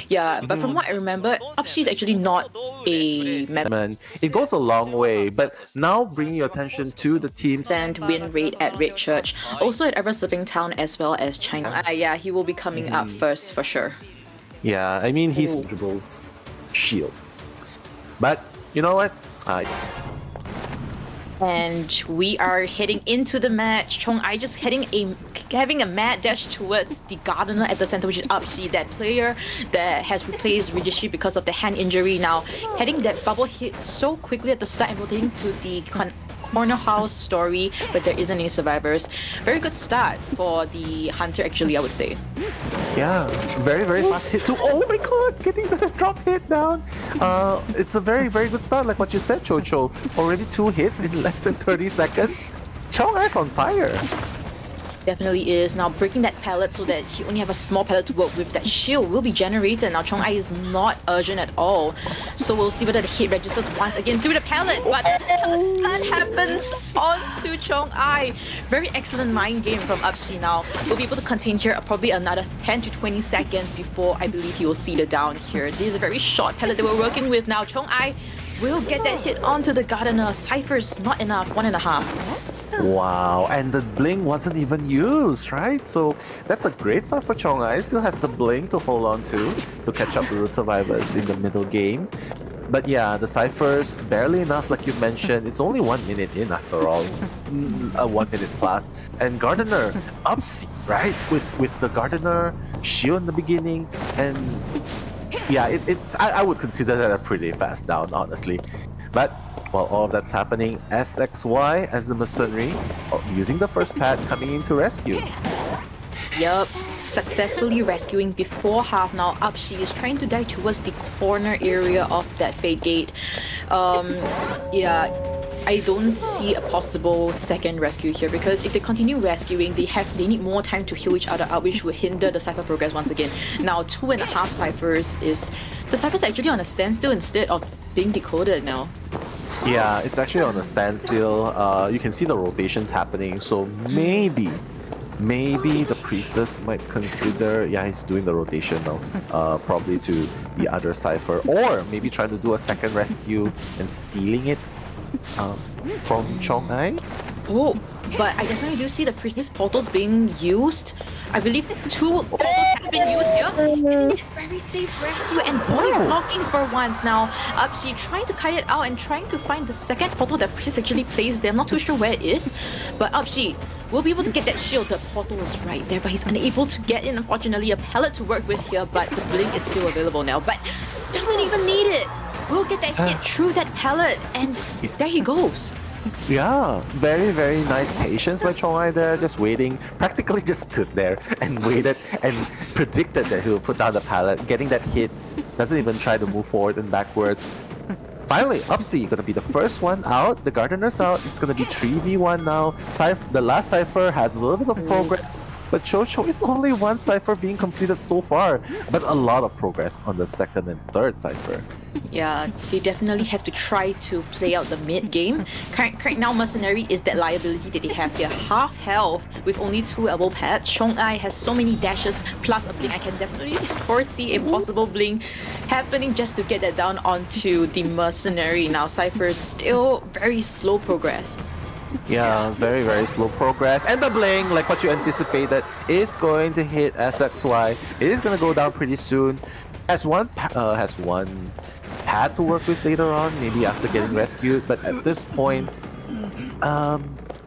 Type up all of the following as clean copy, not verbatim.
Yeah, but from what I remember, UpC is actually not a member. And it goes a long way, but now bringing your attention to the teams And win rate at Red Church, also at Ever Slipping Town as well as China. Yeah, he will be coming up first for sure. Yeah, I mean he's shield, but you know what? And we are heading into the match. Chong-I just having a mad dash towards the Gardener at the center, which is UpC, that player that has replaced Registry because of the hand injury. Now heading that bubble hit so quickly at the start and rotating to the corner house story, but there isn't any survivors. Very good start for the Hunter, actually, I would say. Yeah, very fast hit too. Oh my god, getting the drop hit down. It's a very good start, like what you said, Chocho. Already 2 hits in less than 30 seconds. Chong-I's on fire. Definitely is. Now breaking that pallet so that he only have a small pallet to work with. That shield will be generated. Now Chong-I is not urgent at all. So we'll see whether the hit registers once again through the pallet. But the pallet stun happens onto Chong-I. Very excellent mind game from UpC now. We'll be able to contain here probably another 10 to 20 seconds before I believe he will see the down here. This is a very short pallet that we're working with now. Chong-I will get that hit onto the Gardener. Cypher's not enough. 1.5. Wow, and the bling wasn't even used, right? So that's a great start for Chong-I. Still has the bling to hold on to catch up with the survivors in the middle game. But yeah, the Cyphers, barely enough like you mentioned. It's only 1 minute in after all. A 1 minute plus. And Gardener, UpC, right? With the Gardener shield in the beginning. And yeah, I would consider that a pretty fast down, honestly. But while all of that's happening, SXY as the mercenary, using the first pad, coming in to rescue. Yup, successfully rescuing before half. Now UpC is trying to dive towards the corner area of that Fade Gate. Yeah, I don't see a possible second rescue here because if they continue rescuing, they need more time to heal each other up, which will hinder the Cypher progress once again. Now 2.5 Cyphers is... The Cypher's actually on a standstill instead of being decoded now. Yeah, it's actually on a standstill. You can see the rotations happening, so maybe the Priestess might consider... Yeah, he's doing the rotation now. Probably to the other Cypher, or maybe trying to do a second rescue and stealing it from Chong-I. Oh, but I definitely do see the Priestess portals being used. I believe 2 portals have been used here. Very safe rescue and body blocking for once. Now UpC trying to cut it out and trying to find the second portal that Priestess actually placed there. I'm not too sure where it is, but UpC will be able to get that shield. The portal is right there, but he's unable to get in. Unfortunately, a pallet to work with here, but the blink is still available now. But doesn't even need it. We'll get that hit through that pallet, and there he goes. Yeah, very nice patience by Chong-I there, just waiting, practically just stood there and waited and predicted that he will put down the pallet, getting that hit, doesn't even try to move forward and backwards. Finally, UpC gonna be the first one out, the Gardener's out, it's gonna be 3v1 now. The last Cypher has a little bit of progress, but Chocho is only 1 Cypher being completed so far, but a lot of progress on the second and third Cypher. Yeah, they definitely have to try to play out the mid game. Right now, Mercenary is that liability that they have here. Half health with only 2 elbow pads. Chong-I has so many dashes plus a blink. I can definitely foresee a possible blink happening just to get that down onto the Mercenary. Now Cypher is still very slow progress. Yeah, very slow progress. And the bling, like what you anticipated, is going to hit SXY. It is going to go down pretty soon. Has one pad to work with later on, maybe after getting rescued. But at this point,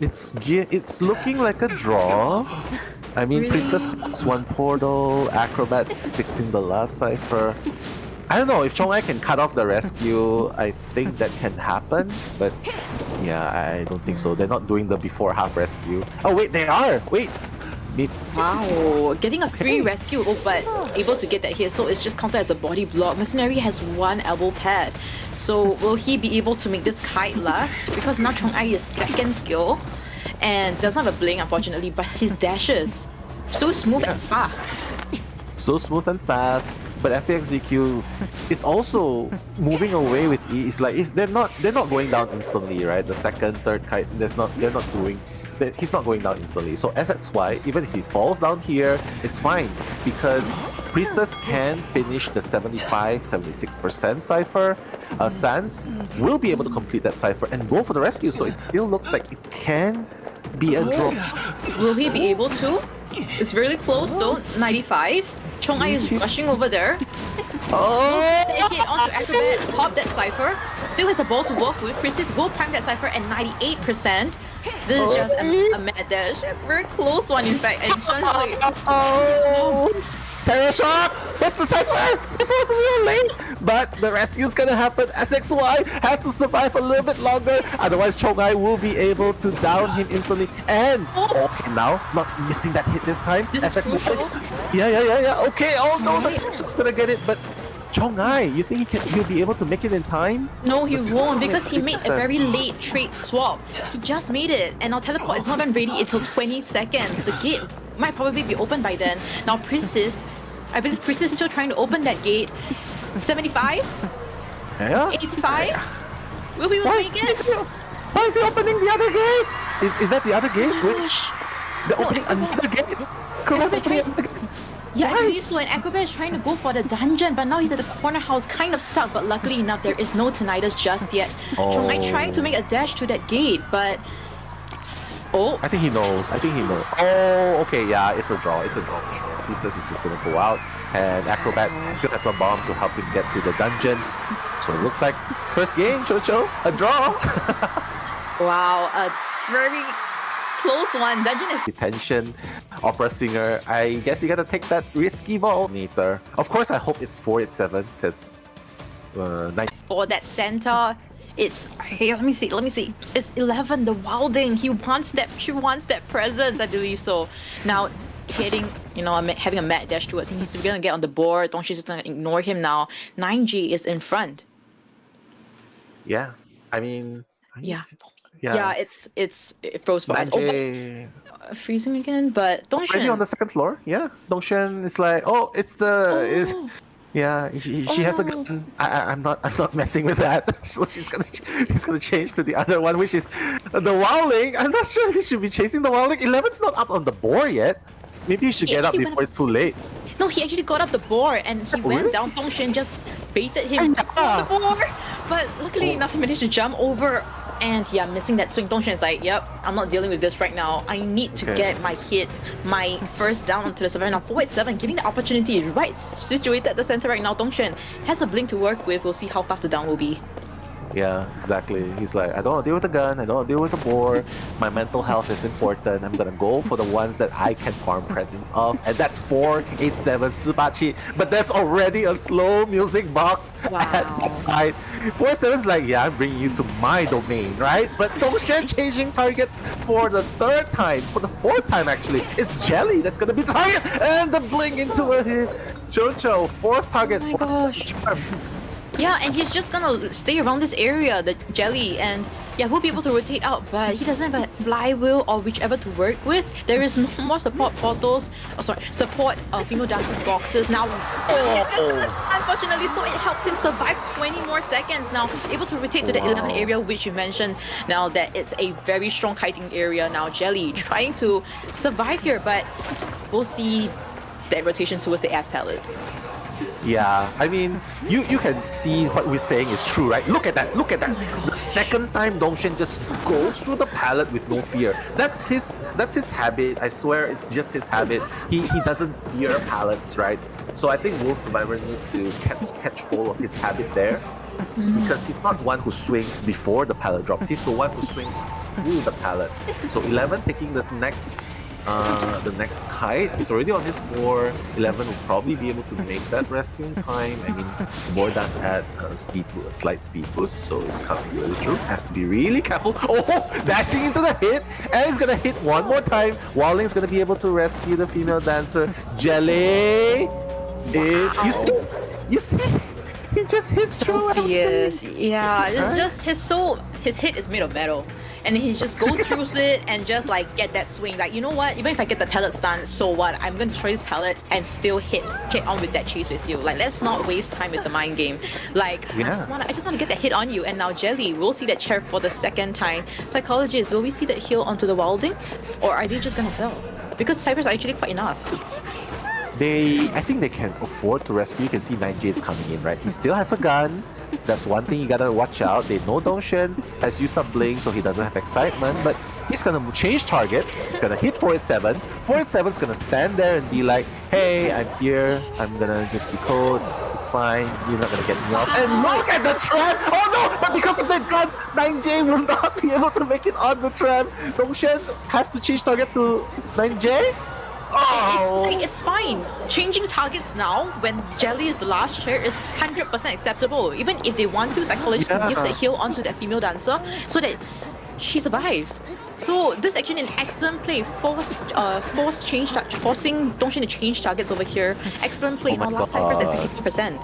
it's looking like a draw. I mean, really? Priestess has 1 portal, Acrobat's fixing the last Cypher. I don't know, if Chong-I can cut off the rescue, I think that can happen, but yeah, I don't think so. They're not doing the before half rescue. Oh wait, they are! Wait! Wow, getting a free rescue, but able to get that hit, so it's just counted as a body block. Mercenary has 1 elbow pad, so will he be able to make this kite last? Because now Chong-I is second skill and doesn't have a blink, unfortunately, but his dashes so smooth and fast. So smooth and fast, but FPX.ZQ is also moving away with ease. Like they're not going down instantly, right? The second, third kite, they're not doing he's not going down instantly. So SXY, even if he falls down here, it's fine because Priestess can finish the 75-76% cipher. Sans will be able to complete that cipher and go for the rescue. So it still looks like it can be a draw. Will he be able to? It's really close though. 95. Chong-ai is rushing over there. Oh! Hit onto Acrobat, pop that cipher. Still has a ball to work with. Priestess will prime that cipher at 98%. This is just a mad dash. A very close one, in fact. And Oh! Terror Shock! What's the cipher? Cipher was a little late, but the rescue's gonna happen. SXY has to survive a little bit longer, otherwise Chong-ai will be able to down him instantly. And okay, now not missing that hit this time. This is SXY. crucial. Yeah. Okay. Oh no, the Shock's gonna get it, but Chong-ai, you think he'll be able to make it in time? No, he won't because he made a very late trade swap. He just made it, and our teleport is not even ready until 20 seconds. The gate might probably be open by then. Now Priestess, I believe Priestess is still trying to open that gate. 75? Yeah. 85? Will we be able to make it? Why is he opening the other gate? Is that the other gate? Wait, Gosh. they're opening another gate? Acrobat's opening another gate. Yeah, I believe so. And Acrobat is trying to go for the dungeon, but now he's at the corner house, kind of stuck. But luckily enough, there is no tinnitus just yet. Chong-ai trying to make a dash to that gate, but oh, I think he knows. Oh, okay, yeah, it's a draw. For sure. Priestess is just gonna go out, and Acrobat still has a bomb to help him get to the dungeon. So it looks like first game, Cho, a draw. wow, a very close one. Dungeon is Detention, opera singer. I guess you gotta take that risky ball. Meter. Of course, I hope it's 487 because 9. for that center. It's hey, let me see. It's 11. The Wilding. She wants that presence. I believe so. Now, having a mad dash towards him. He's gonna get on the board. Dongshi's just gonna ignore him now. 9G is in front. Yeah, I mean. Yeah. Yeah. It froze for us. Freezing again, but Already Dongshin. on the second floor. Yeah, Dongshin is like, oh, it's the. Yeah, she has a gun. I'm not messing with that. So he's gonna change to the other one, which is the Wilding. I'm not sure if he should be chasing the Wilding. 11's not up on the board yet. Maybe he should get up before it's too late. No, he actually got up the board and he went down. Dongshin just baited him on the board, but luckily enough, he managed to jump over. And yeah, missing that swing. Dongshin is like, yep, I'm not dealing with this right now. I need to get my hits, my first down onto the survivor. Now 487, giving the opportunity right situated at the center right now. Dongshin has a blink to work with. We'll see how fast the down will be. Yeah, exactly. He's like, I don't want to deal with the gun, I don't want to deal with the board. My mental health is important. I'm gonna go for the ones that I can farm presence of. And that's 487 Subachi. But there's already a slow music box at that side. 487's like, yeah, I'm bringing you to my domain, right? But Dongshin changing targets for the third time, for the fourth time actually. It's Jelly that's gonna be the target, and the blink into a hit. Chocho, fourth target. Oh my gosh. Yeah, and he's just gonna stay around this area, the Jelly, and yeah, he'll be able to rotate out, but he doesn't have a flywheel or whichever to work with. There is no more support portals, support female dancers boxes. Now, unfortunately, so it helps him survive 20 more seconds. Now, able to rotate to the 11 area, which you mentioned, now that it's a very strong kiting area. Now, Jelly trying to survive here, but we'll see that rotation towards the ass palette. Yeah, I mean, you can see what we're saying is true, right? Look at that. The second time Dongshin just goes through the pallet with no fear. That's his habit. I swear it's just his habit. He doesn't fear pallets, right? So I think Wolf Survivor needs to catch hold of his habit there. Because he's not one who swings before the pallet drops. He's the one who swings through the pallet. So 11 taking the next kite. He's already on his floor. 11 will probably be able to make that rescue in time. I mean, the board does add a slight speed boost, so it's coming really through. Has to be really careful. Oh, dashing into the hit, and he's gonna hit one more time. Wilding's gonna be able to rescue the female dancer. Jelly is you see. He just hits through. Yes, yeah, it's just his his head is made of metal, and he just goes through it and just like get that swing. Like, you know what? Even if I get the pellet stun, so what? I'm gonna destroy this pellet and still hit on with that chase with you. Like, let's not waste time with the mind game. Like, Yeah. I just wanna get that hit on you. And now Jelly, we'll see that chair for the second time. Psychologist, will we see that heal onto the wilding, or are they just gonna sell? Because ciphers are actually quite enough. I think they can afford to rescue. You can see 9J is coming in, right? He still has a gun. That's one thing you gotta watch out. They know Dongshen has used up Blink, so he doesn't have excitement, but he's gonna change target. He's gonna hit 487. 487's gonna stand there and be like, hey, I'm here. I'm gonna just decode. It's fine. You're not gonna get me off. And look at the trap! Oh no! But because of that gun, 9J will not be able to make it on the trap. Dongshen has to change target to 9J. Oh. It's fine. Changing targets now when Jelly is the last chair is 100% acceptable. Even if they want to, psychologists can give the heal onto that female dancer so that she survives. So this is actually an excellent play. Forcing Dongshin to change targets over here. Excellent play. Now last ciphers at 64%.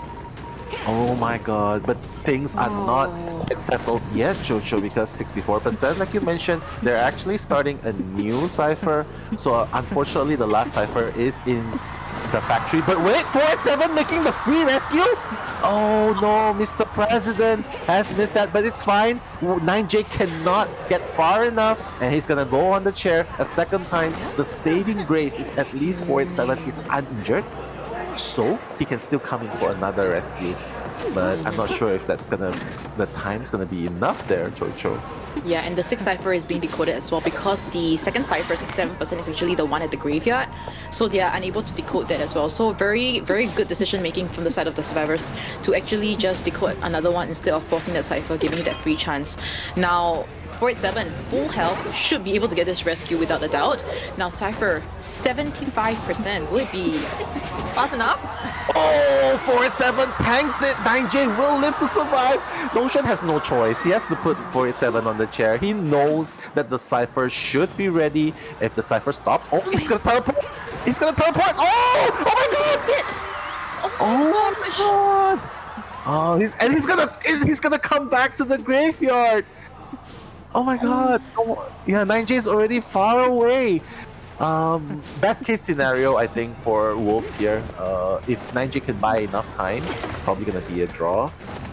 Oh my god, but things are not quite settled yet, Jojo, because 64%, like you mentioned, they're actually starting a new cipher. So unfortunately, the last cipher is in the factory. But wait, 487 making the free rescue? Oh no, Mr. President has missed that, but it's fine. 9J cannot get far enough, and he's gonna go on the chair a second time. The saving grace is at least 487 is uninjured, so he can still come in for another rescue. But I'm not sure if the time's gonna be enough there, Jojo. Yeah, and the 6th cipher is being decoded as well because the second cipher, 67%, is actually the one at the graveyard. So they are unable to decode that as well. So very, very good decision making from the side of the survivors to actually just decode another one instead of forcing that cipher, giving it that free chance. Now, 487, full health, should be able to get this rescue without a doubt. Now, Cypher, 75%. Will it be fast enough? Oh, 487 tanks it. 9J will live to survive. Notion has no choice. He has to put 487 on the chair. He knows that the Cypher should be ready. If the Cypher stops, he's gonna teleport. He's gonna teleport. Oh my god! Oh my god! Oh, he's gonna come back to the graveyard. Oh my god! Oh, yeah, 9J is already far away. Best case scenario, I think, for Wolves here, if 9J can buy enough time, probably gonna be a draw.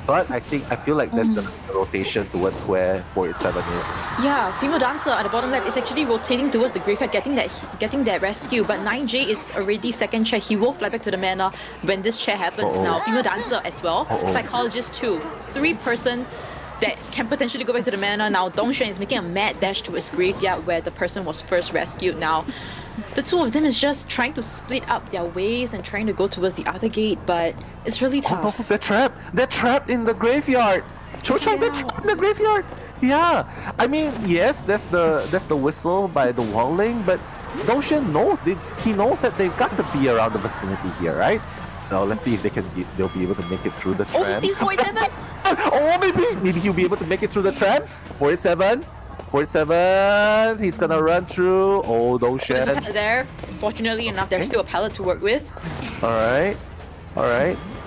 But I feel like there's gonna be a rotation towards where 487 is. Yeah, female dancer at the bottom left is actually rotating towards the graveyard, getting that rescue. But 9J is already second chair. He will fly back to the mana when this chair happens. Now, female dancer as well. Psychologist too. 3-person that can potentially go back to the mana. Now, Dongshan is making a mad dash towards graveyard where the person was first rescued. Now, the two of them is just trying to split up their ways and trying to go towards the other gate, but it's really tough. Oh, they're trapped! They're trapped in the graveyard! Cho-Chong, they're trapped in the graveyard! Yeah! I mean, yes, that's the whistle by the Walling, but Dongshan knows, he knows that they've got to be around the vicinity here, right? Now, let's see if they'll be able to make it through the tram. Oh, he sees 487! Oh, maybe he'll be able to make it through the tram. 487, 487. He's gonna run through. Oh, There's a Dongshan. pallet there. Fortunately enough, there's still a pallet to work with. All right.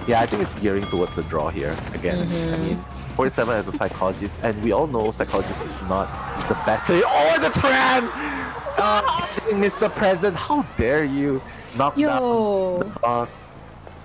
Yeah, I think it's gearing towards the draw here again. I mean, 487 as a psychologist, and we all know psychologist is not the best player. Oh, the tram! Mr. President, how dare you knock down the boss?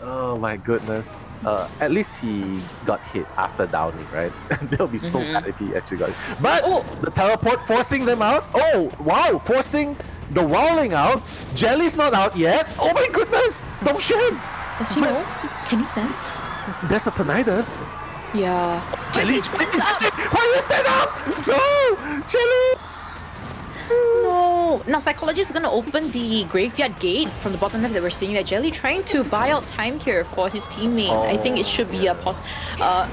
Oh my goodness. At least he got hit after downing, right? They'll be so mad if he actually got hit. But the teleport forcing them out. Oh, wow. Forcing the Walling out. Jelly's not out yet. Oh my goodness. Dongshan. Does he know? Can he sense? There's a tinnitus. Yeah. Jelly. Why you stand up? No. Jelly. No. Now, Psychologist is going to open the graveyard gate from the bottom left that we're seeing that Jelly trying to buy out time here for his teammate. I think it should be a draw,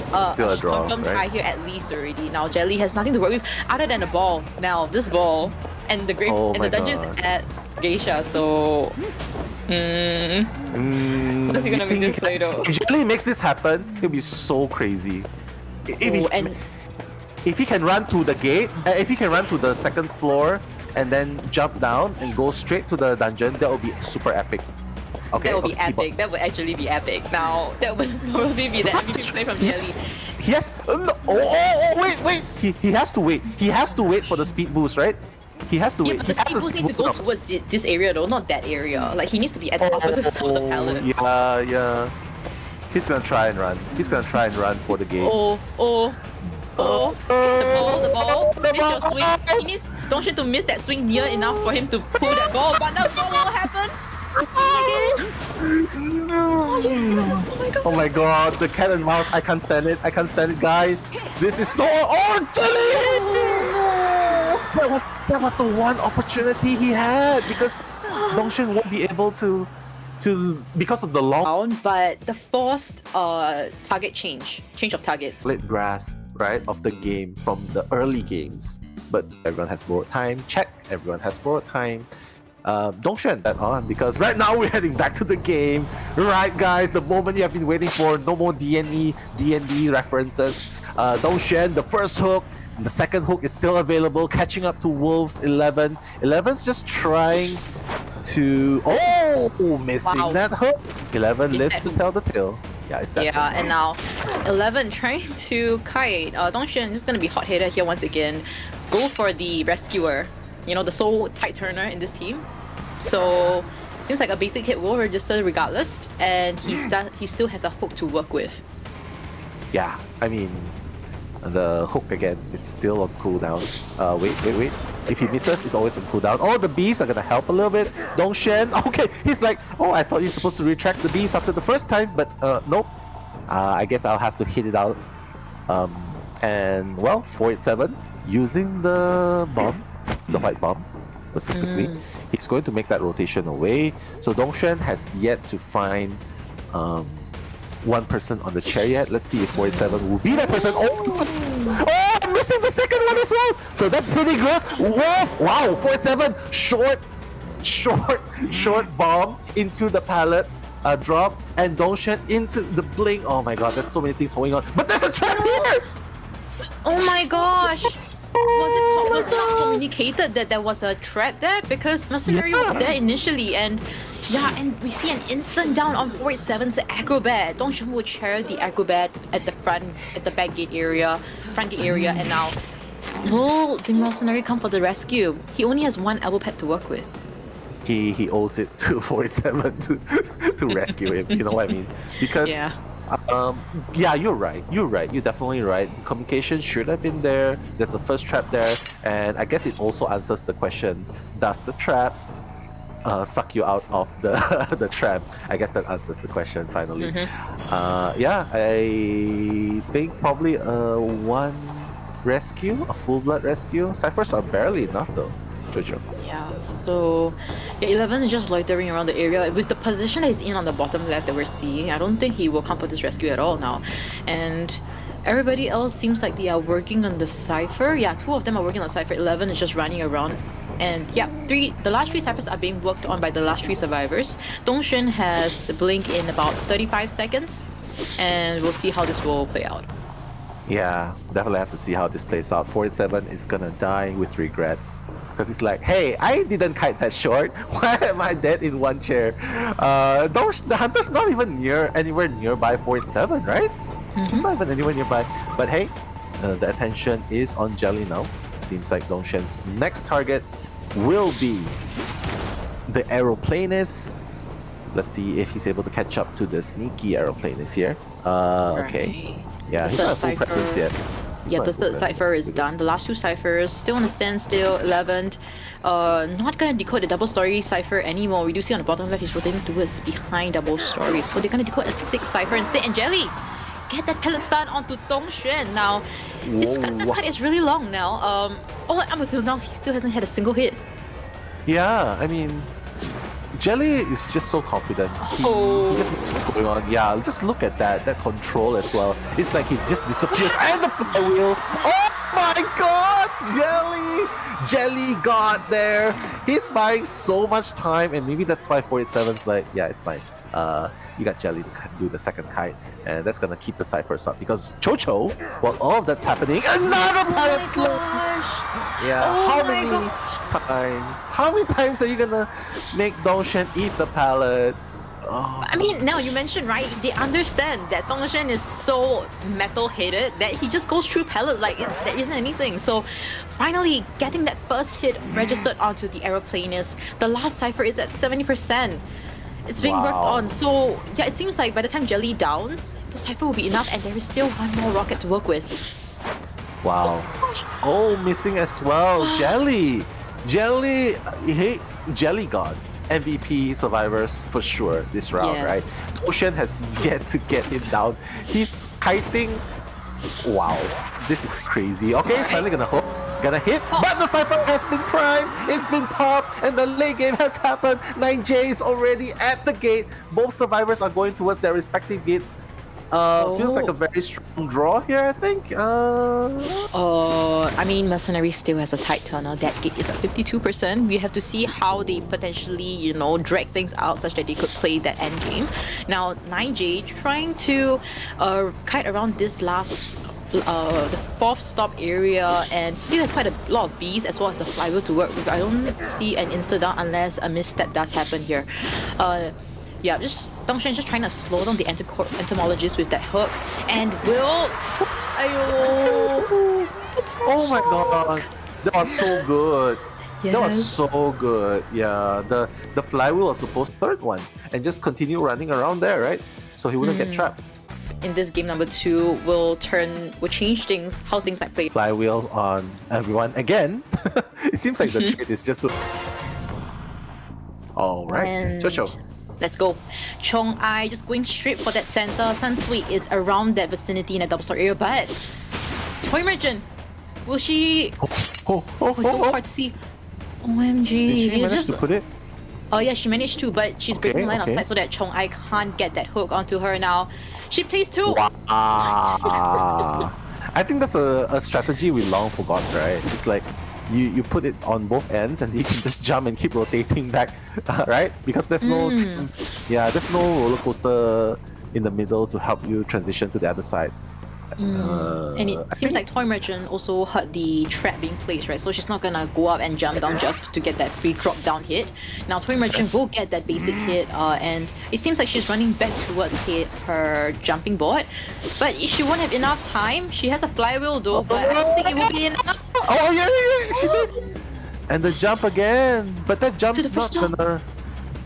confirmed tie here at least already. Now, Jelly has nothing to work with other than a ball. Now, this ball and the the dungeon is at Geisha, so... What is he gonna make this play though? If Jelly makes this happen, he'll be so crazy. If he can run to the gate, if he can run to the second floor and then jump down and go straight to the dungeon, that would be super epic. Okay, that would be epic. That would actually be epic. Now, that would probably be the MVP play from Jelly. He has no, wait. He has to wait. He has to wait for the speed boost, right? He has to Yeah, wait. but He the has speed boost needs to go now. towards this area though, not that area. Like he needs to be at the opposite side of the pallet. Yeah. He's gonna try and run. He's gonna try and run for the gate. The ball. Miss your swing. He needs Dongshin to miss that swing near enough for him to pull that ball, but now what will happen? Again. Oh my god, the cat and mouse, I can't stand it. I can't stand it, guys. This is so Jelly! That was the one opportunity he had because Dongshin won't be able to because of the long But the forced target change of targets. split grasp, right, of the game from the early games. But everyone has borrowed time. Check, everyone has borrowed time. Dongshin that on because right now we're heading back to the game. Right, guys, the moment you have been waiting for. No more D&D references. Dongshin, the first hook. The second hook is still available, catching up to Wolves 11. 11's just trying to missing that hook. 11 lives to tell the tale. Yeah, it's that. Yeah, and now 11 trying to kite. Dongshin is gonna be hot-headed here once again. Go for the rescuer. You know, the sole tight turner in this team. So seems like a basic hit will register regardless, and he still has a hook to work with. Yeah, I mean, the hook again, it's still on cooldown. Wait. If he misses, it's always on cooldown. Oh, the bees are gonna help a little bit. Dongshin, okay, he's like, oh, I thought you're supposed to retract the bees after the first time, but nope. I guess I'll have to hit it out. And well, 487 using the bomb, the white bomb specifically. He's going to make that rotation away. So Dongshin has yet to find one person on the chariot. Let's see if 487 will be that person. Oh, I'm missing the second one as well. So that's pretty good. Wow, 487 short bomb into the pallet. Drop and Dongshin into the blink. Oh my god, there's so many things going on. But there's a trap here. Oh my gosh! Was it not communicated that there was a trap there? Because Mercenary was there initially, and and we see an instant down on 487's acrobat. Dongshin will chair the acrobat at the back gate area, front gate area, and now will the Mercenary come for the rescue? He only has one elbow pad to work with. He owes it to 487 to rescue him. You know what I mean? Because you're right. You're definitely right. Communication should have been there. There's the first trap there, and I guess it also answers the question: does the trap suck you out of the trap? I guess that answers the question finally. I think probably one rescue, a full blood rescue. Ciphers are barely enough though. Jojo. Yeah, so 11 is just loitering around the area with the position that he's in on the bottom left that we're seeing. I don't think he will come for this rescue at all now. And everybody else seems like they are working on the cipher. Yeah, 2 of them are working on cipher. 11 is just running around. And yeah, the last 3 ciphers are being worked on by the last 3 survivors. Dongshin has blink in about 35 seconds, and we'll see how this will play out. Yeah, definitely have to see how this plays out. 487 is gonna die with regrets. Because it's like, hey, I didn't kite that short. Why am I dead in one chair? The hunter's not even anywhere nearby 487, right? It's not even anywhere nearby. But hey, the attention is on Jelly now. Seems like Dongshin's next target will be the aeroplanist. Let's see if he's able to catch up to the sneaky aeroplanist here. Okay. Yeah, he's not a full presence yet. Yeah, the third cipher is done. The last 2 ciphers still on a standstill. 11, not gonna decode the double story cipher anymore. We do see on the bottom left he's rotating towards behind double story. So they're gonna decode a 6 cipher instead. And Jelly, get that pellet stun onto Dongshin. Now, this cut is really long now. Up until now he still hasn't had a single hit. Yeah, I mean, Jelly is just so confident. He just knows what's going on. Yeah, just look at that control as well. It's like he just disappears. And the flywheel. Oh my god! Jelly got there. He's buying so much time, and maybe that's why 487's like, yeah, it's fine. You got Jelly to do the second kite, and that's gonna keep the ciphers up because Chocho, while all of that's happening, another pallet slip. Yeah, how many times are you gonna make Dongshin eat the pallet? Oh. I mean, now you mentioned, right? They understand that Tongshan is so metal-headed that he just goes through pellet like there isn't anything. So, finally, getting that first hit registered onto the aeroplanist. The last cipher is at 70%. It's being worked Wow. on. So, yeah, it seems like by the time Jelly downs, the cipher will be enough, and there is still one more rocket to work with. Wow. Oh, missing as well. Jelly. Jelly. Hey, Jelly God. MVP survivors for sure this round, Yes. right? Ocean has yet to get him down. He's kiting. Wow. This is crazy. Okay, he's finally gonna hook. Gonna hit, but the Cypher has been primed, it's been popped, and the late game has happened. 9J is already at the gate. Both survivors are going towards their respective gates. Feels like a very strong draw here, I think. I mean, Mercenary still has a tight turner. That gate is at 52%. We have to see how they potentially, drag things out such that they could play that end game. Now, 9J trying to kite around this last the fourth stop area and still has quite a lot of bees as well as the flywheel to work with. I don't see an insta down unless a misstep does happen here. Yeah, just Tongshan just trying to slow down the entomologist with that hook and will. Ayo. Oh my god, that was so good. Yes. That was so good. Yeah, the flywheel was supposed to third one and just continue running around there, right? So he wouldn't get trapped. In this game number 2 will change things, how things might play. Flywheel on everyone again. It seems like the trick is just to. All right, And Chocho. let's go. Chong Ai just going straight for that center. Sunsweet is around that vicinity in a double star area, but Toy Merchant, will she? Oh, It's so hard to see. OMG. Did she it's manage just. to put it? Oh yeah, she managed to, but she's breaking line of okay. sight so that Chong Ai can't get that hook onto her now. She plays 2. Wow. I think that's a strategy we long forgot, right? It's like you put it on both ends and you can just jump and keep rotating back, right? Because there's no there's no roller coaster in the middle to help you transition to the other side. And it seems like Toy Merchant also heard the trap being placed, right? So she's not gonna go up and jump down just to get that free drop down hit. Now Toy Merchant will get that basic hit, and it seems like she's running back towards her jumping board. But if she won't have enough time, she has a flywheel though, but I don't think it will be enough. Oh yeah, she did. And the jump again, but that jump To the is first not gonna.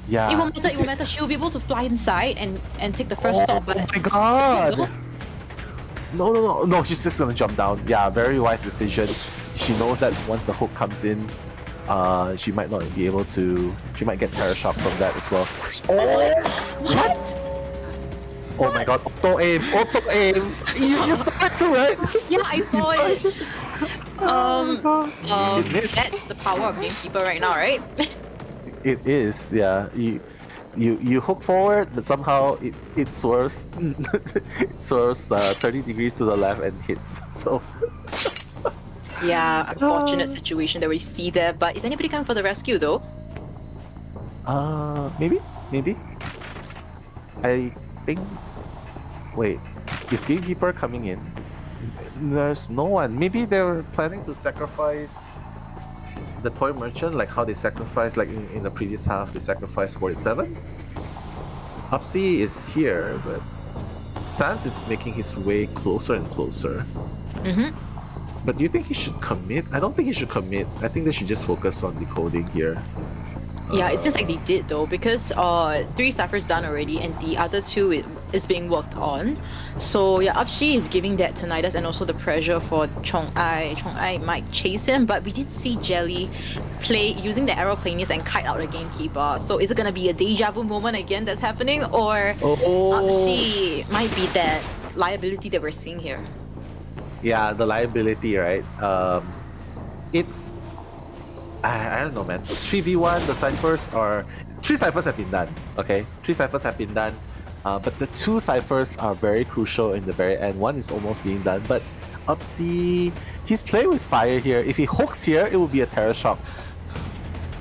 Yeah. It won't matter. She'll be able to fly inside and take the first stop. But Oh my god! No, she's just gonna jump down. Yeah, very wise decision. She knows that once the hook comes in, she might not be able to. She might get terror shock from that as well. Oh! What? Oh my god, auto aim! You saw it too, right? Yeah, I saw it. It missed. That's the power of Gamekeeper right now, right? It is, yeah. You hook forward, but somehow it swerves. It swerves 30 degrees to the left and hits. So. Yeah, unfortunate situation that we see there. But is anybody coming for the rescue though? Maybe. I think. Wait, is Gatekeeper coming in? There's no one. Maybe they're planning to sacrifice the Toy Merchant, like how they sacrificed, like in the previous half, they sacrificed 47. Upsy is here, but Sans is making his way closer and closer. But do you think he should commit? I don't think he should commit. I think they should just focus on decoding here. Yeah, it seems like they did though, because 3 ciphers done already and the other 2 is being worked on. So yeah, Upshi is giving that to Nidus and also the pressure for Chong Ai. Chong Ai might chase him, but we did see Jelly play using the aeroplanist and kite out the Gamekeeper. So is it gonna be a deja vu moment again that's happening, or Upshi might be that liability that we're seeing here? Yeah, the liability, right? It's I don't know, man. 3v1, the ciphers are 3 ciphers have been done. Okay, 3 ciphers have been done. But the 2 ciphers are very crucial in the very end. One is almost being done, but Upsy, he's playing with fire here. If he hooks here, it will be a terror shock.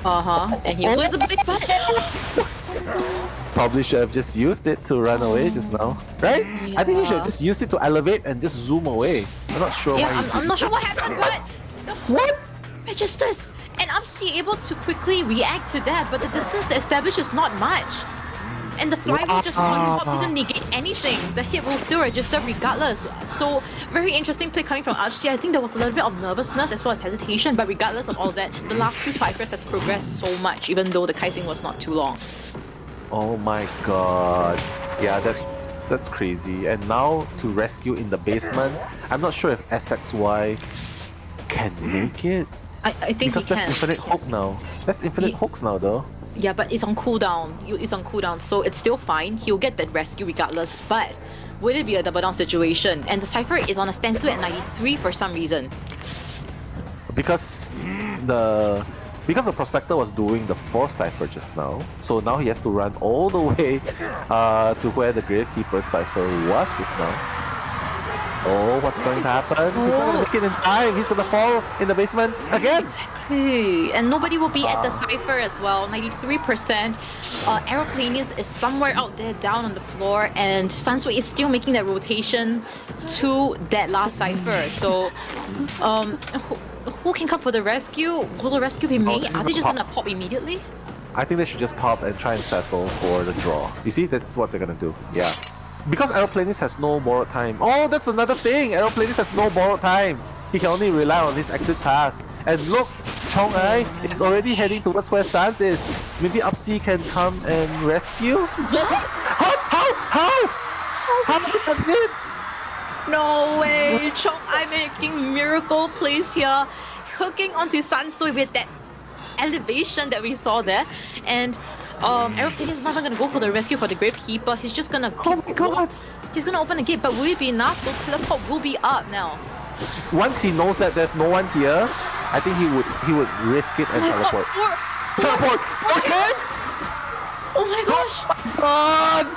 And he was a big butt. Probably should have just used it to run away just now, right? I think he should have just used it to elevate and just zoom away. I'm not sure why. Yeah, I'm not sure what happened, but What? registers. And Upsi able to quickly react to that, but the distance established is not much. And the fly will just on top didn't negate anything. The hit will still register regardless. So very interesting play coming from HHDG. I think there was a little bit of nervousness as well as hesitation, but regardless of all that, the last two ciphers has progressed so much, even though the kiting was not too long. Oh my god. Yeah, that's crazy. And now to rescue in the basement, I'm not sure if SXY can make it. I think Because he can. that's infinite hook now. That's infinite hooks now though. Yeah, but it's on cooldown. It's on cooldown, so it's still fine. He'll get that rescue regardless. But would it be a double down situation? And the cipher is on a standstill at 93 for some reason. Because the Prospector was doing the fourth cipher just now, so now he has to run all the way to where the Gravekeeper cipher was just now. Oh, what's going to happen? He's not gonna make it in time. He's gonna fall in the basement again. Exactly. And nobody will be at the cipher as well. 93%. Aeroplanes is somewhere out there down on the floor, and Sunsway is still making that rotation to that last cipher. So, who can come for the rescue? Will the rescue be made? Are they just gonna pop immediately? I think they should just pop and try and settle for the draw. You see, that's what they're gonna do. Yeah. Because Aeroplanist has no borrowed time. Oh, that's another thing! Aeroplanist has no borrowed time. He can only rely on his exit path. And look, Chong-ai is already heading towards where Sans is. Maybe Upsi can come and rescue? How? How did that hit? No way! Chong-ai making miracle plays here. Hooking onto Sansui with that elevation that we saw there. And Aeroplane is not even gonna go for the rescue for the Gravekeeper. He's just gonna he's gonna open the gate, but will it be enough? The teleport will be up now. Once he knows that there's no one here, I think he would risk it and teleport. Teleport! Okay! Oh my gosh! God!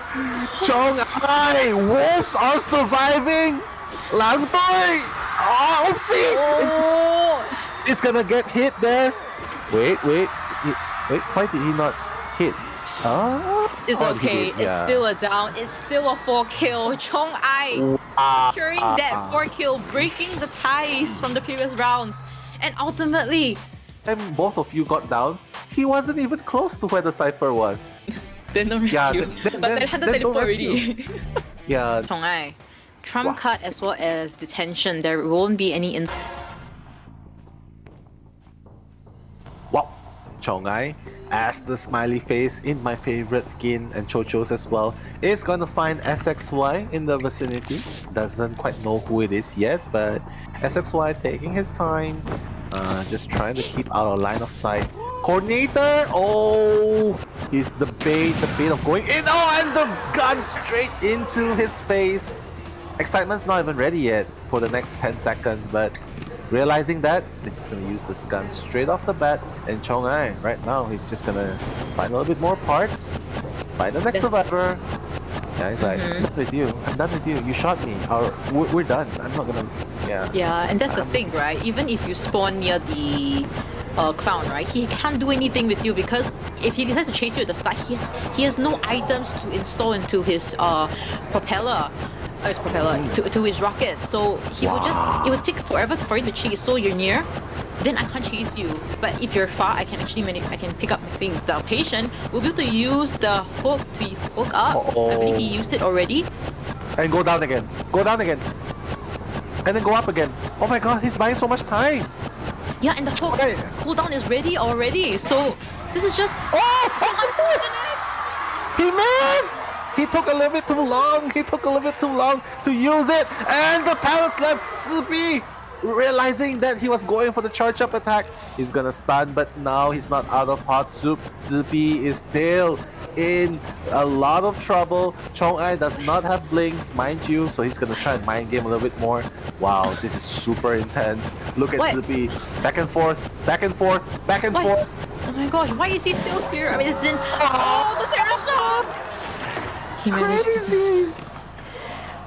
Chong-ai! Wolves are surviving! Lang Toi! Oh, oopsie! Oh! It's gonna get hit there. Wait, why did he not hit? It's okay. It's still a down. It's still a 4-kill. Chong-ai securing that 4-kill, breaking the ties from the previous rounds. And ultimately, when both of you got down, he wasn't even close to where the cipher was. Then don't rescue. But then had the teleport already. Yeah. Chong-ai, trump card as well as detention. There won't be any Wow. Chong-ai, as the smiley face in my favorite skin and Chocho's as well, is gonna find SXY in the vicinity. Doesn't quite know who it is yet, but SXY taking his time, just trying to keep out of line of sight. Coordinator! Oh! He's the bait of going in. Oh, and the gun straight into his face. Excitement's not even ready yet for the next 10 seconds, but realizing that, they're just gonna use this gun straight off the bat. And Chong-ai, right now, he's just gonna find a little bit more parts, find the next survivor. Yeah, he's like, I'm done with you. I'm done with you. You shot me. Or we're done. I'm not gonna. Yeah. Yeah, and that's the thing, right? Even if you spawn near the clown, right? He can't do anything with you because if he decides to chase you at the start, he has no items to install into his propeller. To his rocket, so he will just, it would take forever for him to chase. So you're near, then I can't chase you. But if you're far, I can actually I can pick up things. The patient will be able to use the hook to hook up. I believe he used it already. And go down again. Go down again. And then go up again. Oh my god, he's buying so much time. Yeah, and the hook cooldown is ready already. So this is just so unfortunate. He missed! He took a little bit too long. To use it. And the pallet slam. Zipi, realizing that he was going for the charge up attack, he's gonna stun, but now he's not out of hot soup. Zipi is still in a lot of trouble. Chong-ai does not have blink, mind you, so he's gonna try and mind game a little bit more. Wow, this is super intense. Look at Zipi. Back and forth. Oh my gosh, why is he still here? I mean, it's in. Oh, the terror shot! He managed to.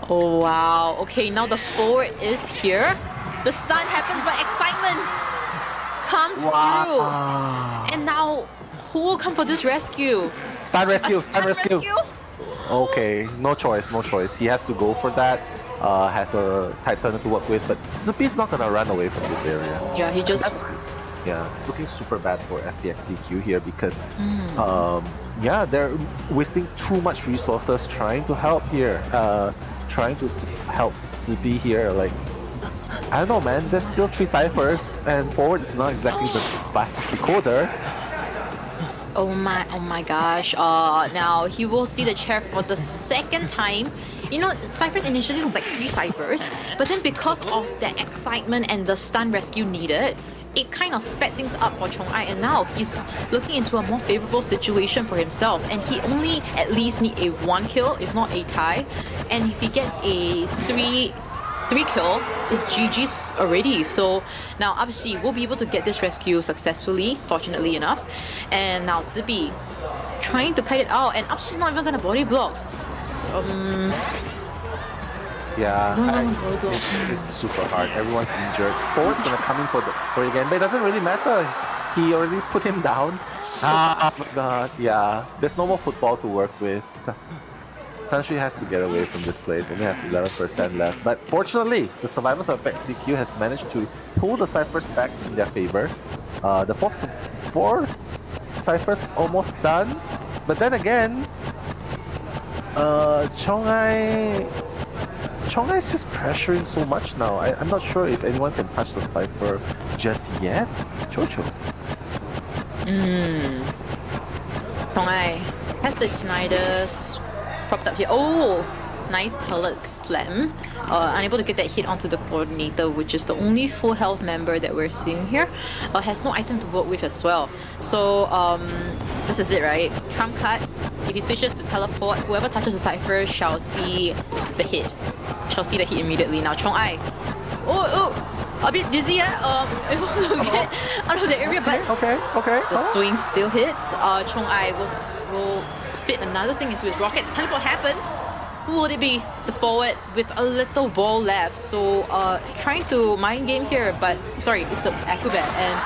Oh wow. Okay, now the forward is here. The stun happens, but excitement comes through. And now, who will come for this rescue? Stun rescue. Okay, no choice. He has to go for that. Has a Titan to work with, but Zipi's not gonna run away from this area. Yeah, he just. Yeah, it's looking super bad for FPX.ZQ here because, yeah, they're wasting too much resources trying to help here, trying to help to be here. Like, I don't know, man. There's still 3 ciphers, and forward is not exactly the fastest decoder. Oh my gosh. Now he will see the chair for the second time. You know, ciphers initially was like 3 ciphers, but then because of the excitement and the stun rescue needed, it kind of sped things up for Chong Ai, and now he's looking into a more favorable situation for himself, and he only at least need a 1 kill, if not a tie, and if he gets a 3 kill, is GG's already. So now AXIZ will be able to get this rescue successfully, fortunately enough, and now Zibi trying to kite it out, and AXIZ is not even gonna body blocks. Yeah, it's super hard. Everyone's injured. Forward's gonna come in for it again, but it doesn't really matter. He already put him down. Oh my god, yeah. There's no more football to work with. Sanshui has to get away from this place. Only have 11% left. But fortunately, the survivors of FPX.ZQ has managed to pull the ciphers back in their favor. The fourth ciphers almost done. But then again, Chong Ai is just pressuring so much now. I'm not sure if anyone can touch the cipher just yet. Chocho. Chong Ai has the Tinnitus propped up here. Oh, nice pellet slam. Unable to get that hit onto the coordinator, which is the only full health member that we're seeing here. Has no item to work with as well. So this is it, right? Trump cut. If he switches to teleport, whoever touches the cipher shall see the hit. Shall see the hit immediately. Now Chong Ai. A bit dizzy, able to get out of the area, but okay. the swing still hits. Chong Ai will fit another thing into his rocket. Teleport happens. Who would it be? The forward with a little ball left. So trying to mind game here, but sorry, it's the Acrobat, and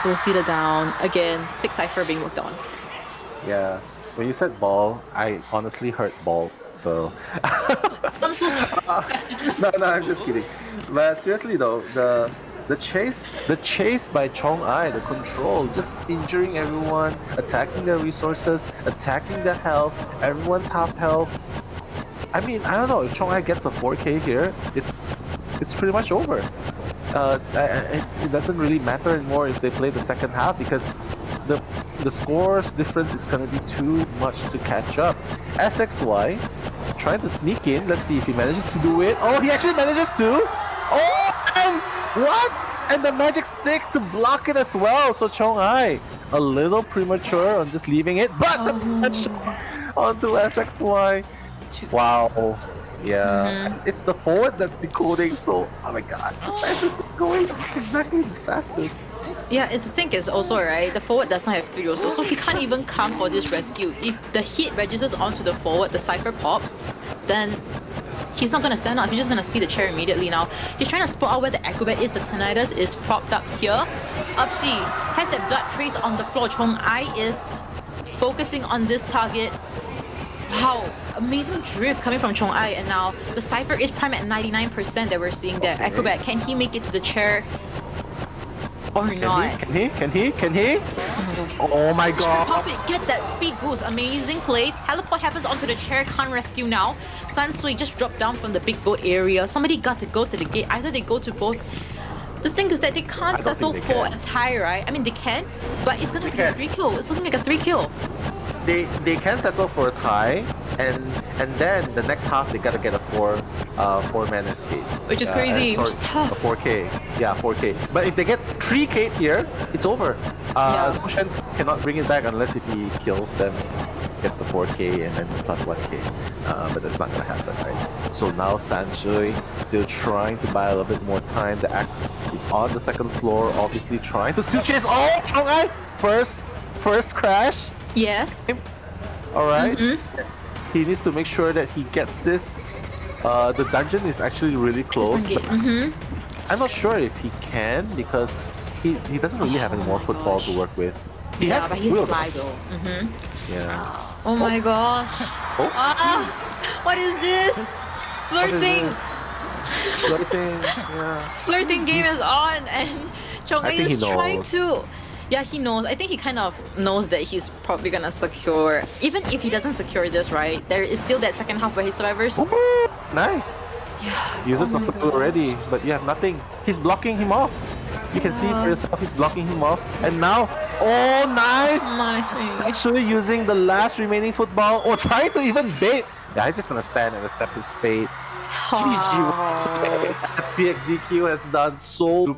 we'll see the down again. 6 cipher being worked on. Yeah. When you said ball, I honestly heard ball. So I'm so sorry. no, I'm just kidding. But seriously though, the chase by Chong Ai, the control, just injuring everyone, attacking their resources, attacking their health, everyone's half health. I mean, I don't know, if Chong Ai gets a 4K here, it's pretty much over. It doesn't really matter anymore if they play the second half because the scores difference is gonna be too much to catch up. SXY trying to sneak in. Let's see if he manages to do it. Oh, he actually manages to. Oh, and what? And the magic stick to block it as well. So Chong Ai a little premature on just leaving it, but the touch onto SXY. Wow. Yeah, it's the forward that's decoding. So, oh my god, the ciphers not going exactly the fastest. Yeah, the thing is also, right, the forward does not have 3 also, so he can't even come for this rescue. If the hit registers onto the forward, the cipher pops, then he's not gonna stand up, he's just gonna see the chair immediately now. He's trying to spot out where the Acrobat is, the Tinnitus is propped up here. AXIZ has that blood trace on the floor. Chong Ai is focusing on this target. Wow, amazing drift coming from Chong Ai, and now the cipher is prime at 99% that we're seeing there. Okay. Acrobat, can he make it to the chair? Or not? Can he? Oh my god. Pop it, get that speed boost. Amazing play. Teleport happens onto the chair, can't rescue now. Sansui just dropped down from the big boat area. Somebody got to go to the gate. Either they go to both. The thing is that they can't settle for a tie, right? I mean, they can, but it's gonna be a 3 kill. It's looking like a 3 kill. They can settle for a tie, and then the next half they gotta get a 4-man escape, which is crazy, which is tough. A 4K, yeah, 4K. But if they get 3K here, it's over. Kushan cannot bring it back unless if he kills them, gets the 4K and then plus 1K. But that's not gonna happen, right? So now Sanshui still trying to buy a little bit more time. The act is on the second floor, obviously trying to chase. Oh, Chong Ai! First crash. Yes. Alright. He needs to make sure that he gets this. The dungeon is actually really close. I'm not sure if he can because he doesn't really have any more football to work with. He has but he's fly though. Yeah. Oh my gosh. What is this? Flirting. Flirting, yeah. Flirting game is on, and Chong I think he is trying knows. to. Yeah, he knows. I think he kind of knows that he's probably gonna secure. Even if he doesn't secure this, right? There is still that second half where he survivors. Ooh, nice. Yeah. Uses oh the my flu God. already, but you have nothing. He's blocking him off. You can see for yourself, he's blocking him off. And now, oh, nice! He's My. actually using the last remaining football, or trying to even bait. Yeah, he's just gonna stand and accept his fate. GG. FPX.ZQ has done so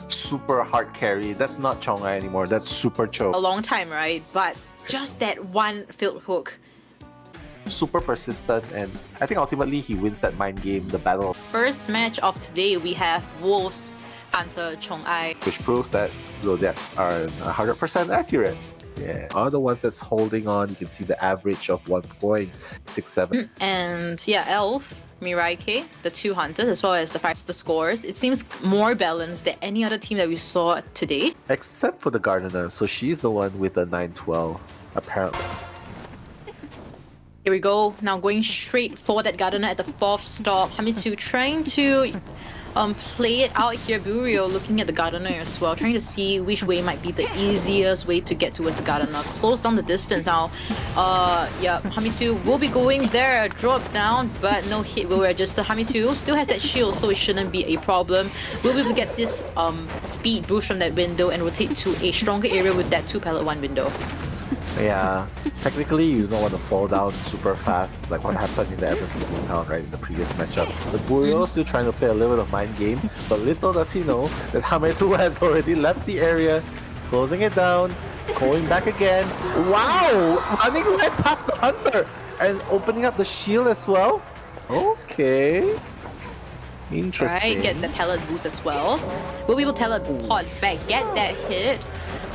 super hard carry. That's not Chongai anymore. That's super A choke. long time, right? But just that one field hook. Super persistent, and I think ultimately he wins that mind game, the battle, First match of today, we have Wolves Hunter Chong-ai. which proves that zodiacs are 100% accurate. Yeah, are the ones that's holding on. You can see the average of 1.67. And yeah, Elf, Miraike, the two hunters, as well as the scores. It seems more balanced than any other team that we saw today. Except for the Gardener, so she's the one with the 912, apparently. Here we go. Now going straight for that Gardener at the fourth stop. Hamitu trying to play it out here. Burio looking at the Gardener as well, trying to see which way might be the easiest way to get towards the Gardener. Close down the distance now. Yeah, Hamitu will be going there. Drop down, but no hit will register. Hamitu still has that shield, so it shouldn't be a problem. We'll be able to get this speed boost from that window and rotate to a stronger area with that 2 pallet 1 window. Yeah, technically you don't want to fall down super fast, like what happened in the FSC town, right, in the previous matchup. The Burio still trying to play a little bit of mind game, but little does he know that Hametu has already left the area, closing it down, going back again. Wow! Running right past the Hunter and opening up the shield as well. Okay. Interesting. Right, get the pallet boost as well. We'll be able to teleport back, get that hit.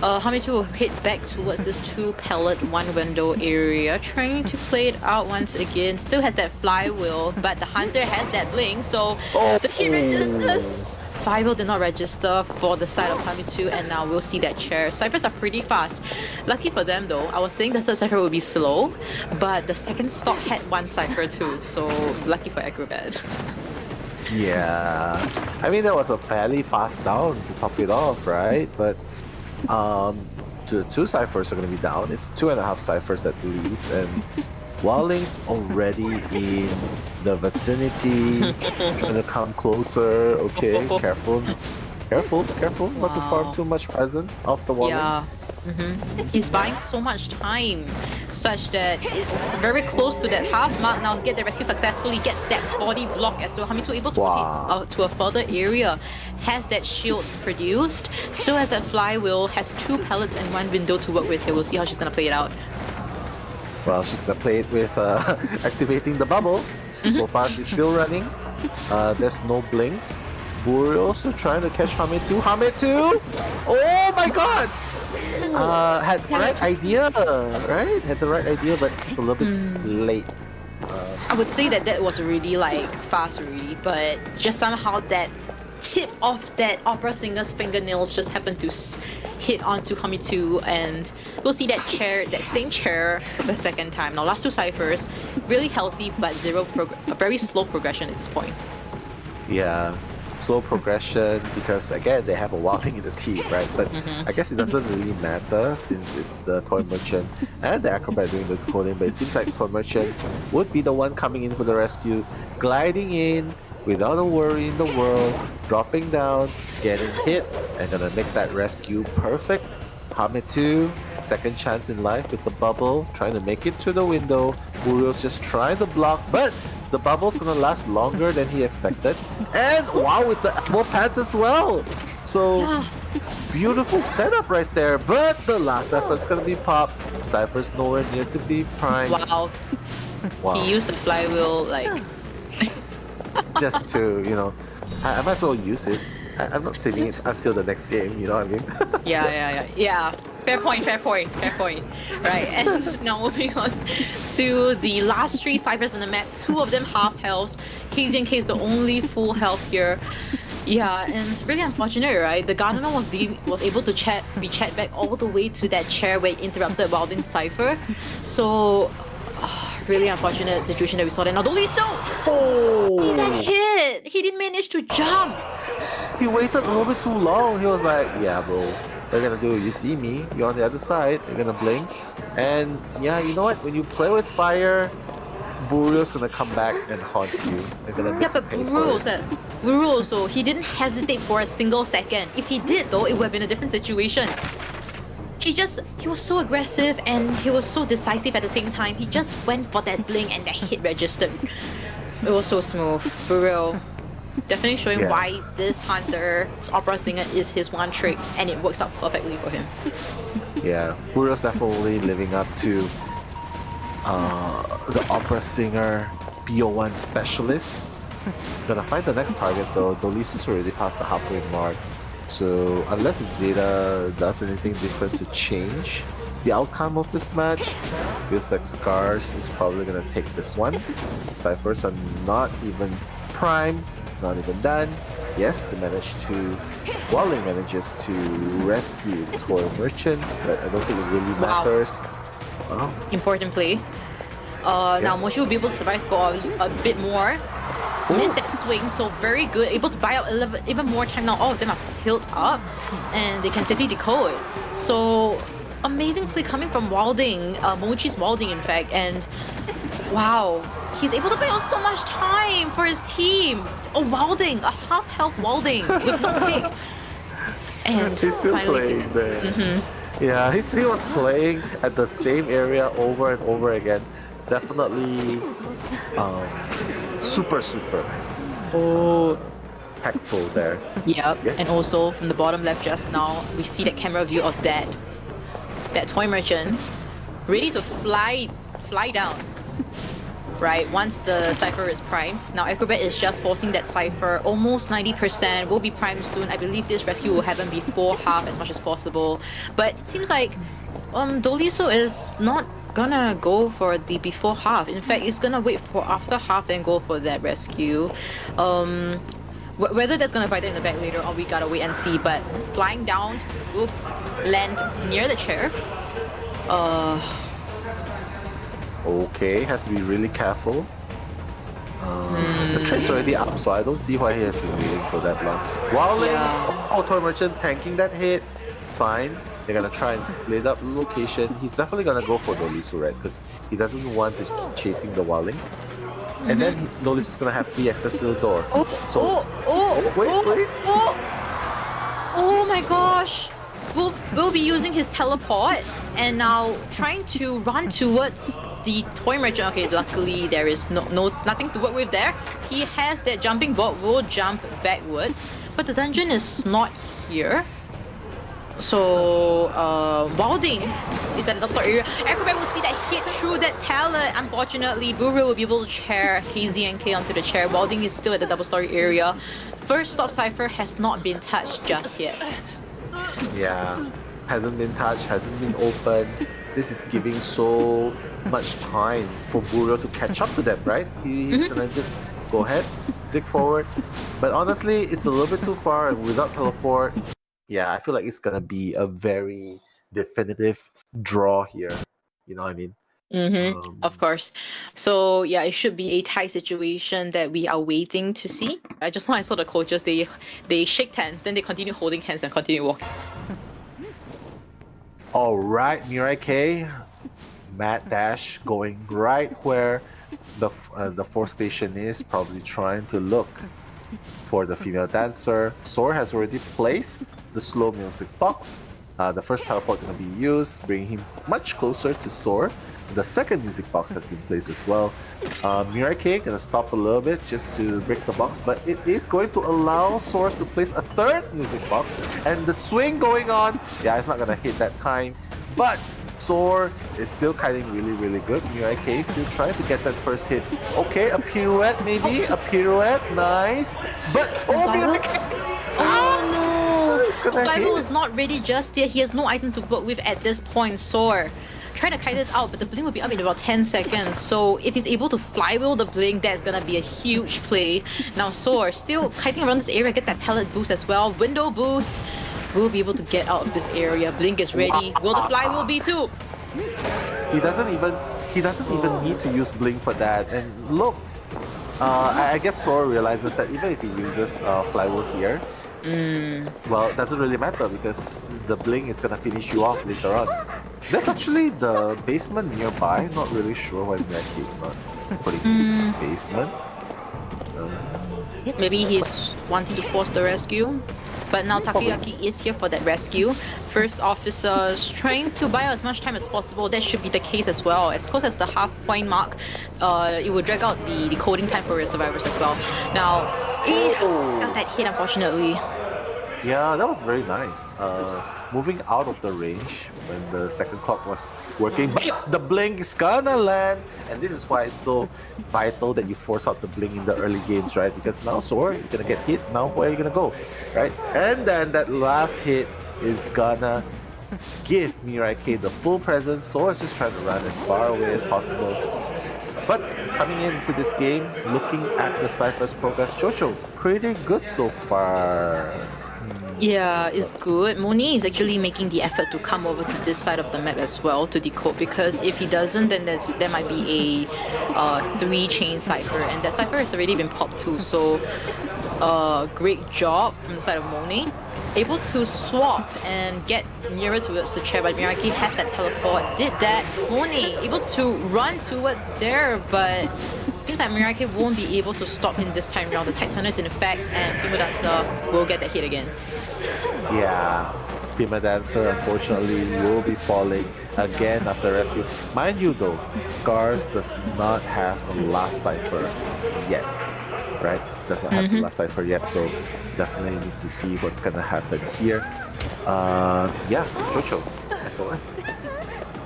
Hamitu will hit back towards this 2 pallet 1 window area, trying to play it out once again. Still has that flywheel, but the hunter has that blink, so the hit registers. Flywheel did not register for the side of Hamitu, and now we'll see that chair. Ciphers are pretty fast. Lucky for them though, I was saying the third cipher would be slow, but the second stop had 1 cipher too, so lucky for Acrobat. Yeah, I mean that was a fairly fast down to top it off, right? But the 2 ciphers are going to be down. It's 2.5 ciphers at least, and Wildling's already in the vicinity, trying to come closer. Okay, careful not to farm too much presence off the Wildling. Yeah. He's buying so much time, such that it's very close to that half mark now. Get the rescue successfully, gets that body block as well. Hamitu able to rotate to a further area, has that shield produced, still has that flywheel, has 2 pallets and 1 window to work with here. We'll see how she's gonna play it out. Well, she's gonna play it with activating the bubble. So far, she's still running. There's no blink. Buri also trying to catch Hamitu. Hamitu! Oh my god! Had the right idea, right? Had the right idea, but just a little bit late. I would say that was really like fast already, but just somehow that tip of that opera singer's fingernails just happened to hit onto Hamitu, and we'll see that chair, that same chair, the second time. Now last 2 ciphers, really healthy, but a very slow progression at this point. Yeah. Slow progression because again they have a Wildling in the team, right? But I guess it doesn't really matter since it's the Toy Merchant and the Acrobat doing the coding, but it seems like Toy Merchant would be the one coming in for the rescue, gliding in without a worry in the world, dropping down, getting hit, and gonna make that rescue perfect. Hamitu, second chance in life with the bubble, trying to make it to the window. Burio's just trying to block, but the bubble's gonna last longer than he expected. And wow, with the elbow pads as well. So beautiful setup right there. But the last effort's gonna be popped. Cypher's nowhere near to be primed. Wow. He used the flywheel like just to, you know, I might as well use it. I'm not saving it until the next game, you know what I mean? Yeah. Fair point. Right, and now moving on to the last 3 ciphers in the map. 2 of them half health. KZ and K is the only full health here. Yeah, and it's really unfortunate, right? The Gardener was able to be chat back all the way to that chair where it interrupted Wilding's cipher. So really unfortunate situation that we saw there. Now don't least though! See that hit! it. He didn't manage to jump. He waited a little bit too long. He was like, yeah, bro, what are you gonna do? You see me, you're on the other side, you're gonna blink. And yeah, you know what? When you play with fire, Burio's gonna come back and haunt you. They're gonna Yeah, but Buru also, he didn't hesitate for a single second. If he did though, it would have been a different situation. He was so aggressive and he was so decisive at the same time. He just went for that blink and that hit registered. It was so smooth, for real. Definitely showing why this hunter, this opera singer, is his one trick, and it works out perfectly for him. Yeah, Burio's definitely living up to the opera singer BO1 specialist. Gonna find the next target though. Dolisu's already past the halfway mark. So unless Zeta does anything different to change the outcome of this match, feels like Scars is probably gonna take this one. Cyphers are not even prime, not even done. Yes, they managed to... Walling manages to rescue Toy Merchant, but I don't think it really matters. Oh. Important play. Now Moshi will be able to survive for a bit more. Missed that swing, so very good. Able to buy out even more time now. All of them are healed up, and they can simply decode. So amazing play coming from Walding, Mochi's Walding in fact, and wow, he's able to buy out so much time for his team. A Walding, a half health Walding with no pick. And he's still playing there. Yeah, he was playing at the same area over and over again. Definitely super impactful there. Yep, yes. And also from the bottom left just now, we see that camera view of that Toy Merchant ready to fly down. Right, once the Cypher is primed. Now Acrobat is just forcing that Cypher almost 90%, will be primed soon. I believe this rescue will happen before half as much as possible. But it seems like Doliso is not gonna go for the before half. In fact, it's gonna wait for after half then go for that rescue. Whether that's gonna bite it in the back later or we gotta wait and see, but flying down will land near the chair. Okay, has to be really careful. The train's already up, so I don't see why he has been waiting for that long. Wildling, Toy Merchant tanking that hit. Fine. They're gonna try and split up the location. He's definitely gonna go for Dolisu, right? Because he doesn't want to keep chasing the Wildling. And then Dolisu's gonna have free access to the door. Wait. Oh my gosh! We'll be using his teleport and now trying to run towards the Toy Merchant. Okay, luckily there is nothing to work with there. He has that jumping board, will jump backwards, but the dungeon is not here. So Walding is at the top area. Acrobat will see that hit through that pallet. Unfortunately, Buru will be able to chair KZNK onto the chair. Walding is still at the double story area. First stop Cypher has not been touched just yet. Yeah, hasn't been touched, hasn't been opened. This is giving so much time for Buru to catch up to them, right? He's gonna just go ahead, zig forward. But honestly, it's a little bit too far, and without teleport, yeah, I feel like it's gonna be a very definitive draw here. You know what I mean? Of course. So yeah, it should be a tight situation that we are waiting to see. I just know I saw the coaches, they shake hands, then they continue holding hands and continue walking. Alright, Mirai K, Matt Dash going right where the fourth station is, probably trying to look for the female dancer. Sor has already placed the slow music box. The first teleport going to be used, bringing him much closer to Sor. The second music box has been placed as well. Mirai K gonna stop a little bit just to break the box, but it is going to allow Source to place a third music box, and the swing going on. Yeah, it's not gonna hit that time, but Soar is still kiting really good. Mirai K still trying to get that first hit. Okay, a pirouette maybe, a pirouette, nice. But Mirai K. Oh no! Bible is not ready just yet. He has no item to work with at this point. Soar trying to kite this out, but the blink will be up in about 10 seconds. So if he's able to flywheel the blink, that's gonna be a huge play. Now Soar still kiting around this area, get that pallet boost as well. Window boost. We'll be able to get out of this area. Blink is ready. Will the flywheel be too? He doesn't even need to use blink for that. And look, I guess Sora realizes that even if he uses Flywheel here, well, it doesn't really matter because the Bling is gonna finish you off later on. There's actually the basement nearby. Not really sure why Miyake is not putting basement. Maybe he's wanting to force the rescue. But now Takoyaki is here for that rescue. First officers trying to buy as much time as possible. That should be the case as well. As close as the half point mark, it will drag out the decoding time for your survivors as well. Now, got that hit unfortunately. Yeah, that was very nice. Moving out of the range when the second clock was working, but the blink is gonna land, and this is why it's so vital that you force out the blink in the early games, right? Because now Sora, you're gonna get hit. Now where are you gonna go, right? And then that last hit is gonna give Mirai the full presence. Sora's just trying to run as far away as possible. But coming into this game, looking at the Cypher's progress, Jojo, pretty good so far. Yeah, it's good. Moni is actually making the effort to come over to this side of the map as well to decode, because if he doesn't, then there might be a 3-chain cipher, and that cipher has already been popped too. So, great job from the side of Moni. Able to swap and get nearer towards the chair, but Miraki has that teleport. Did that. Moni able to run towards there, but seems like Miraki won't be able to stop him this time around. The Tecton is in effect, and Prima Dancer will get that hit again. Yeah, Prima Dancer unfortunately will be falling again after rescue. Mind you though, Scars does not have the last cipher yet. Right? Does not have the last cipher yet, so definitely needs to see what's gonna happen here. Yeah, Jojo, SOS.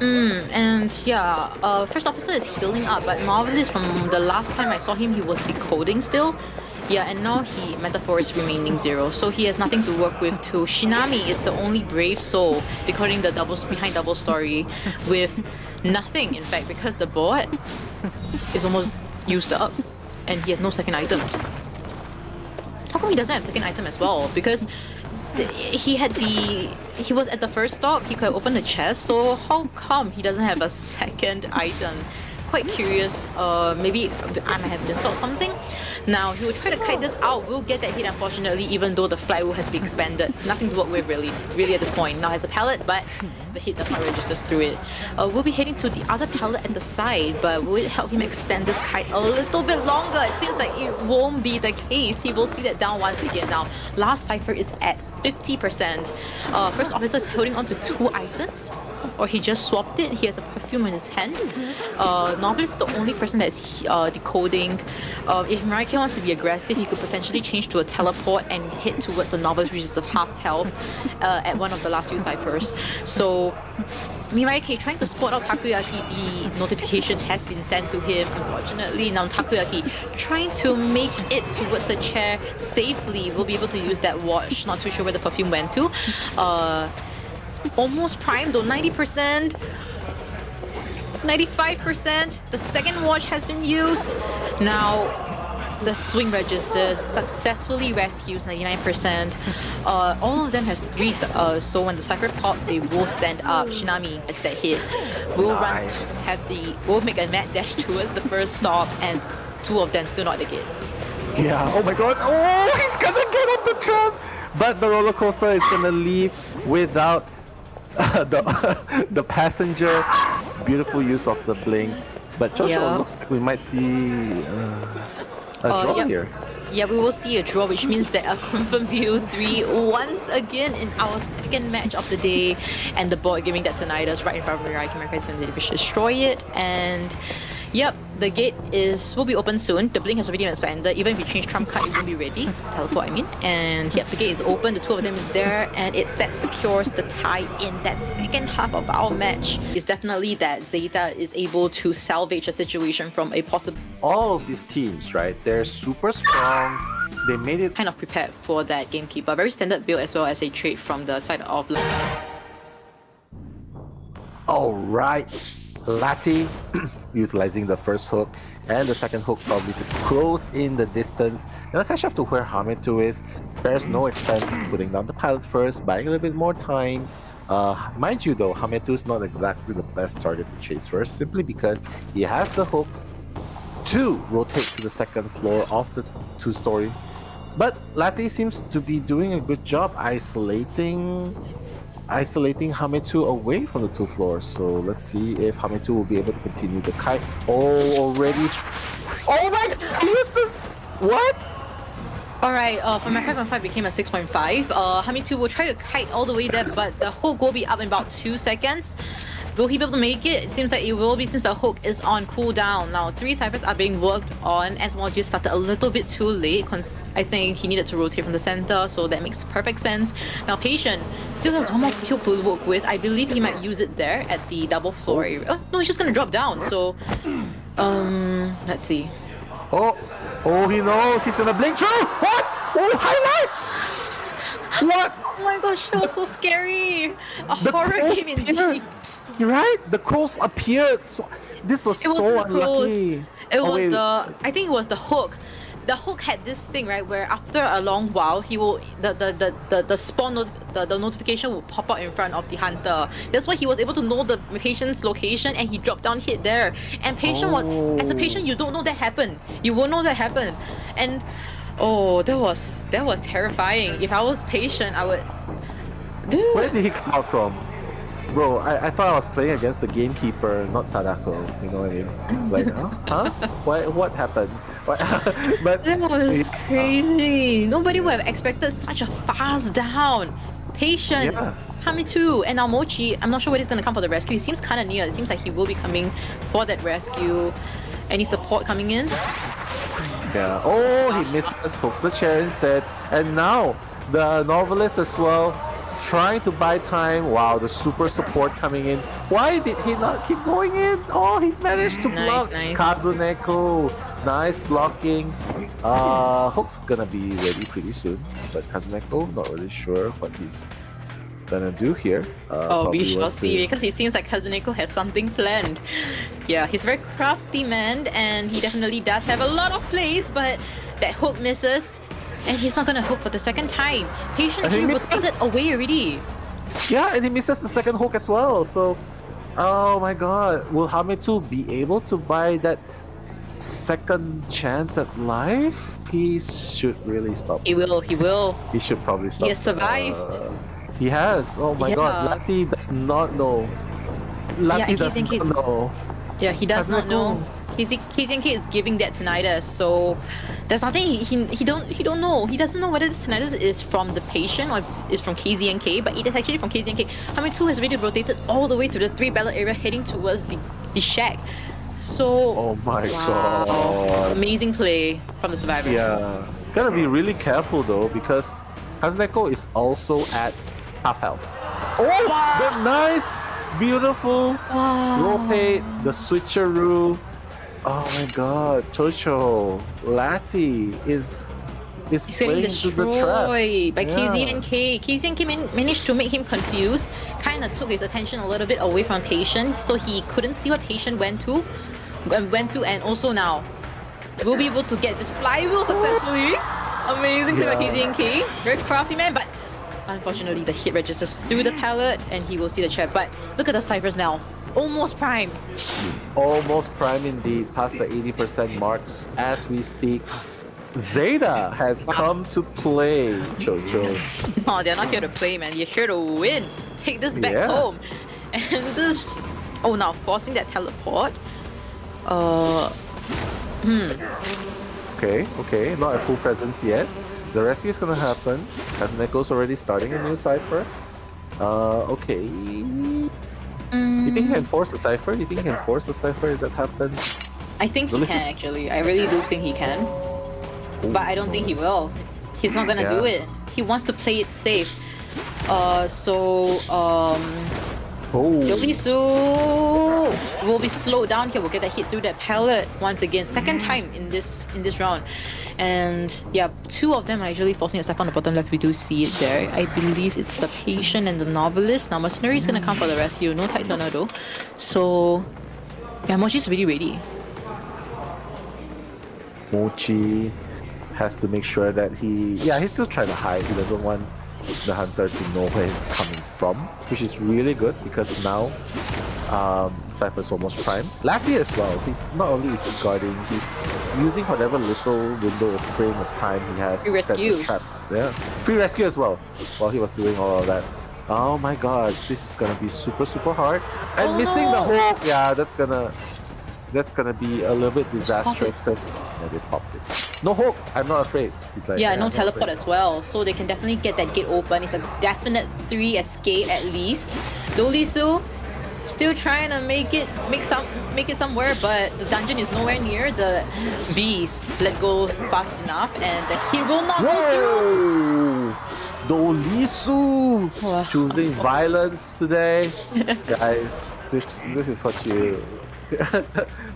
And yeah, first officer is healing up, but Marvelous, from the last time I saw him, he was decoding still. Yeah, and now metaphor is remaining 0, so he has nothing to work with too. Shinami is the only brave soul decoding the behind double story with nothing, in fact, because the board is almost used up and he has no second item. How come he doesn't have second item as well? Because he was at the first stop, he could have opened the chest, so how come he doesn't have a second item? Quite curious. Maybe I might have missed out something. Now he will try to kite this out, will get that hit unfortunately, even though the flywheel has been expanded. Nothing to work with really at this point. Now has a pallet, but the hit does not register through it. We'll be heading to the other pallet at the side, but will it help him extend this kite a little bit longer? It seems like it won't be the case. He will see that down once again. Now, last cipher is at 50%. First officer is holding on to 2 items, or he just swapped it. He has a perfume in his hand. Novelist is the only person that's decoding. If Miraki wants to be aggressive, he could potentially change to a teleport and hit towards the novelist, which is the half health at one of the last few ciphers. So Miraki trying to spot out Takoyaki, the notification has been sent to him. Unfortunately, now Takoyaki trying to make it towards the chair safely. Will be able to use that watch. Not too sure where the perfume went to. Almost primed though, 90%. 95%. The second watch has been used. Now the swing registers successfully rescues 99%. All of them has 3, so when the cipher pop, they will stand up. Shinami has that hit. Will will make a mad dash towards the first stop, and 2 of them still not the hit. Yeah, oh my god, oh, he's gonna get on the trap! But the roller coaster is gonna leave without the passenger. Beautiful use of the blink. But Jojo, looks like we might see a draw here. Yeah, we will see a draw, which means that a confirmed BO3 once again in our second match of the day, and the board giving that to Nidus right in front of Miraki. Miraki is going to destroy it, and yep, the gate will be open soon. The blink has already been expanded. Even if you change trump card, it won't be ready. Teleport, I mean. And yep, the gate is open. The 2 of them is there, and that secures the tie in that second half of our match. It's definitely that Zeta is able to salvage a situation from a possible. All of these teams, right? They're super strong. They made it kind of prepared for that gamekeeper. Very standard build as well as a trade from the side of. All right. Lati utilizing the first hook and the second hook probably to close in the distance. Gonna catch up to where Hametu is. There's no expense putting down the pallet first, buying a little bit more time. Mind you though, Hametu is not exactly the best target to chase first, simply because he has the hooks to rotate to the second floor of the two-story. But Latte seems to be doing a good job isolating Hametu away from the two floors. So let's see if Hametu will be able to continue the kite. Oh, already. Oh my god! He used the. What? Alright, for my 5.5 became a 6.5. Hamitu will try to kite all the way there, but the hook will be up in about 2 seconds. Will he be able to make it? It seems like it will be since the hook is on cooldown. Now, 3 ciphers are being worked on. Entomology started a little bit too late because I think he needed to rotate from the center, so that makes perfect sense. Now, Patient still has one more hook to work with. I believe he might use it there at the double floor area. Oh, no, he's just gonna drop down. So, let's see. Oh, he knows he's gonna blink through! What? Oh, highlight! What? Oh my gosh, that was so scary! A horror crows game indeed. Right? The crows appeared. So, this was so the unlucky. It was I think it was the hook. The hook had this thing, right, where after a long while, he will the spawn the notification will pop out in front of the hunter. That's why he was able to know the patient's location and he dropped down hit there. And patient was as a patient, you don't know that happened. You won't know that happened. And oh, that was terrifying. If I was patient, I would. Dude. Where did he come out from? Bro, I thought I was playing against the gamekeeper, not Sadako. You know what I mean? Like, huh? What happened? What? But that was crazy. Nobody would have expected such a fast down. Patient. Yeah. Hamitu and now Mochi. I'm not sure when he's gonna come for the rescue. He seems kind of near. It seems like he will be coming for that rescue. Any support coming in? Yeah. Oh, he misses, hooks the chair instead, and now the novelist as well. Trying to buy time. Wow, the super support coming in. Why did he not keep going in? Oh, he managed to block. Nice. Kazuneko. Nice blocking. Hook's gonna be ready pretty soon. But Kazuneko, not really sure what he's gonna do here. We shall see, because it seems like Kazuneko has something planned. Yeah, he's a very crafty man and he definitely does have a lot of plays, but that hook misses. And he's not gonna hook for the second time. Patient here was it away already. Yeah, and he misses the second hook as well. So, oh my god. Will Hametu be able to buy that second chance at life? He should really stop. He will. He should probably stop. He has survived. He has. Oh my god. Lati does not know. Lati does not know. Yeah, he does not know. KZNK is giving that tinnitus, so there's nothing he don't know. He doesn't know whether this tinnitus is from the patient or is from KZNK, but it is actually from KZNK. Hamitu has already rotated all the way to the 3 ballot area, heading towards the shack. So oh my god, amazing play from the survivor. Yeah, gotta be really careful though, because Kazuneko is also at half health. Oh, the nice, beautiful rotate, the switcheroo. Oh my god, Chocho, Lati is playing to the trap by KZNK. KZNK managed to make him confused, kind of took his attention a little bit away from Patient, so he couldn't see what Patient went to, and also now we'll be able to get this flywheel successfully. Amazing play by KZNK, very crafty man, but unfortunately the hit registers through the pallet and he will see the chat. But look at the ciphers now. Almost prime. Almost prime indeed, past the 80% marks as we speak. Zeta has come to play, Jojo. No, they're not here to play, man. They're here to win. Take this back home. And this... Oh, now forcing that teleport. Okay, not a full presence yet. The rescue is gonna happen. Kazuneko's already starting a new cipher. Okay. You think he can force a cipher? You think he can force a cipher if that happens? I think he can actually. I really do think he can. But I don't think he will. He's not gonna do it. He wants to play it safe. Yogisu will be slowed down here. We'll get that hit through that pallet once again. Second time in this round. And yeah, 2 of them are actually forcing a step on the bottom left. We do see it there. I believe it's the patient and the novelist. Now Mercenary is gonna come for the rescue. No tight turner though. So yeah, Mochi's really ready. Mochi has to make sure that he's still trying to hide. He doesn't want the hunter to know where he's coming from, which is really good because now Cypher's almost prime. Lappy as well. He's not only is he guarding, he's using whatever little window of frame of time he has Free to set the rescue. traps. Yeah, free rescue as well while he was doing all of that. Oh my god, this is gonna be super hard. And Oh missing the no. hook, yeah, that's gonna be a little bit disastrous because they popped it. No hook, I'm not afraid. He's like, Yeah, I'm no not teleport afraid. as well, so they can definitely get that gate open. It's a definite 3 escape at least. Dolisu still trying to make it somewhere, but the dungeon is nowhere near. The bees let go fast enough, and the hit will not go through. Whoa! Dolisu Wow. choosing violence today, guys. This is what you.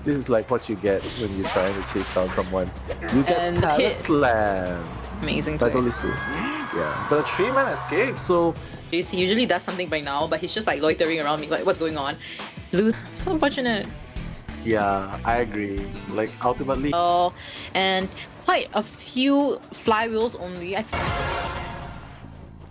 This is like what you get when you're trying to chase down someone. You get And the pallet hit. slam Amazing by play. Dolisu. Yeah, but a 3-man escape. So JC usually does something by now, but he's just like loitering around me, like what's going on? Lose. So unfortunate. yeah, I agree. Like ultimately, Oh, and quite a few flywheels only.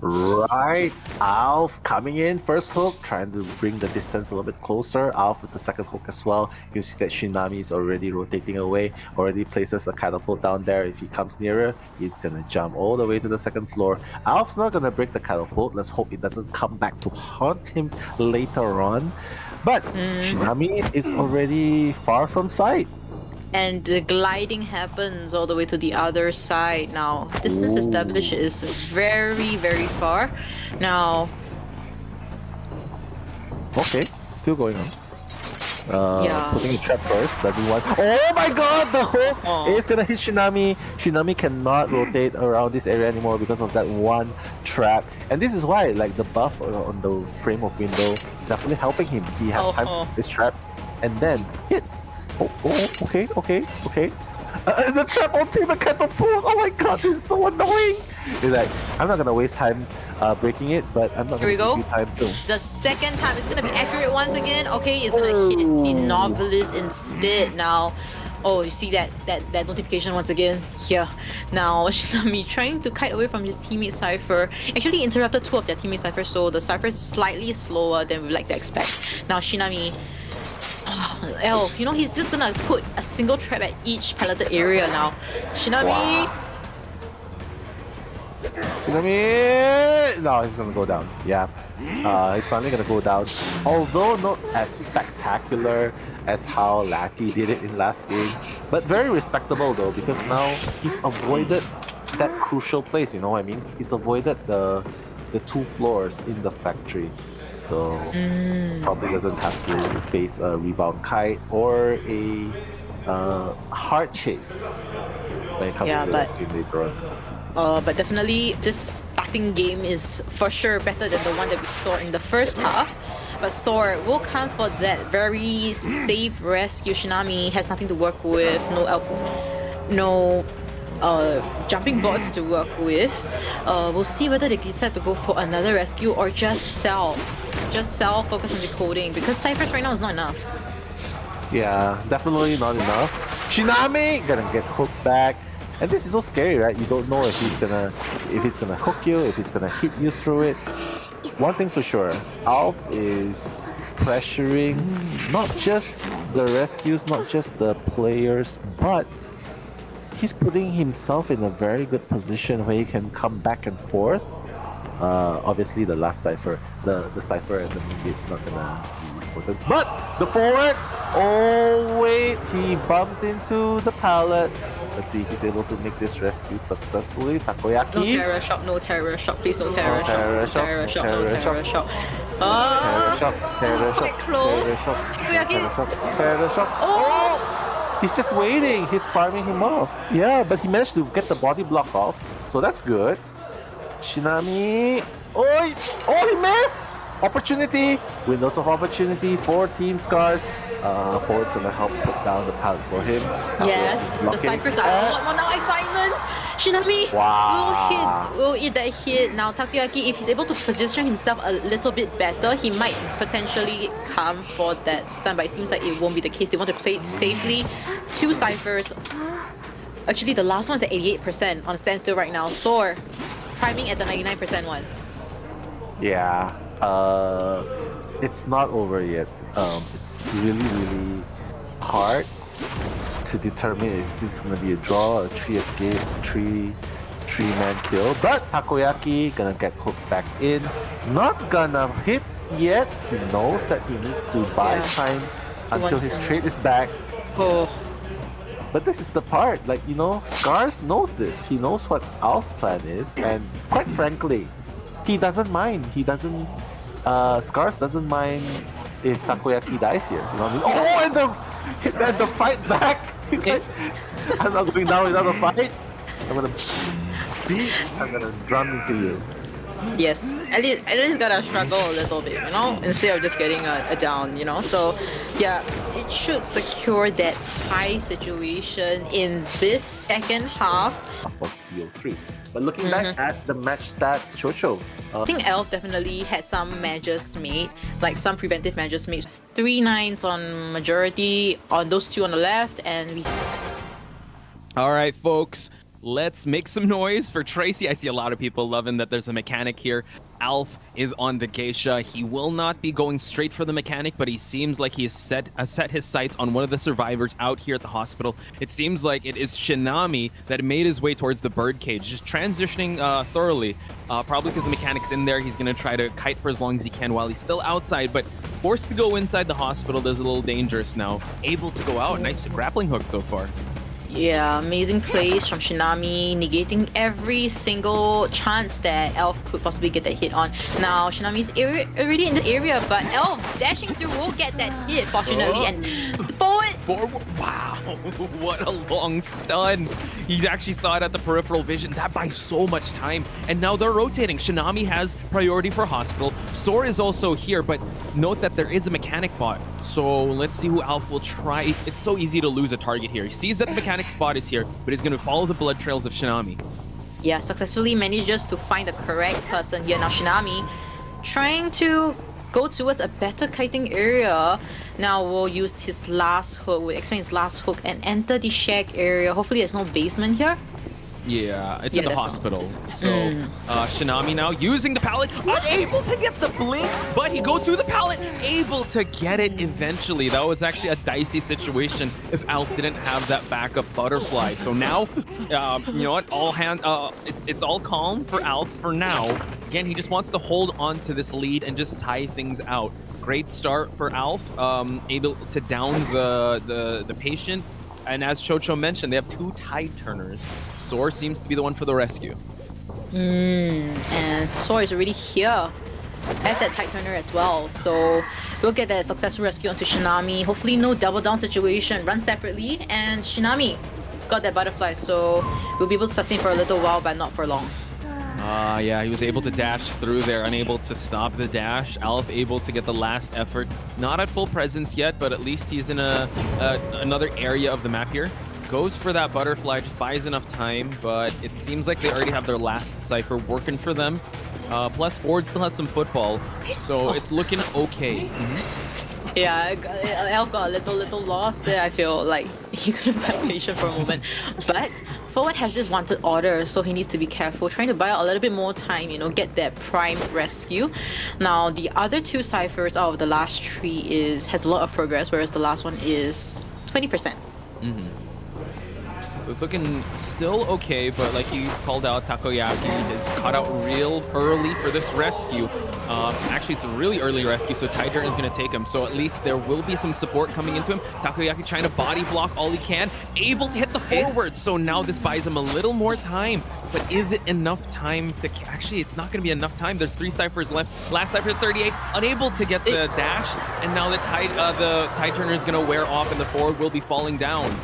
right. Alf coming in first hook, trying to bring the distance a little bit closer. Alf with the second hook as well. You see that Shinami is already rotating away, already places a catapult down there. If he comes nearer, he's gonna jump all the way to the second floor. Alf's not gonna break the catapult. Let's hope it doesn't come back to haunt him later on. But Shinami is already far from sight. And the gliding happens all the way to the other side. Now, distance established is very far. Now, Okay, still going on. Yeah. Putting a trap first, doesn't want. Oh my god, the hook Oh. is gonna hit Shinami. Shinami cannot rotate around this area anymore because of that one trap. And this is why, like, the buff on the frame of window is definitely helping him. He has time to his traps and then hit. Oh, okay. The trap onto the catapult. Oh my god, this is so annoying. It's like, I'm not gonna waste time breaking it, but I'm not Here we gonna go. give you time too. the second time it's gonna be accurate once again. Okay, it's gonna hit the novelist instead. Now, oh, you see that notification once again here. Now, Shinami trying to kite away from his teammate Cypher. Actually interrupted 2 of their teammate Cypher, so the Cypher is slightly slower than we like to expect. Now, Shinami. Elf, you know, he's just gonna put a single trap at each palleted area now. Shinami! Wow. Shinami! No, he's gonna go down. Yeah. He's finally gonna go down. Although not as spectacular as how Lackey did it in last game. But very respectable though, because now he's avoided that crucial place, you know what I mean? He's avoided the 2 floors in the factory. So probably doesn't have to face a rebound kite or a hard chase when it comes Yeah, to but- this game later on. But definitely this starting game is for sure better than the one that we saw in the first half. But Sor will come for that very safe rescue. Shinami has nothing to work with, no jumping bots to work with. We'll see whether they decide to go for another rescue or just sell. Focus on decoding, because Cyphers right now is not enough. Yeah, definitely not enough. Shinami gonna get hooked back. And this is so scary, right? You don't know if he's gonna hook you, if he's gonna hit you through it. One thing's for sure, Alf is pressuring not just the rescues, not just the players, but he's putting himself in a very good position where he can come back and forth. Obviously the last cipher, the cipher and the mid-gate's not gonna be important. But the forward, oh wait, he bumped into the pallet. Let's see if he's able to make this rescue successfully. Takoyaki. No terror shot, no terror shot, please no terror No shot, terror no shot, terror no shot, no terror terror shot. shot. Terror shot. Close. Takoyaki. Terror shot. Oh! He's just waiting. He's farming him off. Yeah, but he managed to get the body block off. So that's good. Shinami. Oh, he missed! Opportunity. Windows of opportunity for Team Scars. Forward's gonna help put down the pallet for him. Yes, the Cyphers are now excitement. Shinami will eat that hit. Now Takoyaki, if he's able to position himself a little bit better, he might potentially come for that stun, but it seems like it won't be the case. They want to play it safely. 2 Cyphers. Actually, the last one's at 88% on standstill right now. Sor priming at the 99% one. Yeah. It's not over yet. It's really hard to determine if this is gonna be a draw, a 3 escape, 3-man kill. But Takoyaki gonna get hooked back in. Not gonna hit yet. He knows that he needs to buy time until his trade is back. Oh. But this is the part, like, you know, Scars knows this. He knows what Al's plan is, and quite frankly, he doesn't mind. He doesn't. Scars doesn't mind if Takoyaki dies here. You know what I mean? Oh, and the fight back. He's like, I'm not going down without a fight. I'm gonna drum into you. Yes, at least gotta struggle a little bit, you know, instead of just getting a down, you know. So, yeah, it should secure that high situation in this second half. Of BO3. But looking back at the match stats, Chocho. I think Elf definitely had some measures made, like some preventive measures made. 3 9s on majority, on those 2 on the left, and we... All right, folks. Let's make some noise for Tracy. I see a lot of people loving that there's a mechanic here. Alf is on the geisha. He will not be going straight for the mechanic, but he seems like he has set his sights on one of the survivors out here at the hospital. It seems like it is Shinami that made his way towards the birdcage, just transitioning thoroughly. Probably because the mechanic's in there. He's going to try to kite for as long as he can while he's still outside, but forced to go inside the hospital. That's a little dangerous now. Able to go out. Nice grappling hook so far. Yeah, amazing plays from Shinami, negating every single chance that Elf could possibly get that hit on. Now, Shinami's already in the area, but Elf dashing through will get that hit, fortunately, and forward! Wow, what a long stun. He actually saw it at the peripheral vision. That buys so much time. And now they're rotating. Shinami has priority for hospital. Sor is also here, but note that there is a mechanic bot. So let's see who Alf will try. It's so easy to lose a target here. He sees that the mechanic spot is here, but he's going to follow the blood trails of Shinami. Yeah, successfully manages to find the correct person here. Now Shinami trying to go towards a better kiting area. Now we'll use his last hook, we'll expand his last hook and enter the shack area. Hopefully there's no basement here. Yeah, it's in the hospital. So Shinami now using the pallet, unable to get the blink, but he goes through the pallet, able to get it eventually. That was actually a dicey situation if Alf didn't have that backup butterfly. So now, you know what? It's all calm for Alf for now. Again, he just wants to hold on to this lead and just tie things out. Great start for Alf, able to down the patient. And as Chocho mentioned, they have 2 tide turners. Sor seems to be the one for the rescue. And Sor is already here as that tide turner as well. So we'll get a successful rescue onto Shinami. Hopefully no double down situation. Run separately, and Shinami got that butterfly. So we'll be able to sustain for a little while, but not for long. Yeah, he was able to dash through there, unable to stop the dash. Alf able to get the last effort. Not at full presence yet, but at least he's in another area of the map here. Goes for that butterfly, just buys enough time, but it seems like they already have their last cipher working for them. Plus, Ford still has some football, so it's looking okay. Yeah, Elf got a little lost there. I feel like he could have been patient for a moment. But Forward has this wanted order, so he needs to be careful, trying to buy out a little bit more time, you know, get that prime rescue. Now, the other 2 ciphers out of the last 3 has a lot of progress, whereas the last one is 20%. So it's looking still okay, but like you called out, Takoyaki has caught out real early for this rescue. Actually, it's a really early rescue, so Tiger is going to take him. So at least there will be some support coming into him. Takoyaki trying to body block all he can, able to hit the forward. So now this buys him a little more time. But is it enough time to... Actually, it's not going to be enough time. There's 3 ciphers left. Last cipher 38, unable to get the dash. And now the tide turner is going to wear off and the forward will be falling down.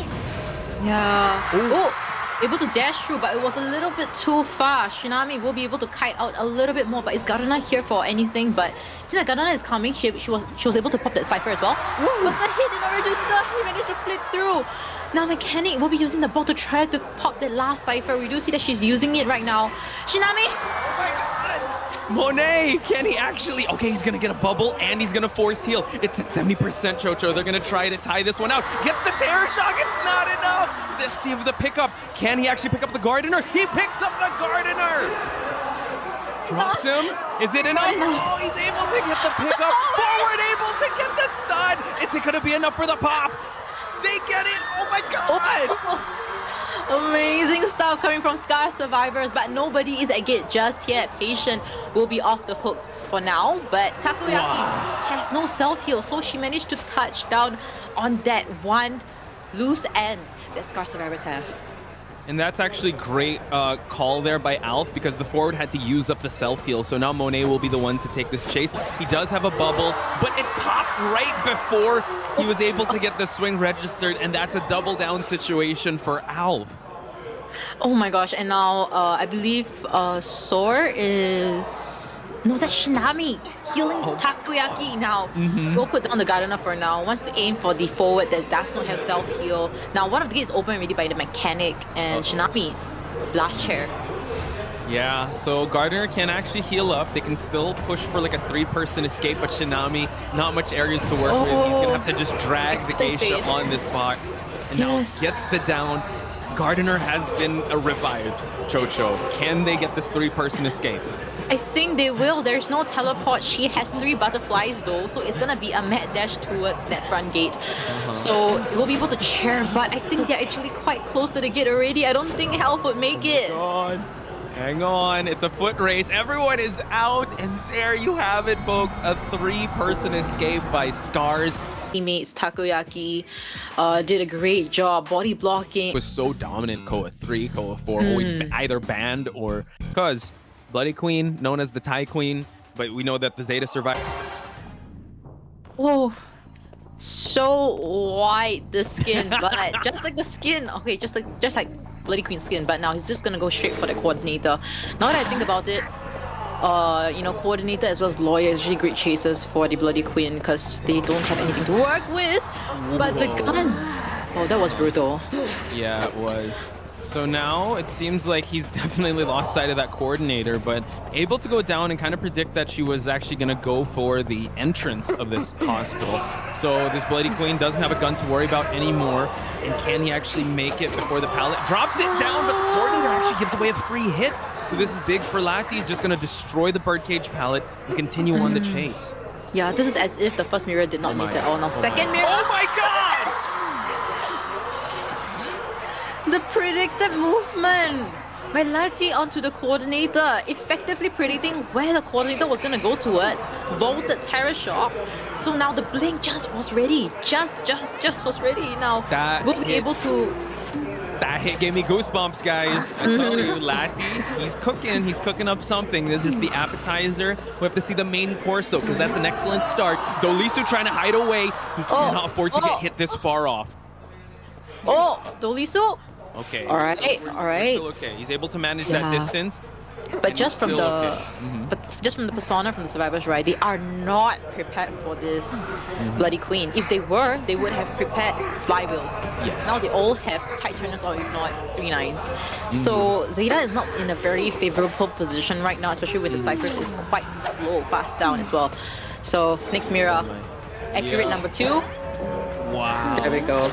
Yeah. Oh, able to dash through, but it was a little bit too far. Shinami will be able to kite out a little bit more, but is Garuna here for anything? But since Garuna is coming, she was able to pop that cipher as well. But the hit did not register. He managed to flip through. Now Mechanic will be using the ball to try to pop that last cipher. We do see that she's using it right now. Shinami! Oh my god! Monet, can he actually? Okay, he's gonna get a bubble and he's gonna force heal. It's at 70%, Chocho. They're gonna try to tie this one out. Gets the terror shock. It's not enough. Let's see if the pickup. Can he actually pick up the gardener? He picks up the gardener. Drops him. Is it enough? Oh, he's able to get the pickup. Forward able to get the stun. Is it going to be enough for the pop? They get it. Oh my god. Amazing stuff coming from Scar Survivors, but nobody is at gate just yet. Patient will be off the hook for now, but Takoyaki has no self-heal, so she managed to touch down on that one loose end that Scar Survivors have. And that's actually great call there by Alf, because the forward had to use up the self-heal. So now Monet will be the one to take this chase. He does have a bubble, but it popped right before he was able to get the swing registered, and that's a double down situation for Alf. Oh my gosh, and now I believe Sor is... No, that's Shinami healing Takoyaki now. We'll put down the Gardener for now. Wants to aim for the forward that does not have self-heal. Now, one of the gates open already by the Mechanic and Shinami. Last chair. Yeah, so Gardener can actually heal up. They can still push for like a 3-person escape, but Shinami, not much areas to work with. He's gonna have to just drag the Geisha on this bot. And now gets the down. Gardener has been revived. Chocho, can they get this 3-person escape? I think they will. There's no teleport. She has 3 butterflies though, so it's gonna be a mad dash towards that front gate. So we'll be able to cheer, but I think they're actually quite close to the gate already. I don't think Health would make it. God. Hang on, it's a foot race. Everyone is out, and there you have it, folks. A 3-person escape by Scars. Teammates Takoyaki did a great job body blocking. Was so dominant. COA 3, COA 4, always either banned or because Bloody Queen, known as the Thai Queen, but we know that the Zeta survived. Oh, so white the skin, but just like the skin. Okay, just like Bloody Queen skin, but now he's just gonna go straight for the coordinator. Now that I think about it, you know, coordinator as well as lawyer is really great chasers for the Bloody Queen because they don't have anything to work with. But the gun, oh, that was brutal. Yeah, it was. So now it seems like he's definitely lost sight of that coordinator, but able to go down and kind of predict that she was actually going to go for the entrance of this hospital. So this Bloody Queen doesn't have a gun to worry about anymore. And can he actually make it before the pallet drops it down? But the coordinator actually gives away a free hit. So this is big for Lati. He's just going to destroy the birdcage pallet and continue on the chase. Yeah, this is as if the first mirror did not miss at all. Now second mirror. Oh my god! The predicted movement by Lati onto the coordinator, effectively predicting where the coordinator was going to go towards. Vaulted Terror Shock. So now the blink just was ready. Just was ready. Now we'll be able to... That hit gave me goosebumps, guys. I tell you, Lati, he's cooking up something. This is the appetizer. We have to see the main course though, because that's an excellent start. Dolisu trying to hide away. He cannot afford to get hit this far off. Oh, Dolisu. Okay. All right. We're still okay. He's able to manage that distance. But just from the just from the persona from the survivors, right? They are not prepared for this Bloody Queen. If they were, they would have prepared flywheels. Yes. Now they all have tight turners or if not 3-9s. So Zeta is not in a very favorable position right now, especially with the ciphers is quite slow, fast down as well. So next mirror, accurate number 2. Wow. There we go.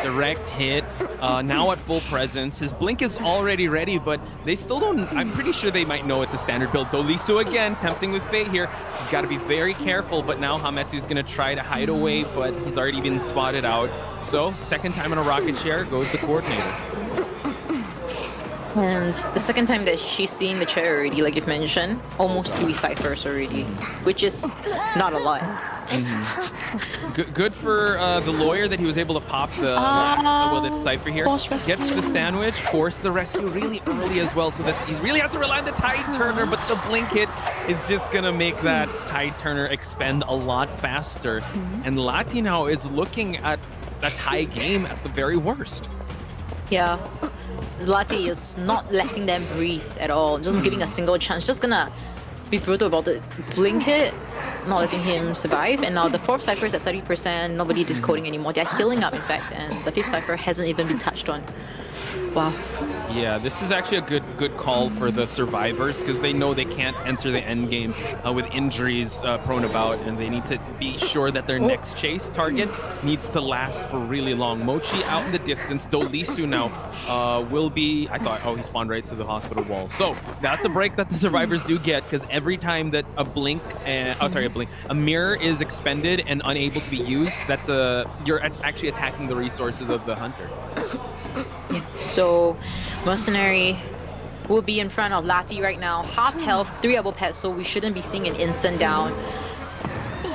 Direct hit, now at full presence. His blink is already ready, but they still don't... I'm pretty sure they might know it's a standard build. Dolisu again, tempting with fate here. He's got to be very careful, but now Hametu's going to try to hide away, but he's already been spotted out. So, second time in a rocket chair goes the coordinator. And the second time that she's seeing the chair already, like you've mentioned, almost 3 ciphers already, which is not a lot. Good for the lawyer that he was able to pop the last cipher here. Gets the sandwich, force the rescue really early as well, so that he really has to rely on the tide turner, but the blink hit is just gonna make that tide turner expend a lot faster. And Lati now is looking at a tie game at the very worst. Yeah. Lati is not letting them breathe at all, just giving a single chance, just gonna be brutal about the blink hit, not letting him survive. And now the 4th cipher is at 30%, nobody decoding anymore. They're healing up in fact, and the 5th cipher hasn't even been touched on. Wow. Yeah, this is actually a good call for the survivors because they know they can't enter the end game with injuries prone about, and they need to be sure that their next chase target needs to last for really long. Mochi out in the distance. Dolisu now will be. I thought, oh, he spawned right to the hospital wall. So that's a break that the survivors do get because every time that a mirror is expended and unable to be used, that's you're actually attacking the resources of the hunter. Yeah. So, Mercenary will be in front of Lati right now. Half health, 3 elbow pads, so we shouldn't be seeing an instant down.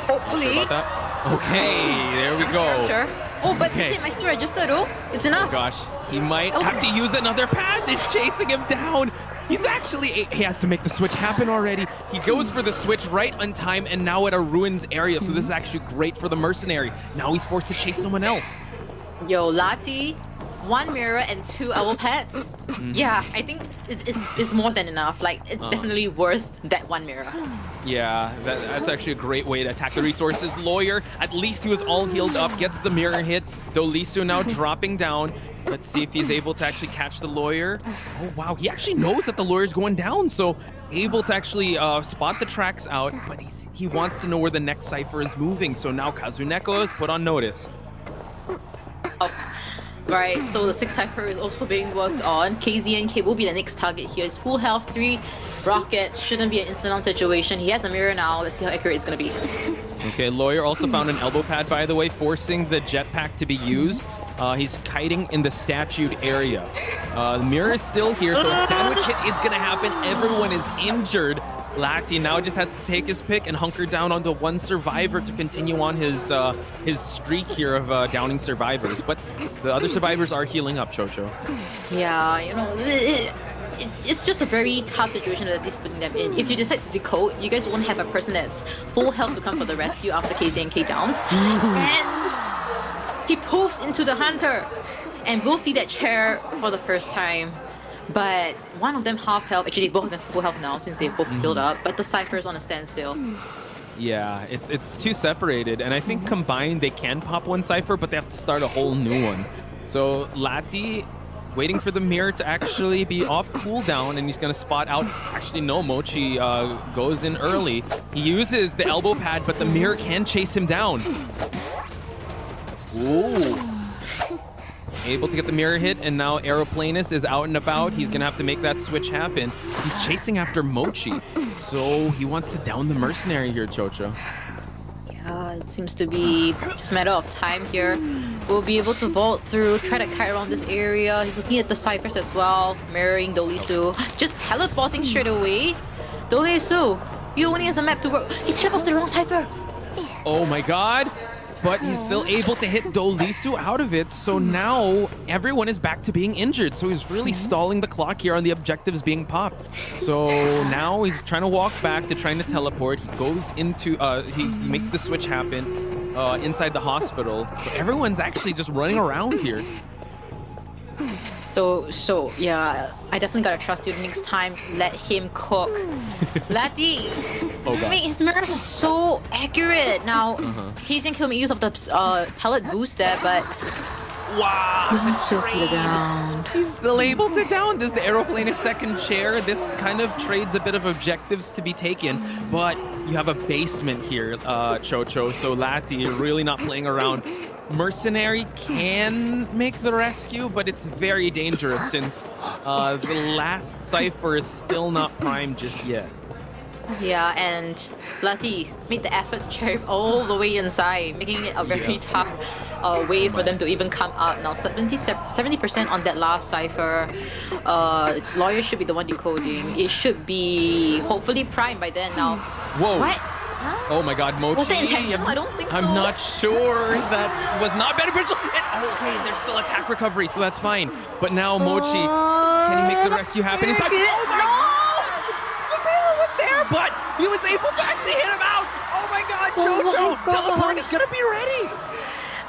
Hopefully. Sure about that? Okay, there we go. Sure. Oh, but his hit might still register though. It's enough. Oh gosh, he might have to use another pad. It's chasing him down. He's actually, he has to make the switch happen already. He goes for the switch right on time and now at a ruins area. So this is actually great for the Mercenary. Now he's forced to chase someone else. Yo, Lati, 1 mirror and 2 elbow pads. Yeah, I think it's more than enough. Like, it's definitely worth that 1 mirror. Yeah, that's actually a great way to attack the resources. Lawyer, at least he was all healed up, gets the mirror hit. Dolisu now dropping down. Let's see if he's able to actually catch the Lawyer. Oh, wow, he actually knows that the Lawyer's going down, so able to actually spot the tracks out, but he wants to know where the next Cypher is moving, so now Kazuneko is put on notice. Oh. Right, so the 6th Cypher is also being worked on. KZNK will be the next target here. It's full health, 3 rockets. Shouldn't be an instant on situation. He has a mirror now. Let's see how accurate it's going to be. Okay, Lawyer also found an elbow pad, by the way, forcing the jetpack to be used. He's kiting in the statued area. The mirror is still here, so a sandwich hit is going to happen. Everyone is injured. Lati now just has to take his pick and hunker down onto 1 survivor to continue on his streak here of downing survivors. But the other survivors are healing up, Chocho. Yeah, you know, it's just a very tough situation that he's putting them in. If you decide to decode, you guys won't have a person that's full health to come for the rescue after KZNK downs. And he poofs into the hunter. And we'll see that chair for the first time. But one of them half health, actually both of them full health now since they've both healed up, but the Cypher is on a standstill. Yeah, it's too separated, and I think combined they can pop 1 Cypher, but they have to start a whole new one. So Lati waiting for the mirror to actually be off cooldown, and he's gonna spot out. Actually, no, Mochi goes in early. He uses the elbow pad, but the mirror can chase him down. Ooh. Able to get the mirror hit, and now Aeroplanist is out and about. He's gonna have to make that switch happen. He's chasing after Mochi, so he wants to down the Mercenary here, Chocho. Yeah, it seems to be just a matter of time here. We'll be able to vault through, try to kite around this area. He's looking at the Cyphers as well, mirroring Dolisu. Just teleporting straight away. Dolisu, you only has a map to work. He teleports to the wrong Cypher. Oh my god. But he's still able to hit Dolisu out of it, so now everyone is back to being injured. So he's really stalling the clock here on the objectives being popped. So now he's trying to walk back to trying to teleport. He goes into, he makes the switch happen inside the hospital. So everyone's actually just running around here. So yeah, I definitely gotta trust you next time. Let him cook. Lati, his mirrors are so accurate. Now, he's in make use of the pellet boost there, but wow, you can still see the ground. He's still able to down this. The aeroplane is second chair. This kind of trades a bit of objectives to be taken, but you have a basement here, Chocho. So Lati really not playing around. Mercenary can make the rescue, but it's very dangerous since the last Cypher is still not primed just yet. Yeah, and Lati made the effort to cherry all the way inside, making it a very tough way for them to even come out. Now 70% on that last Cypher. Lawyer should be the one decoding. It should be hopefully primed by then now. Whoa. What? Oh my god, Mochi. Was it intentional? I don't think so. I'm not sure. That was not beneficial. Okay, there's still attack recovery, so that's fine. But now Mochi, can he make the rescue happen in time? Oh my god! The mirror was there, but he was able to actually hit him out. Oh my god, Chocho, teleport is gonna be ready.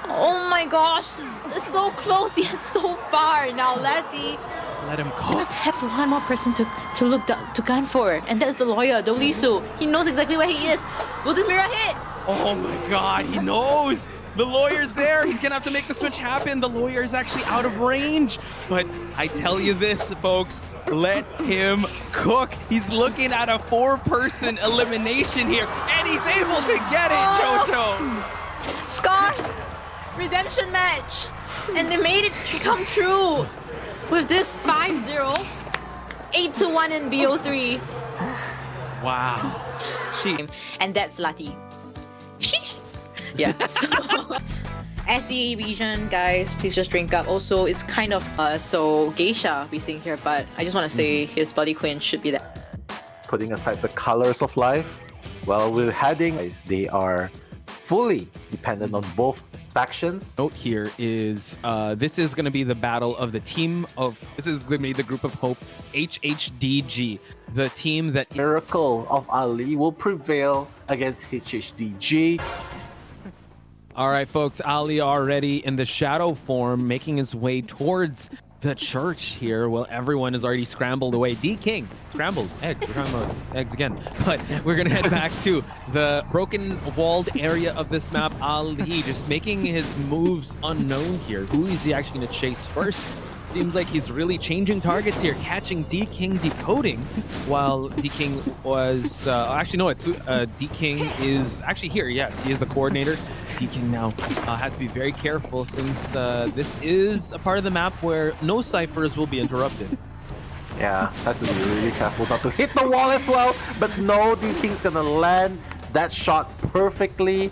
Oh my gosh, it's so close yet so far. Now Lati, let him go. Just have one more person to look to gun for, and that's the Lawyer, Dolisu. He knows exactly where he is. Will this mirror hit? Oh my god, he knows. The lawyer's there. He's gonna have to make the switch happen. The lawyer is actually out of range. But I tell you this, folks, let him cook. He's looking at a 4-person elimination here, and he's able to get it, Chocho. Scott, redemption match, and they made it come true with this 5-0, 8-1 in BO3. Wow. And that's Lati. Sheesh. Yeah. So, SE region, guys, please just drink up. Also, it's kind of so geisha we sing here, but I just want to say his body queen should be that. Putting aside the colors of life, well, we're heading. They are fully dependent on both factions. Note here is this is going to be the battle of the team of. This is going to be the group of hope, HHDG, the team that Miracle of Ali will prevail against HHDG. All right, folks, Ali already in the shadow form, making his way towards the church here. Well, everyone is already scrambled away. D King, scrambled eggs. We're talking about eggs again. But we're going to head back to the broken walled area of this map. Ali just making his moves unknown here. Who is he actually going to chase first? Seems like he's really changing targets here, catching D King decoding, while D King was actually no, it's D King is actually here. Yes, he is the coordinator. D King now has to be very careful since this is a part of the map where no ciphers will be interrupted. Yeah, has to be really careful not to hit the wall as well. But no, D King's gonna land that shot perfectly.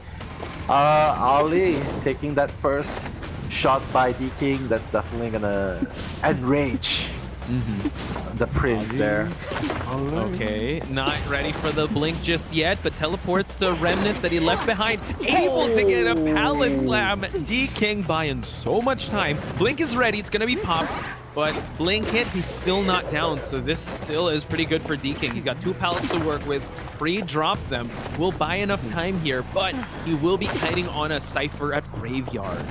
Ali taking that first shot by D King, that's definitely gonna enrage the prince there. Okay, not ready for the blink just yet, but teleports to Remnant that he left behind. Able to get a pallet slam. D King buying so much time. Blink is ready, it's gonna be popped. But blink hit, he's still not down, so this still is pretty good for D King. He's got 2 pallets to work with. Pre-drop them. Will buy enough time here, but he will be kiting on a cipher at Graveyard.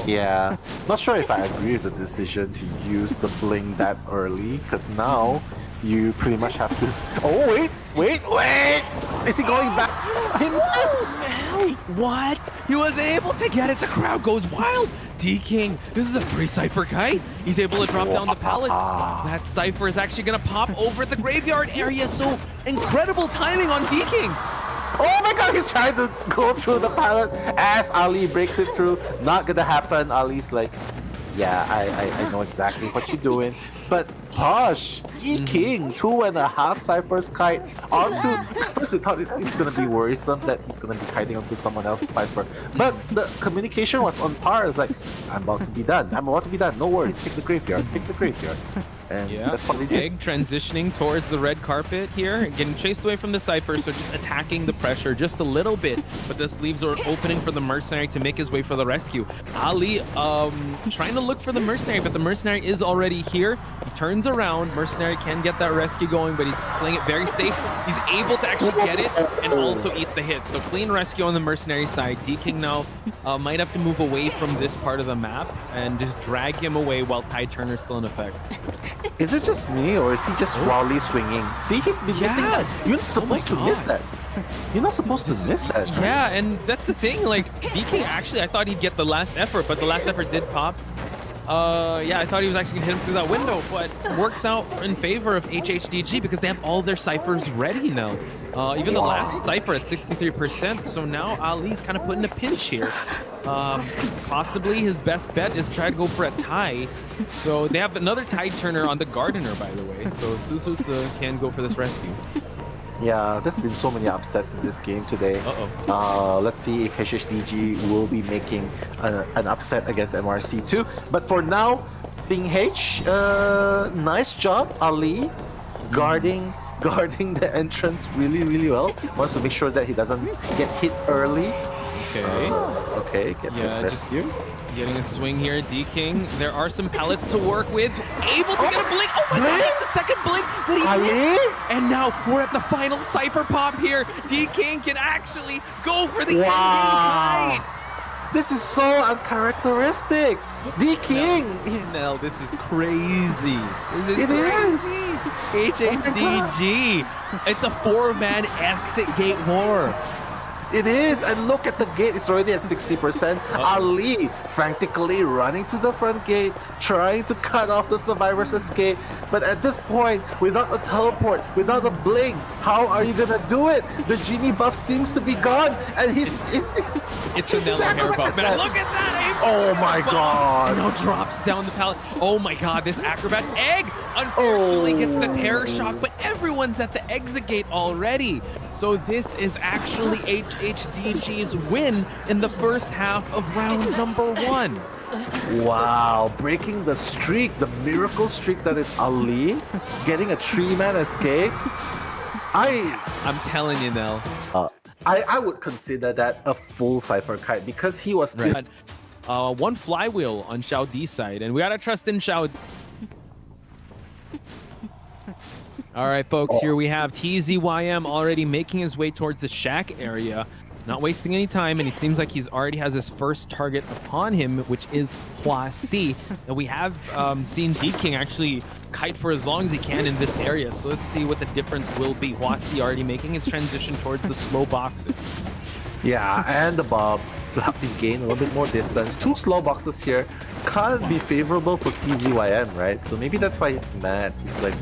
Yeah, not sure if I agree with the decision to use the blink that early, because now you pretty much have to. Oh wait! Is he going back? He missed. What? He wasn't able to get it. The crowd goes wild. D King, this is a free cipher kite. He's able to drop down the pallet. That cipher is actually gonna pop over at the Graveyard area. So incredible timing on D King. Oh my god, he's trying to go through the pallet as Ali breaks it through. Not gonna happen. Ali's like, yeah, I know exactly what you're doing. But Posh, D King, 2.5 ciphers kite onto. First we thought it's gonna be worrisome that he's gonna be kiting onto someone else's cipher. But the communication was on par. It's like, I'm about to be done. No worries. Take the graveyard. And Yeah, that's what they did. Egg transitioning towards the red carpet here, getting chased away from the cipher, so just attacking the pressure just a little bit, but this leaves an opening for the mercenary to make his way for the rescue. Ali trying to look for the mercenary, but the mercenary is already here. He turns around, mercenary can get that rescue going, but he's playing it very safe. He's able to actually get it and also eats the hit. So clean rescue on the mercenary side. D King now might have to move away from this part of the map and just drag him away while Tide Turner's still in effect. Is it just me, or is he just wildly swinging? See, he's been missing that. You're not supposed to miss that. You're not supposed to miss that. Right? Yeah, and that's the thing. Like, D King actually, I thought he'd get the last effort, but the last effort did pop. Yeah, I thought he was actually gonna hit him through that window, but works out in favor of HHDG because they have all their ciphers ready now. Even the last cipher at 63%, so now Ali's kind of put in a pinch here. Possibly his best bet is try to go for a tie. So they have another Tide Turner on the Gardener, by the way. So Susutsu can go for this rescue. Yeah, there's been so many upsets in this game today. Let's see if HHDG will be making an upset against MRC too. But for now, Ding H, nice job, Ali, guarding the entrance really well. Wants to make sure that he doesn't get hit early. Okay. Okay, get the rescue. Getting a swing here, D King. There are some pallets to work with. Able to get a blink. Oh my god, that's the second blink that he missed. And now we're at the final cipher pop here. D King can actually go for the ending kite. This is so uncharacteristic. D King. No, this is crazy. This is It crazy. is. HHDG. It's a 4-man exit gate war. It is, and look at the gate. It's already at 60%. Ali frantically running to the front gate, trying to cut off the survivor's escape. But at this point, without a teleport, without a blink, how are you gonna do it? The genie buff seems to be gone, and It's another hair buff, man. Look at that! Oh my god! And now drops down the pallet. Oh my god, this acrobat egg unfortunately gets the terror shock, but everyone's at the exit gate already. So this is actually HHDG's win in the first half of round number 1. Wow, breaking the streak, the miracle streak that is Ali, getting a 3-man escape. I'm telling you, Nell. I would consider that a full Cypher kite because he was still... One flywheel on Xiao D's side, and we gotta trust in Xiao. All right, folks, here we have TZYM already making his way towards the shack area, not wasting any time, and it seems like he's already has his first target upon him, which is Hua Si. And we have seen D King actually kite for as long as he can in this area, so let's see what the difference will be. Hua Si already making his transition towards the slow boxes. Yeah, and the Bob to help him gain a little bit more distance. 2 slow boxes here can't be favorable for TZYM, right? So maybe that's why he's mad. He's like,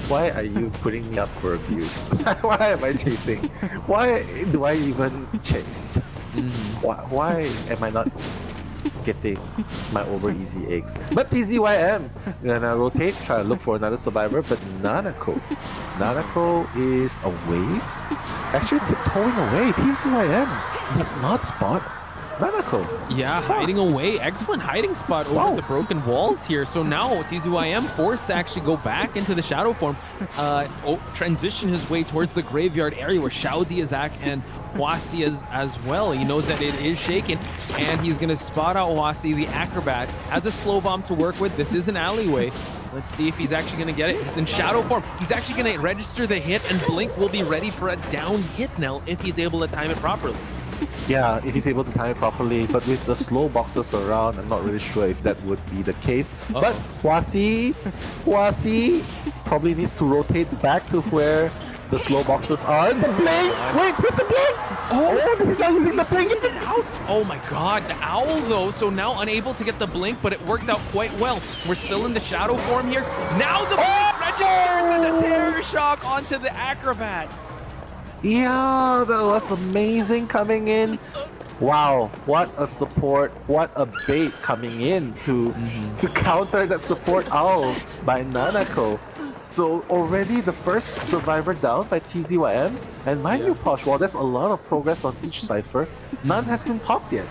why are you putting me up for abuse? Why am I chasing? Why do I even chase? Why am I not getting my over easy eggs? But TZYM gonna rotate, try to look for another survivor, but Nanako is away. Actually tiptoeing away. TZYM does not spot Nanako. Yeah, hiding away. Excellent hiding spot over the broken walls here. So now TZYM forced to actually go back into the shadow form, transition his way towards the graveyard area where Xiao Diazak and Huasi is as well. He knows that it is shaken, and he's going to spot out Huasi, the acrobat, has a slow bomb to work with. This is an alleyway. Let's see if he's actually going to get it. He's in shadow form. He's actually going to register the hit, and Blink will be ready for a down hit, Nell, if he's able to time it properly. Yeah, if he's able to time it properly, but with the slow boxes around, I'm not really sure if that would be the case. But Huasi probably needs to rotate back to where the slow boxes are. The blink! Wait, where's the blink? Oh, he's not using the blink! Oh my god, the owl though, so now unable to get the blink, but it worked out quite well. We're still in the shadow form here. Now the blink registers and the terror shock onto the acrobat. Yeah, that was amazing coming in. Wow, what a support, what a bait coming in to counter that support owl by Nanako. So already the first survivor down by TZYM, and mind you, Posh, while there's a lot of progress on each cipher, none has been popped yet.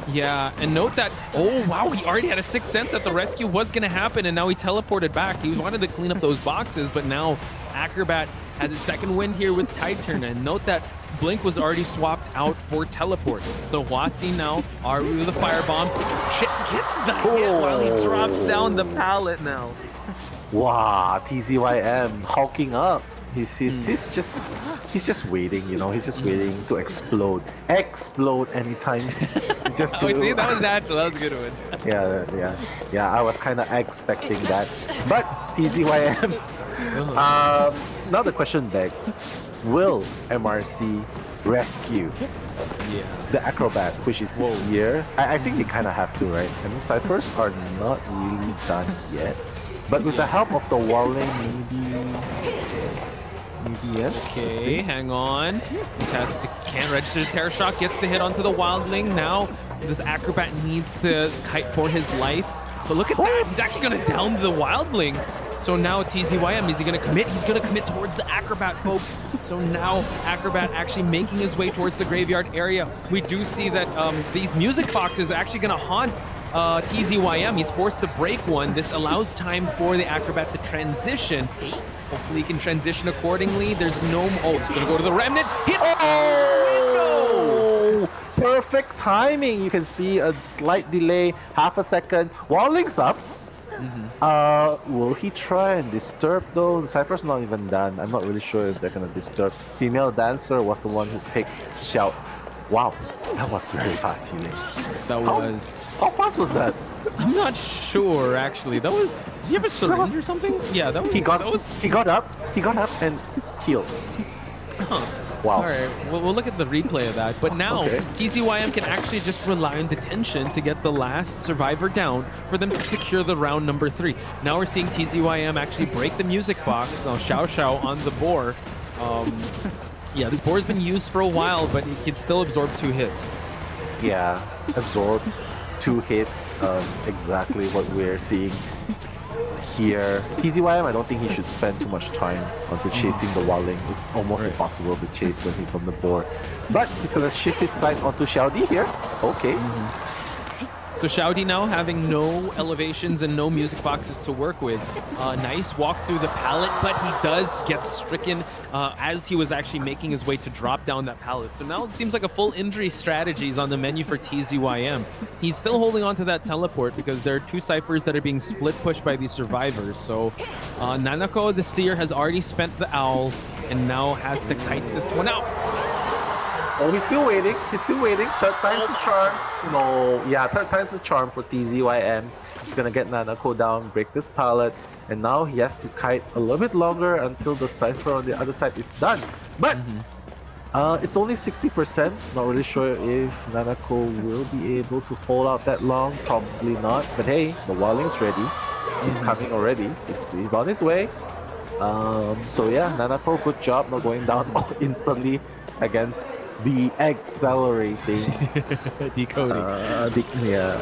Yeah, and note that, oh wow, he already had a sixth sense that the rescue was going to happen, and now he teleported back. He wanted to clean up those boxes, but now Acrobat has a second wind here with Titan, and note that Blink was already swapped out for teleport. So Huasi now are with the firebomb. Shit, gets the hit while he drops down the pallet now. Wow, TZYM hulking up. He's just waiting, you know. He's just waiting to explode anytime. Just to... Oh, see, that was natural. That was a good one. Yeah. I was kind of expecting that, but TZYM. Now the question begs: will MRC rescue the acrobat, which is here? I think they kind of have to, right? I mean, ciphers are not really done yet, but with the help of the walling, maybe yes. Okay, hang on. Can't register the terror shock. Gets the hit onto the wildling. Now this acrobat needs to kite for his life. But look at that. He's actually going to down the wildling. So now TZYM, is he going to commit? He's going to commit towards the acrobat, folks. So now acrobat actually making his way towards the graveyard area. We do see that these music boxes are actually going to haunt TZYM. He's forced to break one. This allows time for the acrobat to transition. Hopefully he can transition accordingly. There's no... Oh, he's going to go to the remnant. Hit Perfect timing. You can see a slight delay, half a second. Walling's up. Will he try and disturb though? The Cypher's not even done. I'm not really sure if they're gonna disturb. Female dancer was the one who picked Shout. Wow, that was very fast healing. How fast was that? I'm not sure actually. That was... Did you have a syringe or something? Yeah, that was... He got up and healed. Wow. All right, we'll look at the replay of that. But now, Okay. TZYM can actually just rely on detention to get the last survivor down for them to secure the round number 3. Now we're seeing TZYM actually break the music box. Now Xiao Xiao on the boar. Yeah, this boar's been used for a while, but it can still absorb 2 hits. Yeah, absorb 2 hits. Exactly what we're seeing here. TZYM, I don't think he should spend too much time onto chasing the Walling. It's almost impossible to chase when he's on the board. But he's gonna shift his sights onto Xiaodi here. Okay. So Xiaodi now having no elevations and no music boxes to work with. Nice walk through the pallet, but he does get stricken as he was actually making his way to drop down that pallet. So now it seems like a full injury strategy is on the menu for TZYM. He's still holding on to that teleport because there are 2 ciphers that are being split pushed by these survivors. So Nanako, the Seer, has already spent the Owl and now has to kite this one out. Oh, he's still waiting. He's still waiting. Third time's the charm. No, yeah, third time's the charm for TZYM. He's gonna get Nanako down, break this pallet, and now he has to kite a little bit longer until the cipher on the other side is done. But it's only 60%. Not really sure if Nanako will be able to hold out that long. Probably not. But hey, the Walling's ready. He's coming already. He's on his way. So yeah, Nanako, good job not going down instantly against the accelerating Decoding. Yeah.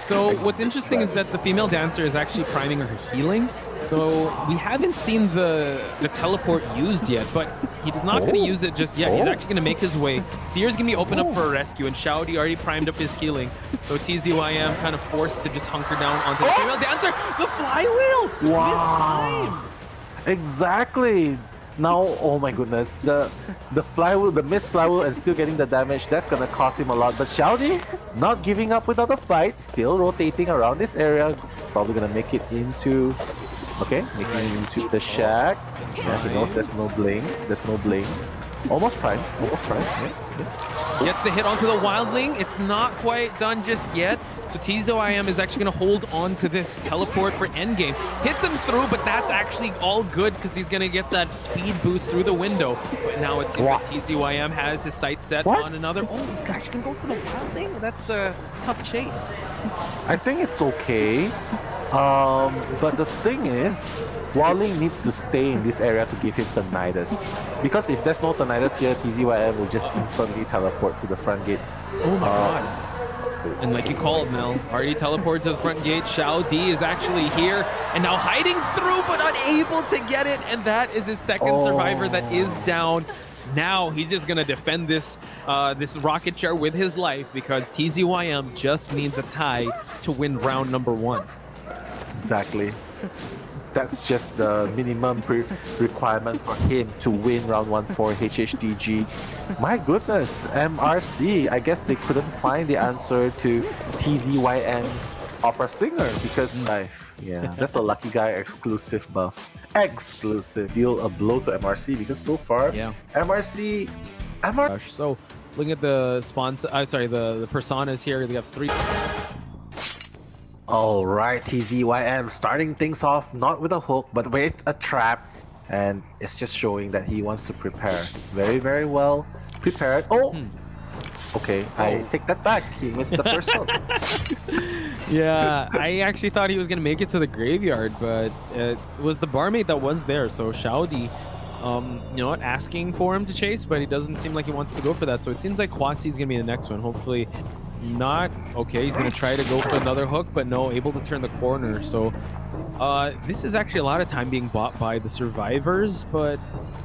So what's interesting is that the female dancer is actually priming her healing. So we haven't seen the teleport used yet, but he's not going to use it just yet. He's actually going to make his way. Seer's going to be open up for a rescue, and Xiaodi already primed up his healing. So TZYM kind of forced to just hunker down onto the female dancer. The flywheel! Wow. Exactly. Now, oh my goodness, the flywheel, the missed flywheel, and still getting the damage, that's gonna cost him a lot. But Xiaodi, not giving up without a fight, still rotating around this area, probably gonna make it into, okay, making it into the shack. Yeah, he knows there's no bling, Almost prime, yeah. Gets the hit onto the wildling. It's not quite done just yet. So TZYM is actually going to hold on to this teleport for endgame. Hits him through, but that's actually all good because he's going to get that speed boost through the window. But now it seems like TZYM has his sights set on another. Oh, he's actually going to go for the wildling? That's a tough chase. I think it's okay. But the thing is, Walling needs to stay in this area to give him Tinnitus. Because if there's no Tinnitus here, TZYM will just instantly teleport to the front gate. Oh my god. And like you called, Mel, already teleported to the front gate. Xiao Di is actually here and now hiding through, but unable to get it. And that is his second survivor that is down. Now he's just gonna defend this this rocket chair with his life because TZYM just needs a tie to win round number 1. Exactly. That's just the minimum requirement for him to win round 1 for HHDG. My goodness, MRC. I guess they couldn't find the answer to TZYM's opera singer because yeah, that's a lucky guy exclusive buff. Exclusive. Deal a blow to MRC because so far, MRC. So looking at the sponsor, the personas here, they have 3. Alright, TZYM starting things off not with a hook but with a trap, and it's just showing that he wants to prepare. Very, very well prepared. Okay, I take that back. He missed the first hook. Yeah, I actually thought he was gonna make it to the graveyard, but it was the barmaid that was there. So Xiaodi, not asking for him to chase, but he doesn't seem like he wants to go for that. So it seems like Huasi's gonna be the next one. Hopefully not. Okay, he's gonna try to go for another hook, but no, able to turn the corner. So this is actually a lot of time being bought by the survivors, but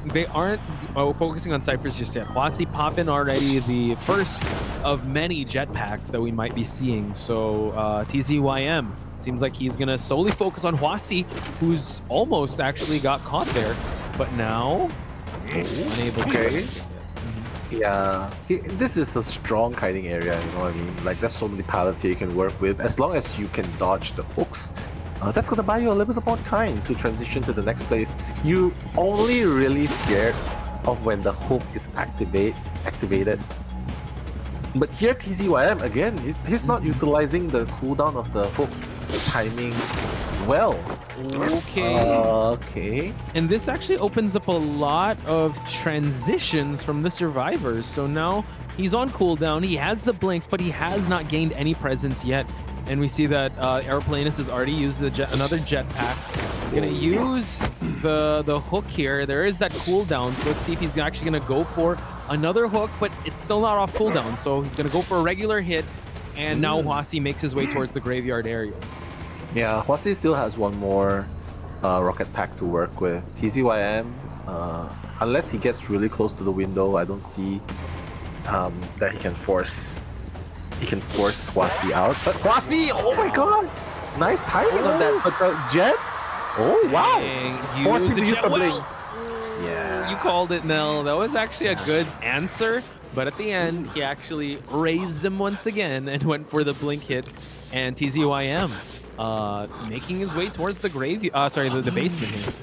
they aren't focusing on ciphers just yet. Huasi popping already the first of many jetpacks that we might be seeing. So TZYM seems like he's gonna solely focus on Huasi, who's almost actually got caught there, but now unable to. Yeah, this is a strong kiting area, you know what I mean? Like, there's so many pallets here you can work with. As long as you can dodge the hooks, that's gonna buy you a little bit more time to transition to the next place. You only really scared of when the hook is activated. But here TZYM again, he's not utilizing the cooldown of the hooks timing well. Okay. And this actually opens up a lot of transitions from the survivors. So now he's on cooldown, he has the blink, but he has not gained any presence yet. And we see that Aeroplanus has already used another jetpack. He's gonna use the hook here. There is that cooldown, so let's see if he's actually gonna go for another hook, but it's still not off cooldown. So he's gonna go for a regular hit, and now Hwasi makes his way towards the graveyard area. Yeah, Hwasi still has one more rocket pack to work with. TZYM, unless he gets really close to the window, I don't see that he can force Hwasi out. But Hwasi, oh my god! Nice timing on that, but the jet? Oh wow! Force him to use the blink. Yeah. You called it, Nell. That was actually a good answer, but at the end, he actually raised him once again and went for the blink hit, and TZYM making his way towards the the basement here.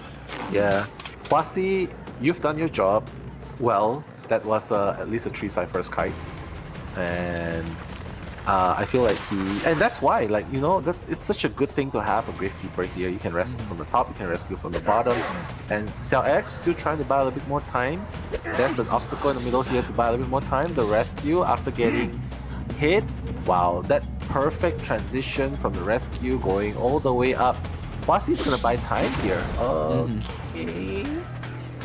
Yeah. Hwasi, you've done your job well. That was at least a 3 ciphers kite. And I feel like and that's why, like, you know, it's such a good thing to have a Gravekeeper here. You can rescue from the top, you can rescue from the bottom. And Xiao X still trying to buy a little bit more time. There's an obstacle in the middle here to buy a little bit more time. The rescue after getting hit. Wow, that perfect transition from the rescue going all the way up. Hwasi's gonna buy time here.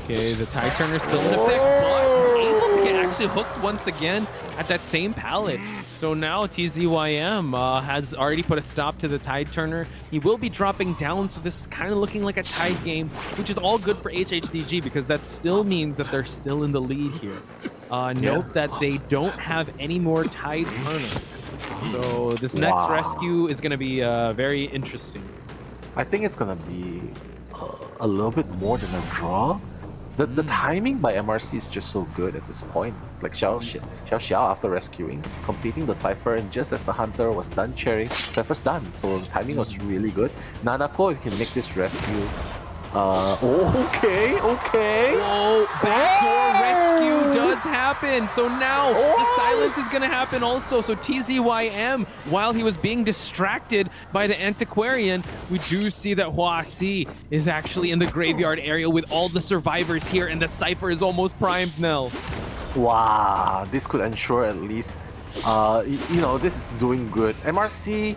Okay, the Tide Turner's still in effect, but he's able to get actually hooked once again at that same pallet. So now TZYM has already put a stop to the Tide Turner. He will be dropping down, so this is kind of looking like a tied game, which is all good for HHDG because that still means that they're still in the lead here. Note that they don't have any more Tide Turners. So this next rescue is going to be very interesting. I think it's going to be a little bit more than a draw. The timing by MRC is just so good at this point. Like Xiao Xiao after rescuing, completing the Cypher, and just as the Hunter was done cheering, Cypher's done. So the timing was really good. Nanako, if you can make this rescue. Okay. Whoa, backdoor rescue does happen. So now the silence is going to happen also. So TZYM, while he was being distracted by the Antiquarian, we do see that Hwasi is actually in the graveyard area with all the survivors here, and the Cypher is almost primed now. Wow, this could ensure at least, you know, this is doing good. MRC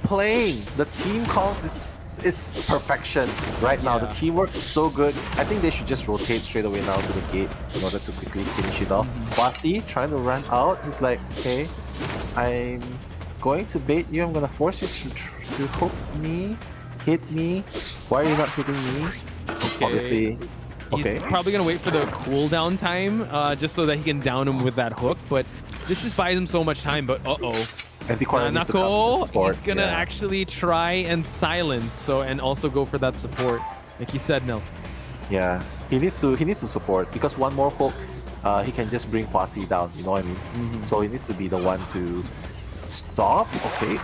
playing, the team calls it's perfection right now. The teamwork is so good. I think they should just rotate straight away now to the gate in order to quickly finish it off. Hwasi trying to run out. He's like, okay, I'm going to bait you. I'm gonna force you to hook me, hit me. Why are you not hitting me? Okay. Obviously. He's probably going to wait for the cooldown time just so that he can down him with that hook, but this just buys him so much time, but Nanako, he's going to actually try and silence, and also go for that support, like you said, no. Yeah, he needs to support, because one more hook, he can just bring Hwasi down, you know what I mean? So he needs to be the one to stop. Okay,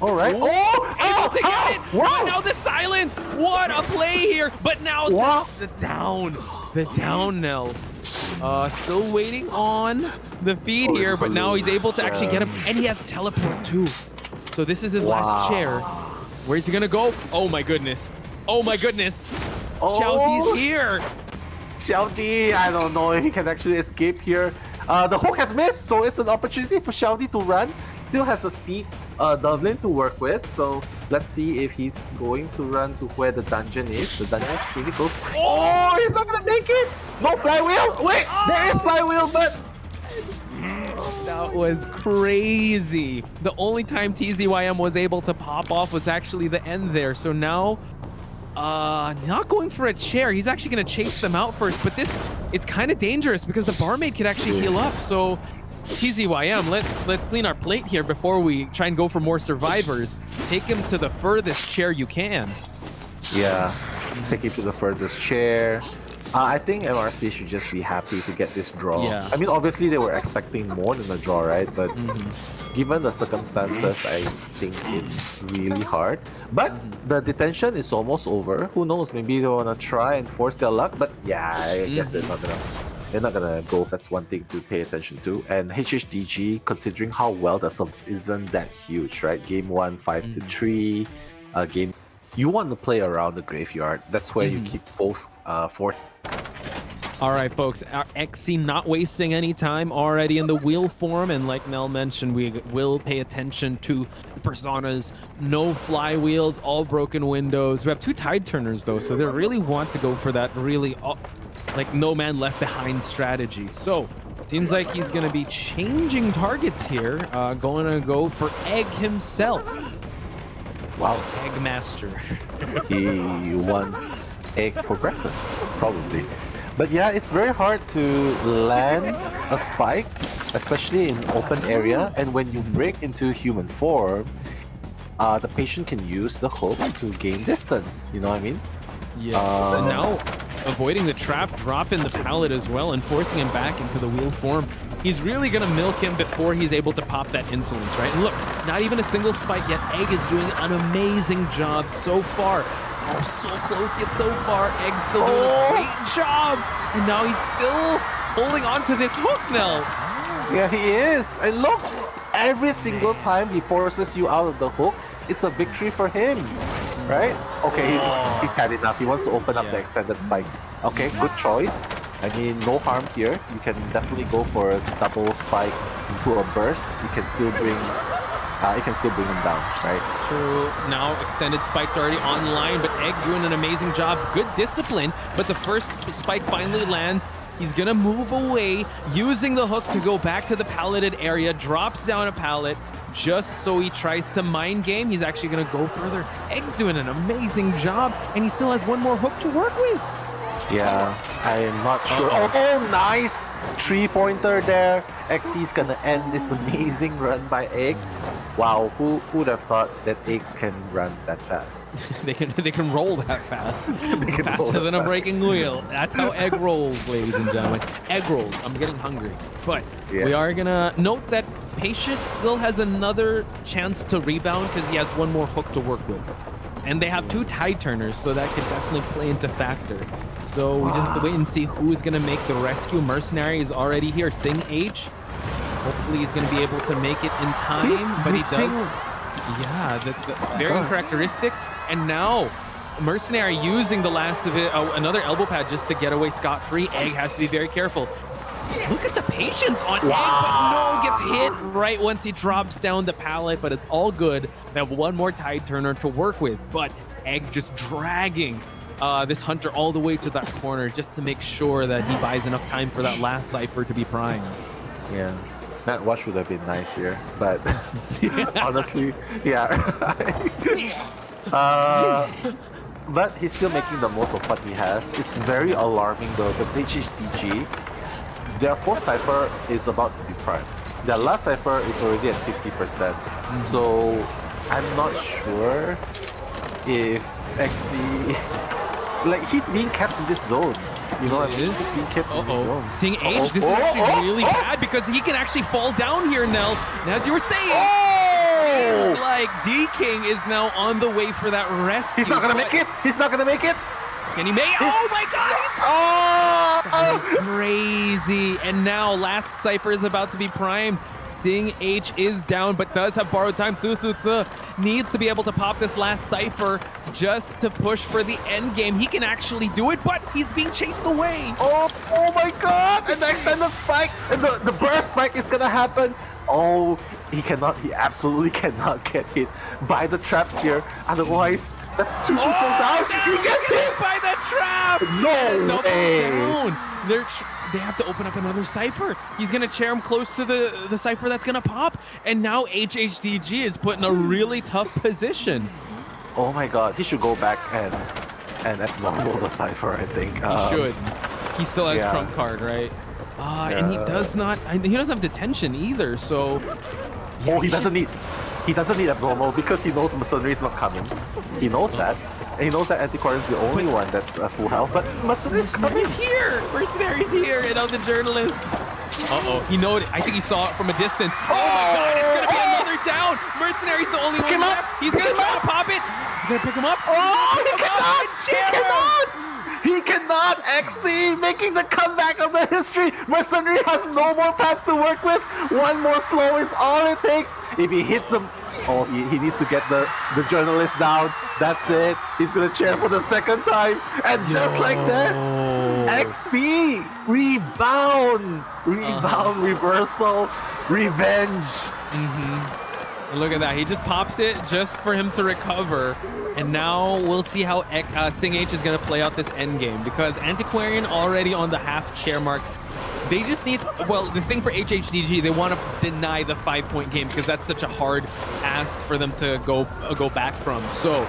alright. Able to get it! But now the silence! What a play here! But now the down Nell. Still waiting on the feed here, but now he's able to actually get him, and he has teleport too. So this is his last chair. Where's he gonna go? Oh my goodness. Xiao D's here. Xiao D, I don't know if he can actually escape here. The hook has missed, so it's an opportunity for Xiao D to run. Still has the speed, Dublin to work with, so let's see if he's going to run to where the dungeon is. The dungeon is really close. Oh, he's not gonna make it! No flywheel! Wait, there is flywheel, but... That was crazy. The only time TZYM was able to pop off was actually the end there, so now... not going for a chair. He's actually going to chase them out first, but it's kind of dangerous because the barmaid can actually heal up, so... TZYM, let's clean our plate here before we try and go for more survivors. Take him to the furthest chair you can. Yeah, take him to the furthest chair. I think MRC should just be happy to get this draw. Yeah. I mean, obviously they were expecting more than a draw, right? But given the circumstances, I think it's really hard. But the detention is almost over. Who knows? Maybe they want to try and force their luck. But yeah, I guess they're not gonna they're not gonna go. That's one thing to pay attention to. And HHDG, considering how well the subs isn't that huge, right? Game 1, 5-3. Game, you want to play around the graveyard. That's where you keep both 4. All right, folks, our XC not wasting any time already in the wheel form, and like Nell mentioned, we will pay attention to the personas. No flywheels, all broken windows. We have 2 tide turners though, so they really want to go for that really like no man left behind strategy. So seems like he's gonna be changing targets here, going to go for Egg himself. Wow. Egg master. He wants egg for breakfast, probably. But yeah, it's very hard to land a spike, especially in open area. And when you break into human form, the patient can use the hook to gain distance. You know what I mean? Yeah. And now avoiding the trap, dropping the pallet as well, and forcing him back into the wheel form. He's really gonna milk him before he's able to pop that insolence, right? And look, not even a single spike yet. Egg is doing an amazing job so far. Oh, so close yet so far. Egg's still doing a great job. And now he's still holding on to this hook, Nell. Yeah, he is. And look, every single time he forces you out of the hook, it's a victory for him, right? Okay, he's had enough. He wants to open up the extended spike. Okay, good choice. I mean, no harm here. You can definitely go for a double spike into a burst. You can still bring him down, right? True. Now extended spike's already online, but Egg doing an amazing job. Good discipline, but the first spike finally lands. He's gonna move away, using the hook to go back to the palleted area, drops down a pallet, just so he tries to mind game. He's actually gonna go further. Egg's doing an amazing job, and he still has one more hook to work with. Yeah, I am not sure. Oh, nice 3-pointer there. XC's gonna end this amazing run by Egg. Wow, who would have thought that Eggs can run that fast? they can roll that fast. Faster than a breaking wheel. That's how Egg rolls, ladies and gentlemen. Egg rolls. I'm getting hungry. But we are gonna note that Patient still has another chance to rebound because he has one more hook to work with. And they have 2 tide turners, so that could definitely play into factor. So we just have to wait and see who is going to make the rescue. Mercenary is already here. Sing H. Hopefully he's going to be able to make it in time, but he does. Yeah, very characteristic. And now Mercenary using the last of it, another elbow pad just to get away scot-free. Egg has to be very careful. Look at the patience on Egg, but no, gets hit right once he drops down the pallet, but it's all good. They have one more tide turner to work with, but Egg just dragging this Hunter all the way to that corner just to make sure that he buys enough time for that last Cypher to be primed. Yeah, that watch would have been nice here, but honestly, but he's still making the most of what he has. It's very alarming though, because HHDG, their 4th Cypher is about to be primed. Their last Cypher is already at 50%. So I'm not sure if XC, like, he's being kept in this zone. You know what I mean? He's being kept in this zone. Seeing H, this is actually really bad because he can actually fall down here, Nell. And as you were saying, it's like D-King is now on the way for that rescue. He's not gonna make it! He's not gonna make it! Can he make it? Oh my god! He's crazy. And now last Cypher is about to be primed. Sing H is down, but does have borrowed time. Susutsu needs to be able to pop this last Cypher just to push for the end game. He can actually do it, but he's being chased away. Oh my god! And the extended spike! And the burst spike is gonna happen. Oh, he absolutely cannot get hit by the traps here. Otherwise, that's 2 people down. He gets hit by the trap. No way. Down. They have to open up another Cypher. He's gonna chair him close to the Cypher that's gonna pop. And now HHDG is put in a really tough position. Oh my god, he should go back and abnormal the Cypher, I think. He should. He still has trump card, right? And he does not. He doesn't have detention either. So. Yeah, he doesn't need abnormal because he knows Mercenary is not coming. He knows that. And he knows that Antiquarian is the only one that's full health. But Mercenary's coming. Mercenary's here. And the journalist. He noted. I think he saw it from a distance. Oh my god, it's gonna be another down. Mercenary's the only one left. He's gonna try to pop it. He's gonna pick him up. Oh, he cannot! He He cannot! XC making the comeback of the history! Mercenary has no more paths to work with! One more slow is all it takes! If he hits them... Oh, he needs to get the journalist down. That's it. He's gonna cheer for the second time. And just like that, XC! Rebound! Rebound, reversal, revenge. Look at that. He just pops it just for him to recover. And now we'll see how Sing H is going to play out this end game, because Antiquarian already on the half chair mark. They just need, well, the thing for HHDG, they want to deny the 5-point game because that's such a hard ask for them to go back from. So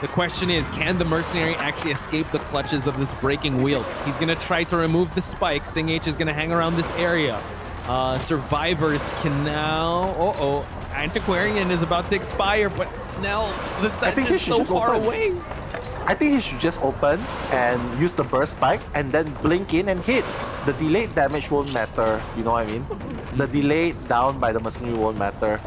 the question is, can the Mercenary actually escape the clutches of this breaking wheel? He's going to try to remove the spike. Sing H is going to hang around this area. Survivors can now... Antiquarian is about to expire, but now the dungeon is so far away. I think he should just open and use the burst spike and then blink in and hit. The delayed damage won't matter, you know what I mean? The delay down by the Mercenary won't matter,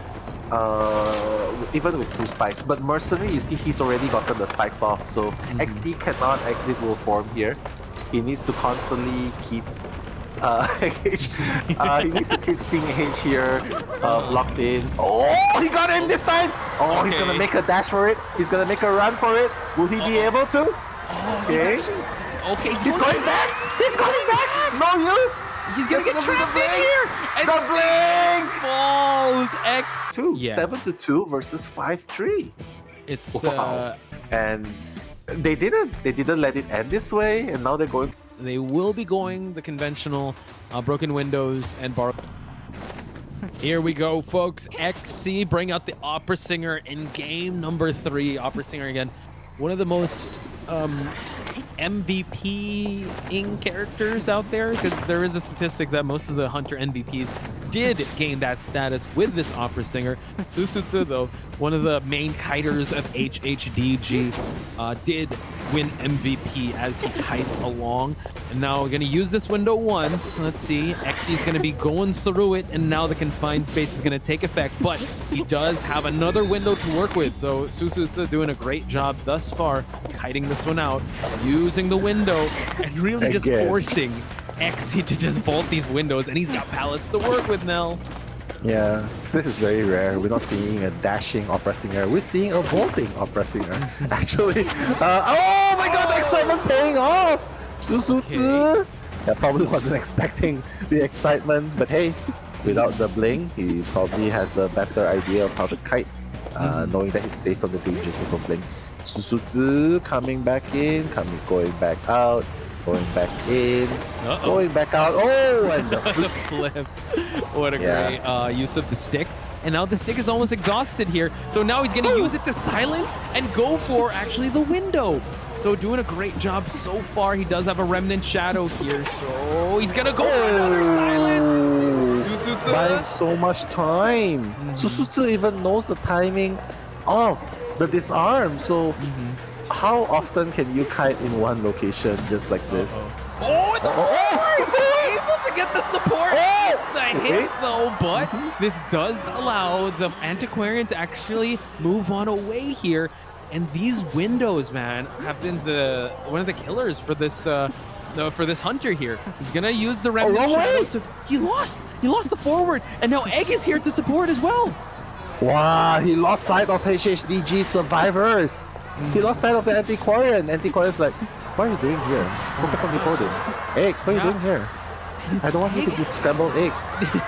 even with 2 spikes. But Mercenary, you see, he's already gotten the spikes off, so XT cannot exit will form here. He needs to constantly keep he needs to keep Sing H here locked in. Oh, he got him this time! Oh, he's gonna make a dash for it. He's gonna make a run for it. Will he be able to? Okay. He's going back! He's going back! No use! He's gonna get trapped in here! And the blink falls! X2. 7-2 versus 5-3. It's wow. And they didn't let it end this way, and now they're going. They will be going the conventional broken windows and bar. Here we go, folks. XC bring out the opera singer in game number 3. Opera singer again, one of the most MVP-ing characters out there, because there is a statistic that most of the Hunter MVPs did gain that status with this opera singer. Susutsu, though, one of the main kiters of HHDG, did win MVP as he kites along. And now we're going to use this window once. Let's see. XC is going to be going through it, and now the confined space is going to take effect. But he does have another window to work with. So Susutsu doing a great job thus far, kiting this one out, using the window, and really just forcing XC to just vault these windows. And he's got pallets to work with now. Yeah, this is very rare. We're not seeing a dashing opera singer. We're seeing a vaulting opera singer, actually. Oh my god, the excitement paying off! Susutsu! I probably wasn't expecting the excitement, but hey, without the bling, he probably has a better idea of how to kite, knowing that he's safe from the dangers of the bling. Susutsu coming back in, going back out. Going back in, going back out. Oh, and the flip. What a great use of the stick. And now the stick is almost exhausted here. So now he's going to use it to silence and go for actually the window. So doing a great job so far. He does have a remnant shadow here. So he's going to go for another silence. Susutsu buying so much time. Susutsu even knows the timing of the disarm. So how often can you kite in one location just like this? Oh, it's able to get the support. It's the hit though, but this does allow the Antiquarian to actually move on away here. And these windows, man, have been one of the killers for this hunter here. He's gonna use the remnant shadow to. He lost the forward, and now Egg is here to support as well. Wow, he lost sight of HHDG survivors. He lost sight of the Antiquarian. Antiquarian's like, what are you doing here? Focus on decoding. Egg, what are you doing here? I don't want you to be scrambled egg.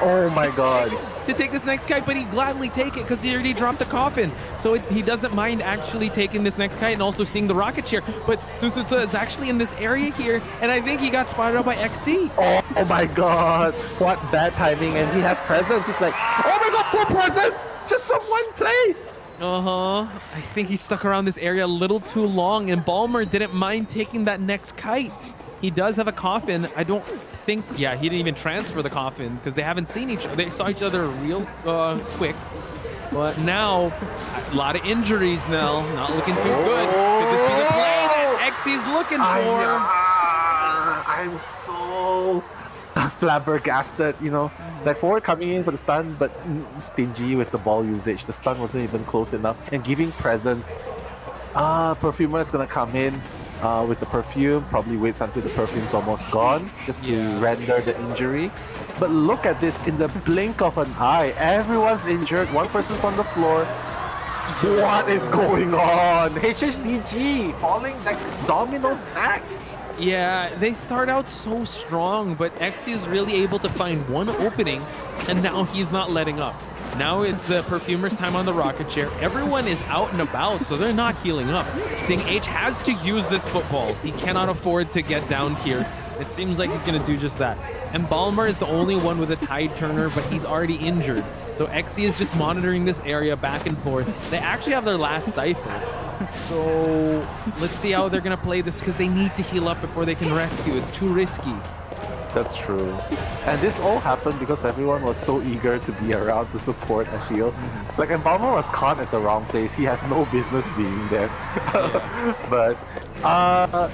Oh my god. To take this next kite, but he'd gladly take it because he already dropped the coffin. So he doesn't mind actually taking this next kite and also seeing the rocket chair. But Susutsu is actually in this area here, and I think he got spotted out by XC. Oh my god. What bad timing. And he has presence. He's like, oh my god, 4 presents just from one play. I think he stuck around this area a little too long, and Balmer didn't mind taking that next kite. He does have a coffin. I don't think, he didn't even transfer the coffin because they haven't seen each other. They saw each other real quick. But now, a lot of injuries now. Not looking too good. Could this be the play that XC's looking for? I'm so flabbergasted, you know. Like forward coming in for the stun, but stingy with the ball usage. The stun wasn't even close enough. And giving presence. Perfumer is gonna come in. with the perfume. Probably waits until the perfume's almost gone just to render the injury. But look at this, in the blink of an eye, everyone's injured. One person's on the floor. What is going on? HHDG falling like domino stack. Yeah, they start out so strong, but Exy is really able to find one opening, and now he's not letting up. Now it's the Perfumer's time on the rocket chair. Everyone is out and about, so they're not healing up. Sing H has to use this football. He cannot afford to get down here. It seems like he's going to do just that. And Balmer is the only one with a tide turner, but he's already injured. So Exy is just monitoring this area back and forth. They actually have their last Cypher. So let's see how they're going to play this, because they need to heal up before they can rescue. It's too risky. That's true. And this all happened because everyone was so eager to be around to support, I feel. Like, Embalmer was caught at the wrong place. He has no business being there. But,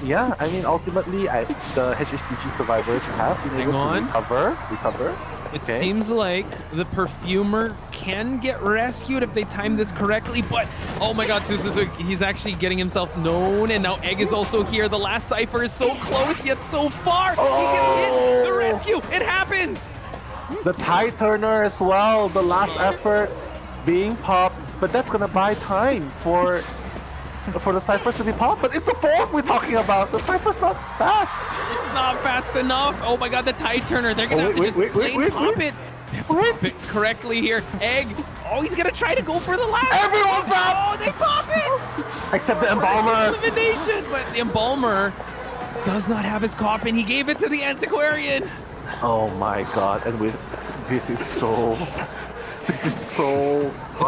yeah, I mean, ultimately, the HHDG survivors have been able to recover. It seems like the Perfumer can get rescued if they time this correctly, but oh my god, he's actually getting himself known, and now Egg is also here. The last Cypher is so close, yet so far. He gets hit. The rescue, it happens. The tide turner as well, the last effort being popped, but that's gonna buy time for the Cyphers to be popped. But it's the fourth we're talking about. The Cypher's not fast. It's not fast enough. Oh my god, the tide turner. They're gonna have to just plain pop it. They have to pop it correctly here. Egg. Oh, he's gonna try to go for the last. Everyone's up. Oh, they pop it. Except the Embalmer. Elimination, but the Embalmer does not have his coffin. He gave it to the Antiquarian. Oh my god, and this is so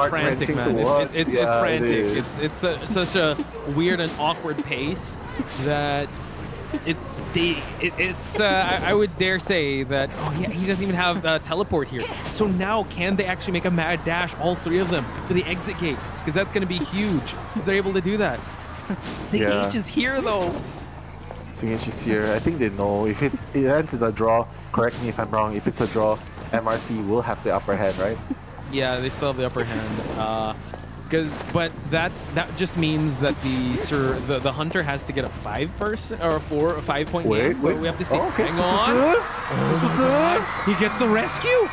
frantic, man. It's frantic. It's such a weird and awkward pace that I would dare say that, oh yeah, he doesn't even have teleport here. So now can they actually make a mad dash, all three of them, to the exit gate? Because that's going to be huge if they're able to do that. Sing H is here though. Sing H is here. I think they know. If it ends in a draw, correct me if I'm wrong, if it's a draw, MRC will have the upper hand, right? Yeah, they still have the upper hand. But that just means that the hunter has to get a 5-person or a 5-point game. Wait. We have to see. Okay. Hang on. He gets the rescue.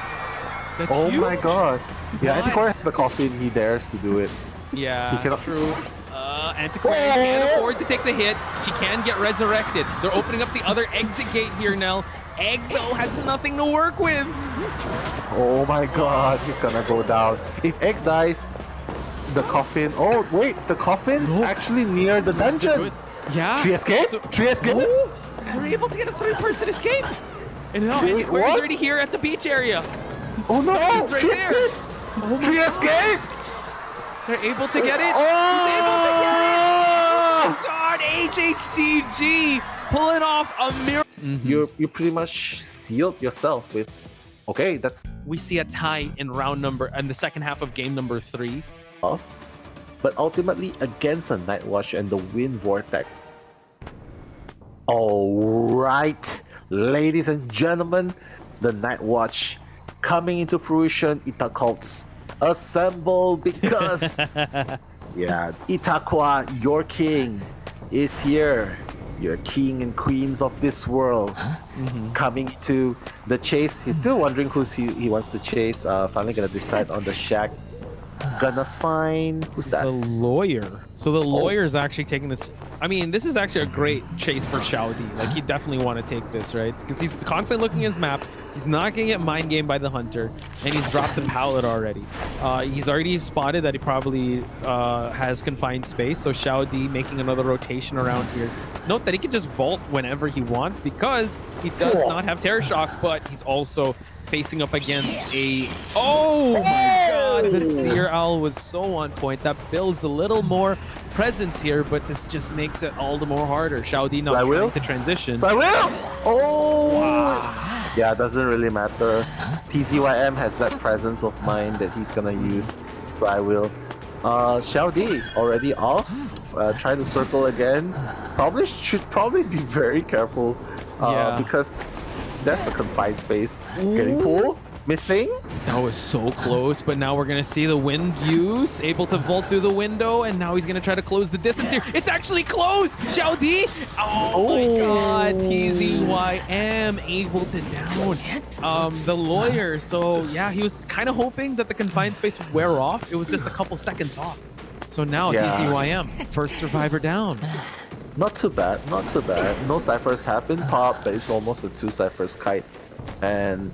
That's huge. My god. Yeah, Antiquarian has the coffin. He dares to do it. Yeah, he cannot. True. Antiquarian can't afford to take the hit. She can get resurrected. They're opening up the other exit gate here now. Egg, though, has nothing to work with. Oh my god, he's gonna go down. If Egg dies, the coffin... Oh, wait, the coffin's actually near the dungeon. Yeah. 3 escape? 3 escape? Oh, they're able to get a 3-person escape. And now Antiquarian's already here at the beach area. Oh no, It's right 3 there. escape? Oh 3 escape? They're able to get it. Oh! He's able to get it. Oh god, HHDG pulling off a miracle. You pretty much sealed yourself with... Okay, that's... We see a tie in the second half of game number 3. But ultimately against a Night Watch and the Wind Vortex. Alright, ladies and gentlemen, the Night Watch coming into fruition. Itacults assemble because yeah, Itakwa, your king, is here. Your king and queens of this world coming to the chase. He's still wondering who he wants to chase. Finally gonna decide on the shack. Gonna find... Who's that? The lawyer. So the lawyer is actually taking this... I mean, this is actually a great chase for Xiaodi. Like, he definitely want to take this, right? Because he's constantly looking at his map. He's not going to get mind gamed by the hunter. And he's dropped the pallet already. He's already spotted that he probably has confined space. So Xiaodi making another rotation around here. Note that he can just vault whenever he wants because he does not have Terror Shock, but he's also facing up against a... Oh my god! The Seer Owl was so on point. That builds a little more presence here, but this just makes it all the more harder. Xiaodi not trying to transition. I will! Oh! Wow. Yeah, it doesn't really matter. TZYM has that presence of mind that he's gonna use. So I will. Xiaodi already off. Trying to circle again. Should probably be very careful because there's a confined space. Getting pulled. Missing? That was so close, but now we're gonna see the wind use, able to vault through the window, and now he's gonna try to close the distance here. It's actually closed! Xiao Di! Oh my god, TZYM able to down the lawyer. So yeah, he was kind of hoping that the confined space would wear off. It was just a couple seconds off. So now TZYM, first survivor down. Not too bad, not too bad. No ciphers have been popped, but it's almost a 2 ciphers kite. And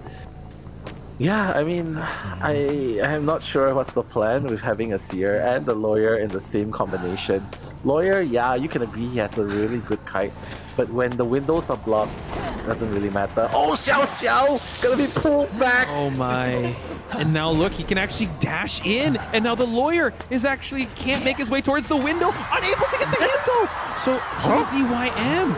yeah, I mean, I am not sure what's the plan with having a seer and the lawyer in the same combination. Lawyer, yeah, you can agree he has a really good kite, but when the windows are blocked, it doesn't really matter. Oh, Xiao gonna be pulled back. Oh my. And now look, he can actually dash in, and now the lawyer is actually can't make his way towards the window, unable to get the hit though. So TZYM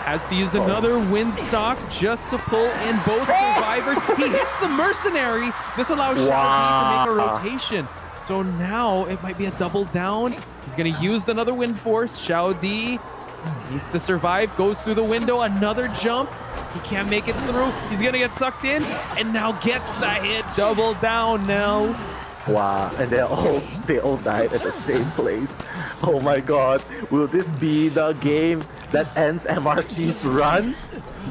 has to use another wind stock just to pull in both survivors. He hits the mercenary. This allows Xiao to make a rotation. So now it might be a double down. He's gonna use another wind force. Xiao Di needs to survive, goes through the window, another jump. He can't make it through. He's gonna get sucked in, and now gets the hit. Double down now. Wow, and they all died at the same place. Oh my god, will this be the game that ends MRC's run?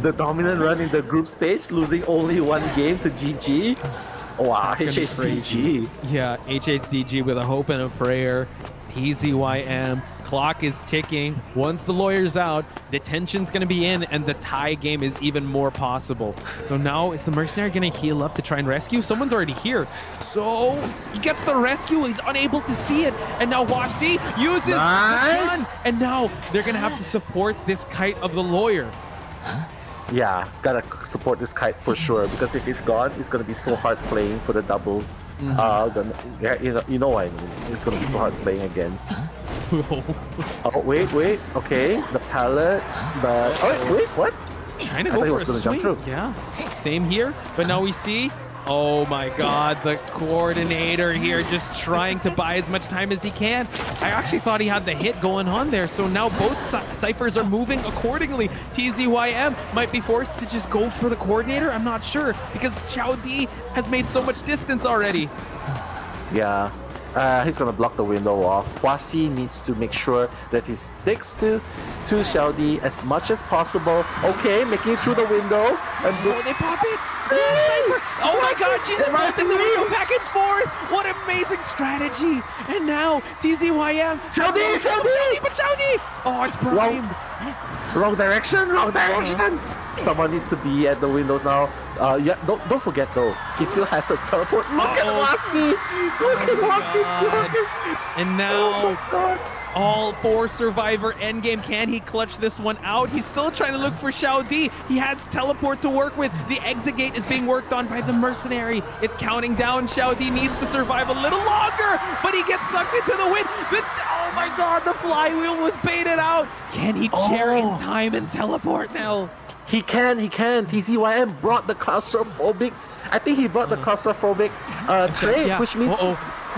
The dominant run in the group stage, losing only 1 game to GG? Wow, HHDG. Yeah, HHDG with a hope and a prayer. TZYM, clock is ticking. Once the lawyer's out, the tension's gonna be in, and the tie game is even more possible. So now is the mercenary gonna heal up to try and rescue? Someone's already here. So he gets the rescue, he's unable to see it. And now Watsi uses the gun. And now they're gonna have to support this kite of the lawyer. Yeah, gotta support this kite for sure, because if it's gone, it's gonna be so hard playing for the double. You know what I mean. It's gonna be so hard playing against. Oh wait, okay, the pallet, but wait, what? Trying to go for a swing. Yeah, same here. But now we see. Oh my god, the coordinator here just trying to buy as much time as he can. I actually thought he had the hit going on there, so now both ciphers are moving accordingly. TZYM might be forced to just go for the coordinator, I'm not sure, because Xiao Di has made so much distance already. Yeah, he's gonna block the window off. Huasi needs to make sure that he sticks to Xiao Di as much as possible. Okay, making it through the window. And they pop it! Oh my god, she's vaulting the window back and forth! What amazing strategy! And now, TZYM... Xiao Di! But Xiao Di! Oh, it's primed! Wrong direction! Someone needs to be at the windows now. Yeah, don't forget though, he still has a teleport. Look at Wasti! And now, all 4 survivor endgame. Can he clutch this one out? He's still trying to look for Xiao Di. He has teleport to work with. The exit gate is being worked on by the mercenary. It's counting down. Xiao Di needs to survive a little longer, but he gets sucked into the wind. Oh my god, the flywheel was baited out. Can he chair in time and teleport now? He can. TZYM brought the claustrophobic. I think he brought the claustrophobic trait, which means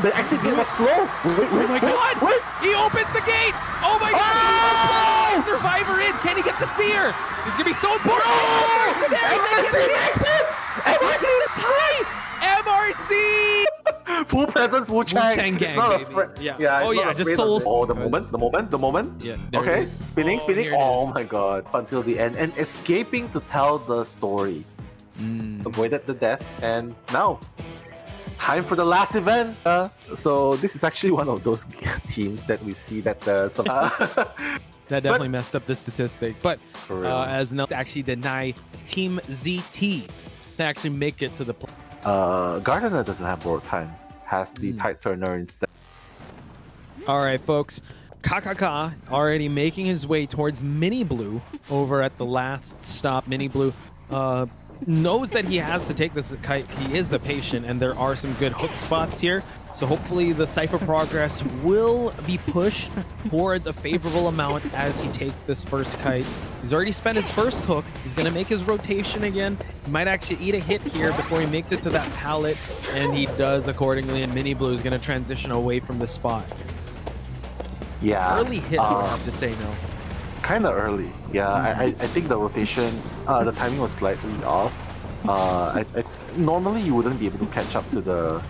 the exit gate was slow. Oh my god! He opens the gate! Oh my god! Survivor in! Can he get the seer? He's gonna be so important! MRC! Full presence Wu-Chang. Gang, it's not a friend. Yeah. Just souls. Oh, the moment. Yeah. Okay, spinning. Oh my god. Until the end. And escaping to tell the story. Avoided the death, and now time for the last event. So this is actually one of those teams that we see that that definitely messed up the statistic. But as no actually deny Team ZT to actually make it to the play. Gardener doesn't have board time, has the tight turner instead. All right, folks. KKK already making his way towards Mini Blue over at the last stop. Mini Blue knows that he has to take this kite. He is the patient, and there are some good hook spots here. So hopefully the Cypher progress will be pushed towards a favorable amount as he takes this first kite. He's already spent his first hook. He's going to make his rotation again. He might actually eat a hit here before he makes it to that pallet, and he does accordingly, and Mini Blue is going to transition away from the spot. Yeah. Early hit, I have to say, no. Kind of early. Yeah, I think the rotation, the timing was slightly off. Normally you wouldn't be able to catch up to the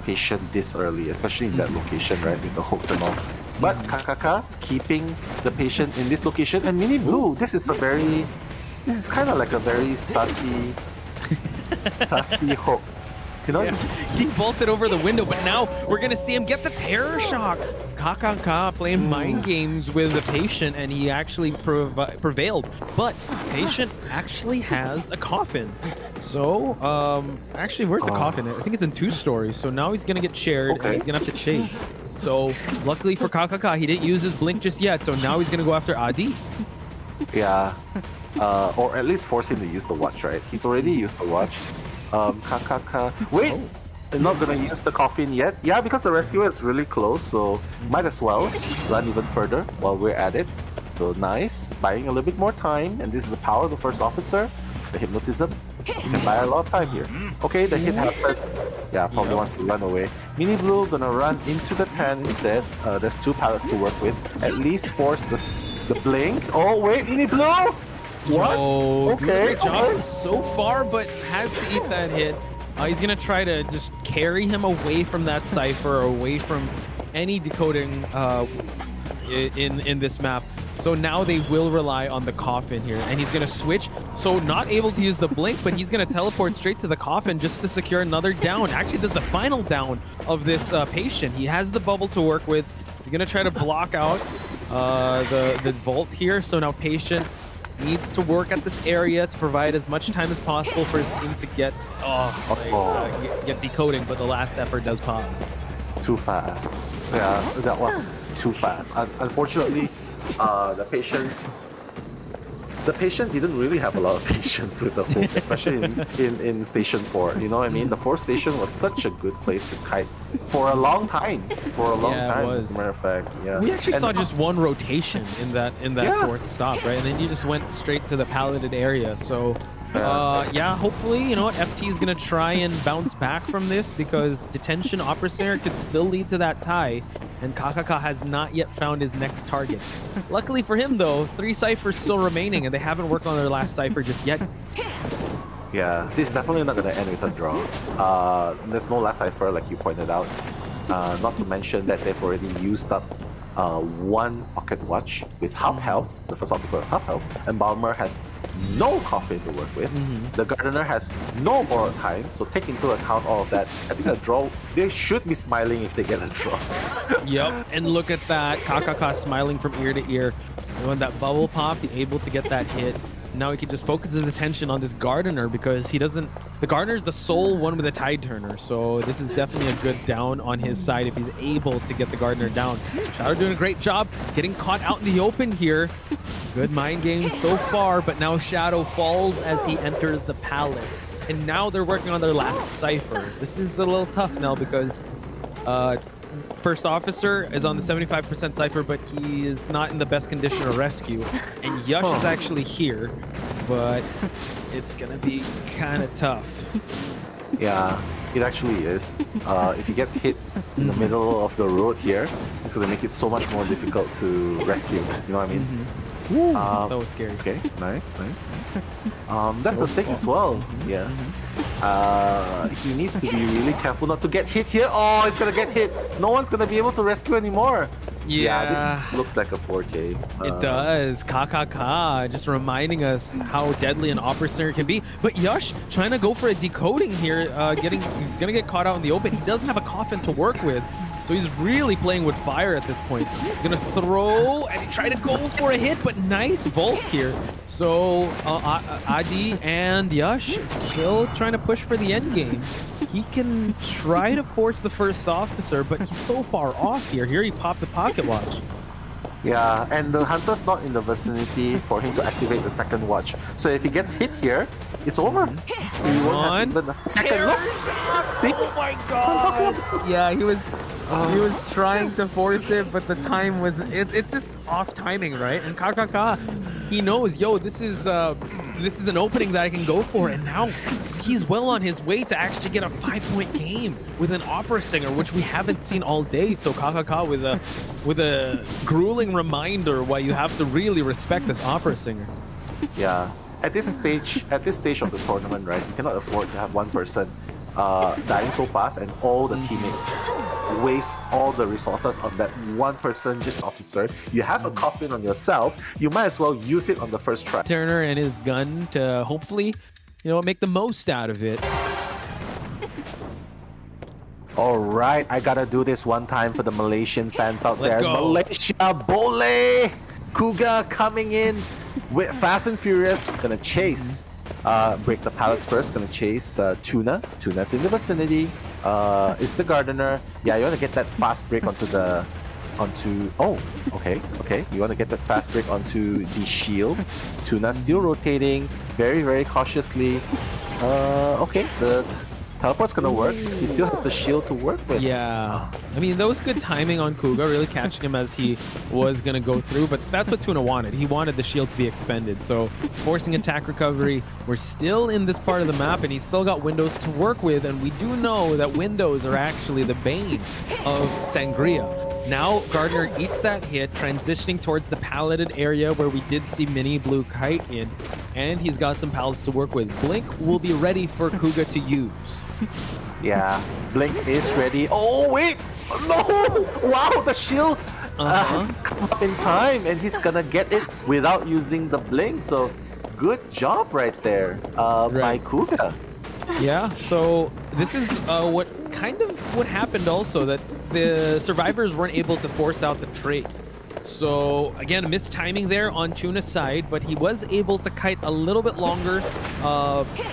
patient this early, especially in that location, right, with the hooks and all. But Kakaka keeping the patient in this location, and Mini Blue, this is kind of like a very sassy hook. You know? Yeah. He vaulted over the window, but now we're gonna see him get the terror shock. Kakaka playing mind games with the patient, and he actually prevailed. But patient actually has a coffin. So, actually, where's the coffin? I think it's in 2 stories. So now he's gonna get shared, and he's gonna have to chase. So luckily for Kakaka, he didn't use his blink just yet. So now he's gonna go after Adi. Yeah. Or at least force him to use the watch, right? He's already used the watch. Kakaka. Wait! I'm not gonna use the coffin yet. Yeah, because the rescuer is really close, so might as well run even further while we're at it. So nice. Buying a little bit more time, and this is the power of the first officer. The hypnotism. You can buy a lot of time here. Okay, the hit happens. Yeah, probably wants to run away. Mini Blue gonna run into the 10 instead. There's 2 pallets to work with. At least force the blink. Oh wait, Mini Blue! What? Doing a great job so far, but has to eat that hit. He's gonna try to just carry him away from that cipher, away from any decoding in this map. So now they will rely on the coffin here, and he's gonna switch. So not able to use the blink, but he's gonna teleport straight to the coffin just to secure another down. Actually, does the final down of this patient. He has the bubble to work with. He's gonna try to block out the vault here. So now patient needs to work at this area to provide as much time as possible for his team to get get decoding, but the last effort does pop. Too fast. Yeah, that was too fast. Unfortunately, the patient didn't really have a lot of patience with the hook, especially in station 4. You know what I mean? The 4th station was such a good place to kite for a long time. As a matter of fact. Yeah. We actually saw just 1 rotation in that 4th stop, right? And then you just went straight to the palleted area. So yeah, hopefully, you know, FT is going to try and bounce back from this, because detention Opera Singer could still lead to that tie, and Kakaka has not yet found his next target. Luckily for him, though, 3 ciphers still remaining, and they haven't worked on their last cipher just yet. Yeah, this is definitely not going to end with a draw. There's no last cipher, like you pointed out. Not to mention that they've already used up 1 pocket watch with half health. The first officer half health, and Balmer has no coffin to work with. The gardener has no borrowed time, so take into account all of that. I think a draw, they should be smiling if they get a draw. Yep, and look at that, Kakaka smiling from ear to ear. And when that bubble pop, he's able to get that hit. Now he can just focus his attention on this gardener, because he doesn't. The gardener's the sole one with a tide turner, so this is definitely a good down on his side if he's able to get the gardener down. Shadow doing a great job getting caught out in the open here. Good mind games so far, but now Shadow falls as he enters the pallet, and now they're working on their last cipher. This is a little tough now, because first officer is on the 75% cipher, but he is not in the best condition to rescue. And Yush is actually here, but it's gonna be kind of tough. Yeah, it actually is. If he gets hit in the middle of the road here, it's gonna make it so much more difficult to rescue. You know what I mean? That was scary. Okay, nice. That's the thing as well. Yeah. He needs to be really careful not to get hit here. Oh, he's gonna get hit. No one's gonna be able to rescue anymore. Yeah, this looks like a 4K. It does. Kakaka just reminding us how deadly an Opera Singer can be. But Yush trying to go for a decoding here. He's gonna get caught out in the open. He doesn't have a coffin to work with. So he's really playing with fire at this point. He's gonna throw and try to go for a hit, but nice vault here. So Adi and Yush still trying to push for the end game. He can try to force the first officer, but he's so far off here. Here he popped the pocket watch. Yeah, and the hunter's not in the vicinity for him to activate the second watch. So if he gets hit here, it's over. He won't have the second look. See? Oh my god! Yeah, he was trying to force it, but the time was it's just off timing, right? And Kakaka, he knows, yo, this is an opening that I can go for, and now he's well on his way to actually get a 5-point game with an Opera Singer, which we haven't seen all day. So Kakaka with a grueling reminder why you have to really respect this Opera Singer. Yeah. at this stage of the tournament, right? You cannot afford to have one person dying so fast and all the teammates waste all the resources on that one person, just officer. You have a coffin on yourself, you might as well use it on the first try. Turner and his gun to hopefully, make the most out of it. All right, I gotta do this one time for the Malaysian fans out Let's there. go. Malaysia, Boleh! Kuga coming in with fast and furious, gonna chase. Break the pallets first, gonna chase Tuna. Tuna's in the vicinity. It's the Gardener. Yeah, you wanna get that fast break oh, okay. You wanna get that fast break onto the shield. Tuna's still rotating, very, very cautiously. Okay, the teleport's gonna work. He still has the shield to work with. Yeah, I mean, that was good timing on Kuga, really catching him as he was going to go through, but that's what Tuna wanted. He wanted the shield to be expended, so forcing attack recovery. We're still in this part of the map, and he's still got windows to work with, and we do know that windows are actually the bane of Sangria. Now, Gardner eats that hit, transitioning towards the palleted area where we did see Mini Blue Kite in, and he's got some pallets to work with. Blink will be ready for Kuga to use. Yeah, Blink is ready. Oh, wait! No! Wow, the shield has come up in time, and he's gonna get it without using the Blink, so good job right there by Kuga. Yeah, so this is what happened also, that the survivors weren't able to force out the trade. So again, missed timing there on Tuna's side, but he was able to kite a little bit longer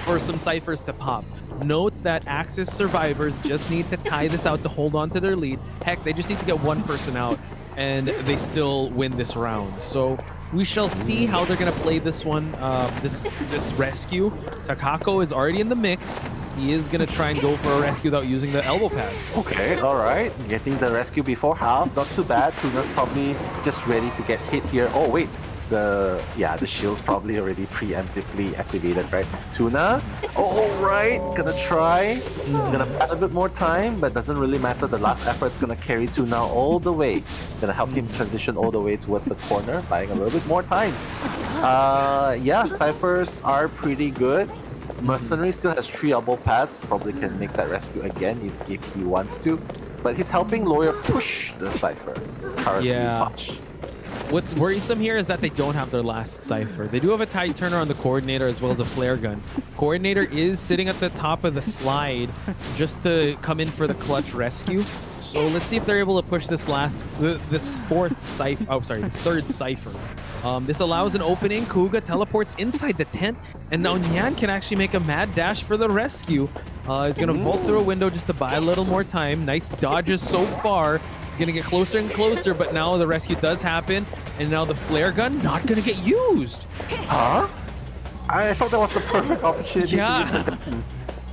for some ciphers to pop. Note that AXIZ survivors just need to tie this out to hold on to their lead. Heck, they just need to get one person out and they still win this round. So we shall see how they're going to play this one, this rescue. Takako is already in the mix. He is going to try and go for a rescue without using the elbow pad. Okay, alright. Getting the rescue before half, not too bad. Tuna's probably just ready to get hit here. Oh, wait. The shield's probably already preemptively activated, right? Tuna, alright, gonna try. Gonna add a bit more time, but doesn't really matter. The last effort's gonna carry Tuna all the way. Gonna help him transition all the way towards the corner, buying a little bit more time. Yeah, ciphers are pretty good. Mercenary still has 3 elbow pads, probably can make that rescue again if he wants to. But he's helping Lawyer push the cipher. Currently touch. What's worrisome here is that they don't have their last cipher. They do have a Tide Turner on the Coordinator as well as a Flare Gun. Coordinator is sitting at the top of the slide just to come in for the clutch rescue. So let's see if they're able to push this third cipher. This allows an opening. Kuga teleports inside the tent, and now Nyan can actually make a mad dash for the rescue. He's gonna vault through a window just to buy a little more time. Nice dodges so far. Gonna get closer and closer, but now the rescue does happen, and now the flare gun not gonna get used. Huh? I thought that was the perfect opportunity to use the gun.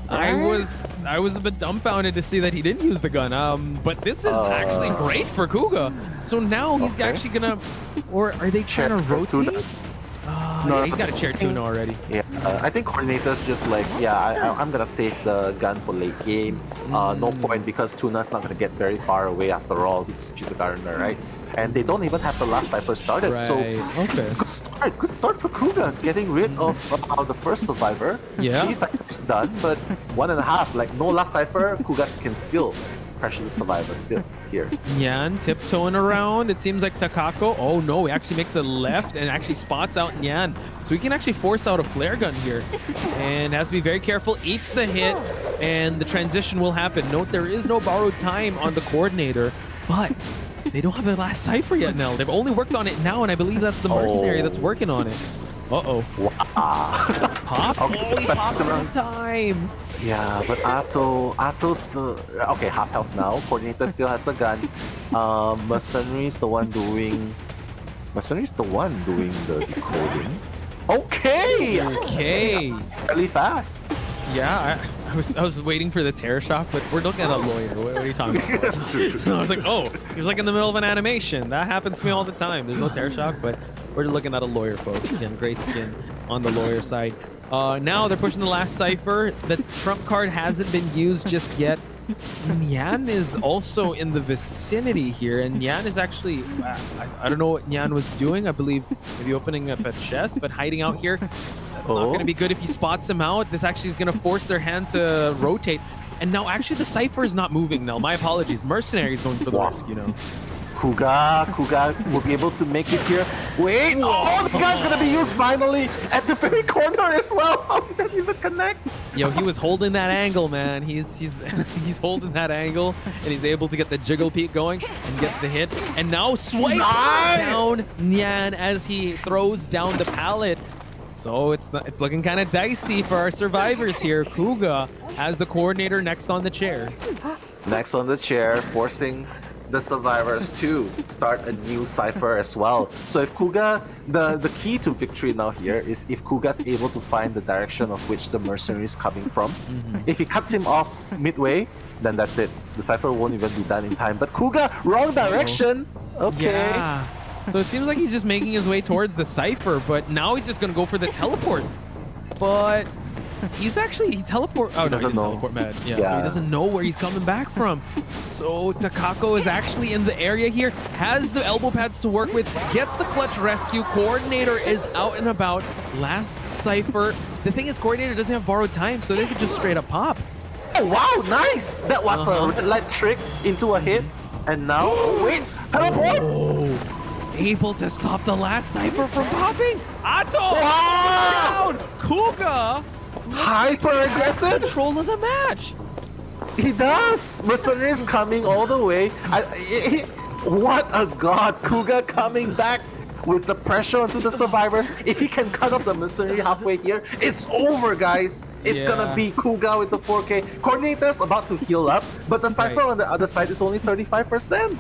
I was a bit dumbfounded to see that he didn't use the gun. But this is actually great for Kuga. So now he's actually gonna, or are they trying to rotate? No, he's got a chair Tuna already. Yeah, I think Coordinator's just like, I'm gonna save the gun for late game. No point because Tuna's not gonna get very far away after all. She's a Gardener, right? And they don't even have the last cipher started. Right. So Okay. good start for Kuga, getting rid of the first survivor. Yeah. 3 ciphers done, but 1.5, like no last cipher. Kuga can still pressure the survivor still here. Nyan tiptoeing around. It seems like Takako. Oh no, he actually makes a left and actually spots out Nyan. So he can actually force out a flare gun here. And has to be very careful. Eats the hit and the transition will happen. Note there is no borrowed time on the Coordinator, but they don't have their last cipher yet, Nell. They've only worked on it now, and I believe that's the mercenary that's working on it. Uh-oh. Wow. Pop? Okay, he pops in time. Yeah, but Ato's the okay, half health now. Coordinator still has a gun. Mercenary's the one doing the decoding. Okay! It's fairly fast. Yeah, I was waiting for the terror shock, but we're looking at a lawyer. What are you talking about? So I was like, oh, he was like in the middle of an animation. That happens to me all the time. There's no terror shock, but we're looking at a lawyer, folks. Again, great skin on the lawyer side. Now they're pushing the last cipher. The trump card hasn't been used just yet. Nyan is also in the vicinity here, and Nyan is actually, I don't know what Nyan was doing. I believe maybe opening up a chest, but hiding out here. That's not going to be good if he spots him out. This actually is going to force their hand to rotate. And now actually the Cypher is not moving now. My apologies. Mercenary is going for the risk, you know. Kuga will be able to make it here. Wait, oh, the guy's gonna be used finally at the very corner as well. How did that even connect? Yo, he was holding that angle, man. He's he's holding that angle, and he's able to get the jiggle peek going and gets the hit. And now swipes down Nyan as he throws down the pallet. So it's looking kind of dicey for our survivors here. Kuga has the coordinator next on the chair. Next on the chair, forcing the survivors to start a new cipher as well. So if Kuga, the key to victory now here is if Kuga's able to find the direction of which the mercenary is coming from. If he cuts him off midway, then that's it. The cipher won't even be done in time. But Kuga, wrong direction. Okay. Yeah. So it seems like he's just making his way towards the cipher, but now he's just gonna go for the teleport. But he's actually, he teleport. Oh no, he didn't teleport, man. Yeah, so he doesn't know where he's coming back from. So Takako is actually in the area here, has the elbow pads to work with, gets the clutch rescue. Coordinator is out and about. Last cipher. The thing is, Coordinator doesn't have borrowed time, so they could just straight up pop. Oh wow, nice! That was a red light trick into a hit, and now wait, teleport! Oh. Able to stop the last cipher from popping. Ato down. Kuga hyper aggressive control of the match. He does. Mercenary is coming all the way. What a god! Kuga coming back with the pressure onto the survivors. If he can cut off the mercenary halfway here, it's over, guys. It's gonna be Kuga with the 4K. Coordinator's about to heal up, but the cipher on the other side is only 35%.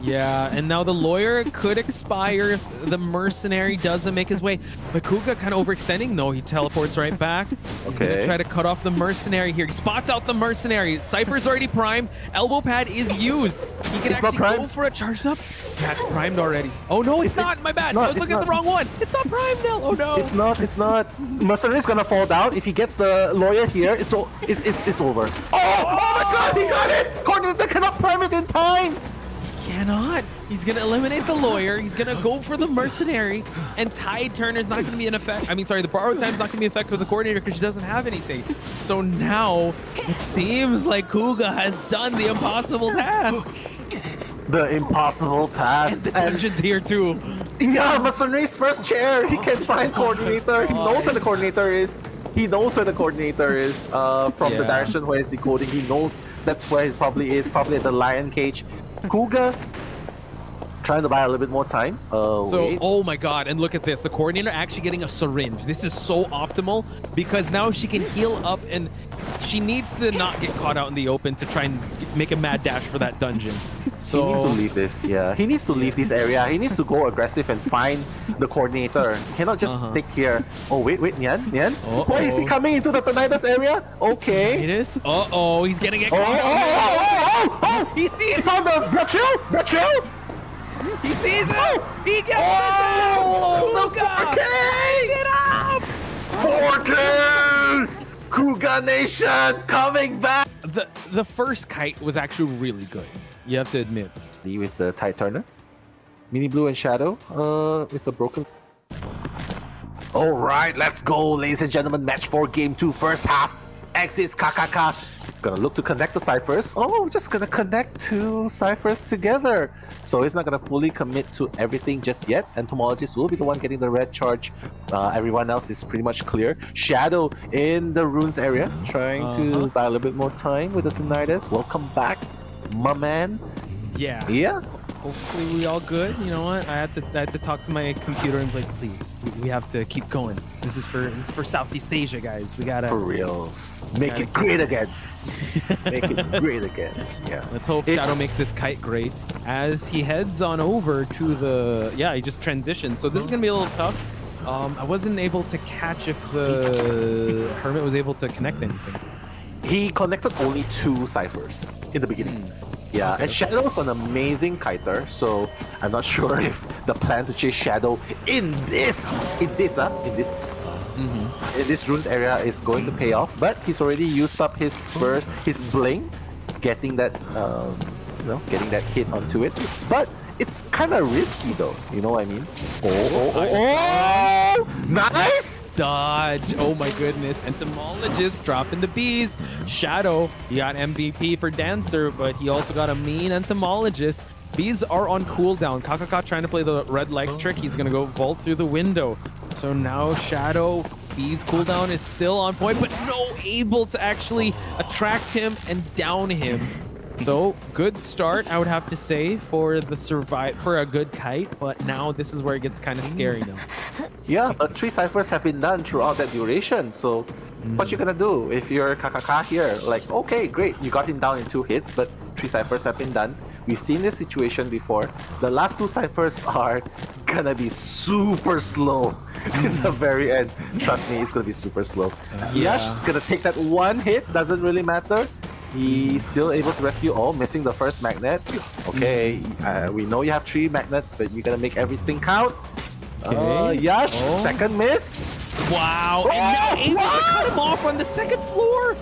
Yeah, and now the lawyer could expire if the mercenary doesn't make his way. But Kuga kind of overextending. No, he teleports right back. He's gonna try to cut off the mercenary here. He spots out the mercenary. Cypher's already primed. Elbow pad is used. He can actually go for a charged up. Yeah, it's primed already. Oh no, it's not. My bad. I was looking at the wrong one. It's not primed now. Oh no. It's not. Mercenary's gonna fall down. If he gets the lawyer here, it's over. Oh my god, he got it! Coordinator cannot prime it in time! Cannot. He's gonna eliminate the lawyer. He's gonna go for the mercenary, and Tide Turner's not gonna be in effect. I mean, sorry, the borrowed time's not gonna be effective with the coordinator because she doesn't have anything. So now it seems like Kuga has done the impossible task. The impossible task. And the dungeon's here too. Yeah, Mercenary's first chair. He can find coordinator. He knows where the coordinator is. He knows where the coordinator is from the direction where he's decoding. He knows that's where he probably is. Probably at the lion cage. Kuga trying to buy a little bit more time. Oh my god, and look at this. The coordinator actually getting a syringe. This is so optimal because now she can heal up and she needs to not get caught out in the open to try and make a mad dash for that dungeon. So he needs to leave this. Yeah, he needs to leave this area. He needs to go aggressive and find the coordinator. He cannot just stick here. Oh wait, Nyan. Why is he coming into the Tinnitus area? Okay. It is. Uh-oh, he's getting it. He sees. He found the trail. He sees it! He gets it! Kuga! It up! 4K! Kuga Nation coming back! The first kite was actually really good. You have to admit. With the Tide Turner. Mini Blue and Shadow with the broken... Alright, let's go, ladies and gentlemen. Match 4, Game 2, first half. AXIZ, KKK. Gonna look to connect the ciphers. Oh, just gonna connect two ciphers together. So he's not gonna fully commit to everything just yet. Entomologist will be the one getting the red charge. Everyone else is pretty much clear. Shadow in the runes area, trying to buy a little bit more time with the Tinnitus. Welcome back, my man. Yeah. Hopefully we all good. You know what? I had to talk to my computer and be like, please, we have to keep going. This is for Southeast Asia, guys. We gotta for reals. Make it great again. Make it great again. Yeah. Let's hope Shadow makes this kite great as he heads on over to the. Yeah, he just transitioned. So this is gonna be a little tough. I wasn't able to catch if the Hermit was able to connect anything. He connected only 2 ciphers in the beginning. Yeah, and Shadow's an amazing kiter, so I'm not sure if the plan to chase Shadow in this runes area is going to pay off. But he's already used up his bling, getting that getting that hit onto it. But it's kind of risky though, you know what I mean? Oh, nice! dodge. Oh my goodness. Entomologist dropping the bees. Shadow, he got MVP for Dancer, but he also got a mean Entomologist. Bees are on cooldown. KakaK trying to play the red light trick. He's going to go vault through the window. So now Shadow, Bees cooldown is still on point, but no able to actually attract him and down him. So good start, I would have to say, for a good kite, but now this is where it gets kind of scary now. Yeah, but 3 ciphers have been done throughout that duration, so what you gonna do if you're KakaK here? Like, okay, great, you got him down in 2 hits, but 3 ciphers have been done. We've seen this situation before. The last 2 ciphers are gonna be super slow in the very end. Trust me, it's gonna be super slow. Yeah. Yash is gonna take that 1 hit, doesn't really matter. He's still able to rescue. Oh, missing the first magnet. Okay, we know you have 3 magnets, but you're gonna make everything count. Okay. Yash, second miss. Wow, and now able to cut him off on the 2nd floor.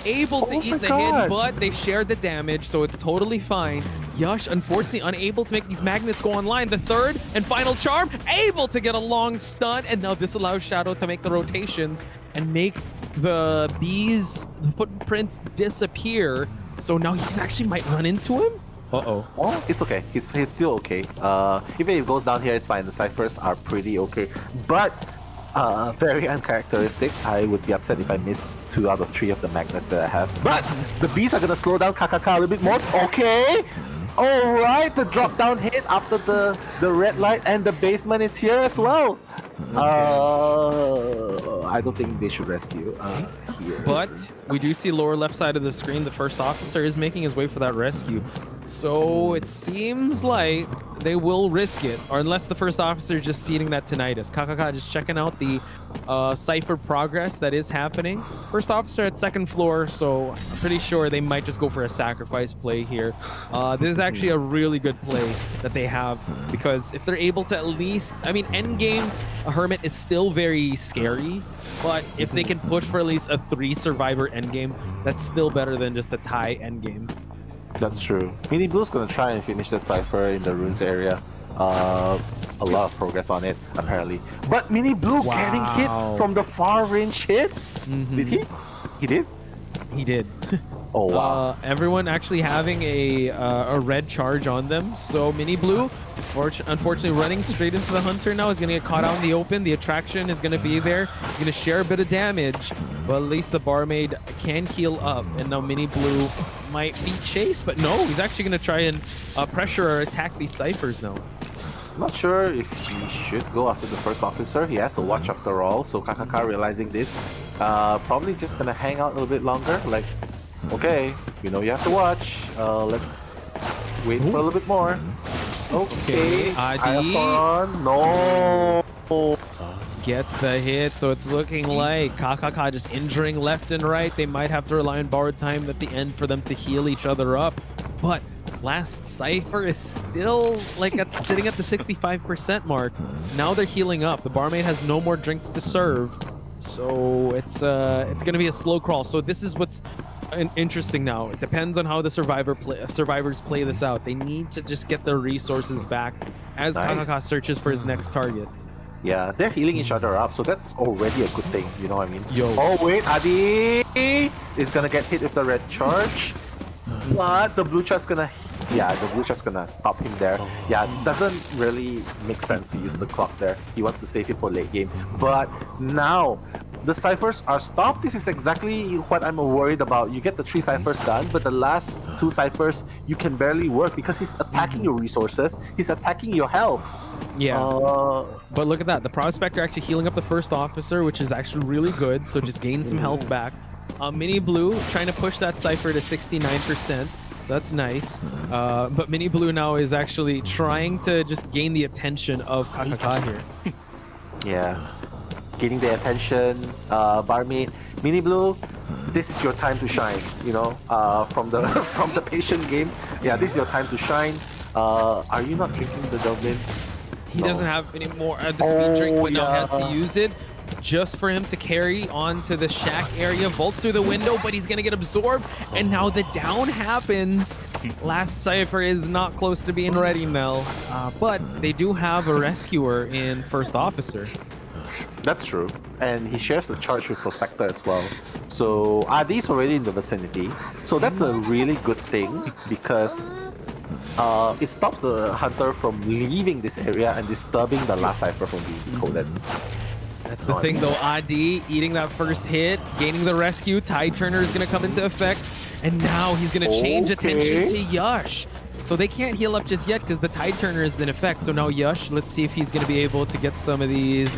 Able to eat the hit, but they shared the damage, so it's totally fine. Yash, unfortunately, unable to make these magnets go online. The 3rd and final charm, able to get a long stun, and now this allows Shadow to make the rotations and make the bees, the footprints disappear. So now he's actually might run into him. Uh-oh. Oh, it's okay. He's still okay. Even if he goes down here, it's fine. The ciphers are pretty okay. But very uncharacteristic. I would be upset if I miss 2 out of 3 of the magnets that I have. But the bees are gonna slow down KakaK a little bit more. Okay. Alright, the drop down hit after the red light, and the basement is here as well. I don't think they should rescue here. But we do see lower left side of the screen, the first officer is making his way for that rescue. So it seems like they will risk it, or unless the first officer is just feeding that tinnitus. KakaK just checking out the cipher progress that is happening. First officer at 2nd floor, so I'm pretty sure they might just go for a sacrifice play here. This is actually a really good play that they have, because if they're able to at least, I mean, end game, a Hermit is still very scary, but if they can push for at least a 3 survivor endgame, that's still better than just a tie endgame. That's true. Mini Blue's gonna try and finish the cipher in the runes area. A lot of progress on it, apparently. But Mini Blue getting hit from the far range hit? Did he? He did? He did. Oh wow. Everyone actually having a red charge on them. So Mini Blue, unfortunately, running straight into the Hunter now is going to get caught out in the open. The attraction is going to be there. He's going to share a bit of damage, but at least the barmaid can heal up. And now Mini Blue might be chased, but no, he's actually going to try and pressure or attack these ciphers now. I'm not sure if he should go after the first officer. He has to watch after all. So KakaK realizing this, probably just going to hang out a little bit longer. Like, okay, you know you have to watch. Let's wait for a little bit more. Okay, no. Gets the hit, so it's looking like KakaK just injuring left and right. They might have to rely on borrowed time at the end for them to heal each other up. But last cipher is still like sitting at the 65% mark. Now they're healing up. The barmaid has no more drinks to serve, so it's gonna be a slow crawl. So this is what's interesting now. It depends on how the survivors play this out. They need to just get their resources back as KakaK searches for his next target. Yeah, they're healing each other up, so that's already a good thing, you know what I mean? Yo. Oh wait, Adi is gonna get hit with the red charge, but the blue char's gonna, the blue char's gonna stop him there. Yeah, it doesn't really make sense to use the clock there. He wants to save it for late game, but now the ciphers are stopped. This is exactly what I'm worried about. You get the 3 ciphers done, but the last 2 ciphers you can barely work because he's attacking your resources. He's attacking your health. Yeah, but look at that. The Prospector actually healing up the first officer, which is actually really good. So just gain some health back. Mini Blue trying to push that cipher to 69%. That's nice. But Mini Blue now is actually trying to just gain the attention of KakaK here. Yeah, getting the attention. Barmaid, Mini Blue, this is your time to shine. You know, from the patient game. Yeah, this is your time to shine. Are you not drinking the Dublin? He doesn't have any more the speed drink, but now has to use it just for him to carry on to the shack area. Vaults through the window, but he's gonna get absorbed, and now the down happens. Last cipher is not close to being ready, Mel, but they do have a rescuer in first officer. That's true. And he shares the charge with Prospector as well. So Adi's already in the vicinity. So that's a really good thing because it stops the hunter from leaving this area and disturbing the last cipher from being decoded. That's the thing though, Adi eating that first hit, gaining the rescue, Tide Turner is going to come into effect, and now he's going to change attention to Yush. So they can't heal up just yet because the Tide Turner is in effect. So now Yush, let's see if he's going to be able to get some of these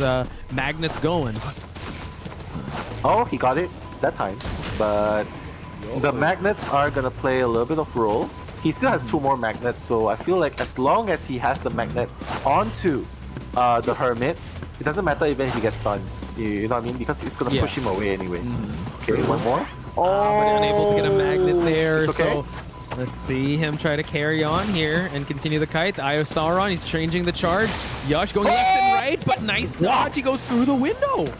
magnets going. Oh, he got it that time, but the magnets are going to play a little bit of role. He still has 2 more magnets, so I feel like as long as he has the magnet onto the Hermit, it doesn't matter even if he gets stunned. You know what I mean? Because it's gonna push him away anyway. Okay, one more. Oh, but unable to get a magnet there. Okay. So let's see him try to carry on here and continue the kite. The Eye of Sauron, he's changing the charge. Yush going left and right, but nice dodge. He goes through the window.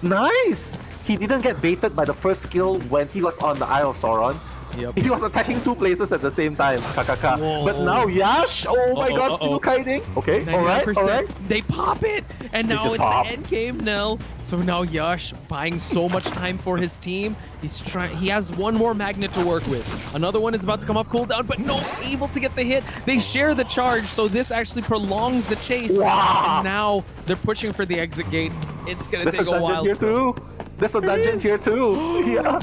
Nice! He didn't get baited by the first skill when he was on the Eye of Sauron. Yep. He was attacking 2 places at the same time, Kakaka. But now Yash, oh my god, still kiting. Okay, alright. They pop it, and now it's pop. the end game, Nell. So now Yash buying so much time for his team. He has 1 more magnet to work with. Another one is about to come off cooldown, but no, able to get the hit. They share the charge, so this actually prolongs the chase. Wow. And now they're pushing for the exit gate. It's gonna take a while. There's a dungeon here too. Yeah.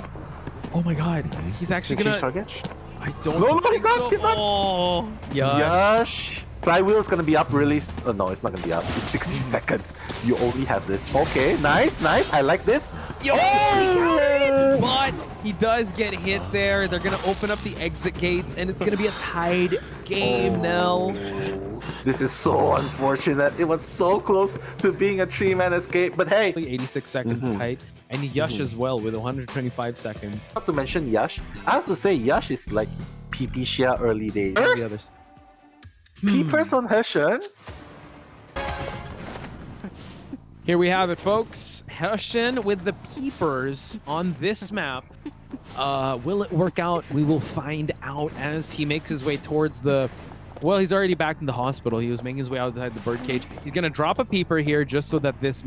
Oh my god, he's actually gonna... target? I don't No, think he's not, so. he's not. Oh, Yash. Flywheel's gonna be up really... no, it's not gonna be up. It's 60 seconds. You only have this. Okay, nice. I like this. Yo, he counted! But he does get hit there. They're gonna open up the exit gates, and it's gonna be a tied game, Nell. This is so unfortunate. It was so close to being a 3-man escape, but hey. 86 seconds kite. And Yush as well with 125 seconds. Not to mention Yash, I have to say Yash is like Pipicia early days. The others. Peepers on Hessian. Here we have it, folks. Hessian with the peepers on this map. Will it work out? We will find out as he makes his way towards the... Well, he's already back in the hospital. He was making his way outside the birdcage. He's going to drop a peeper here just so that this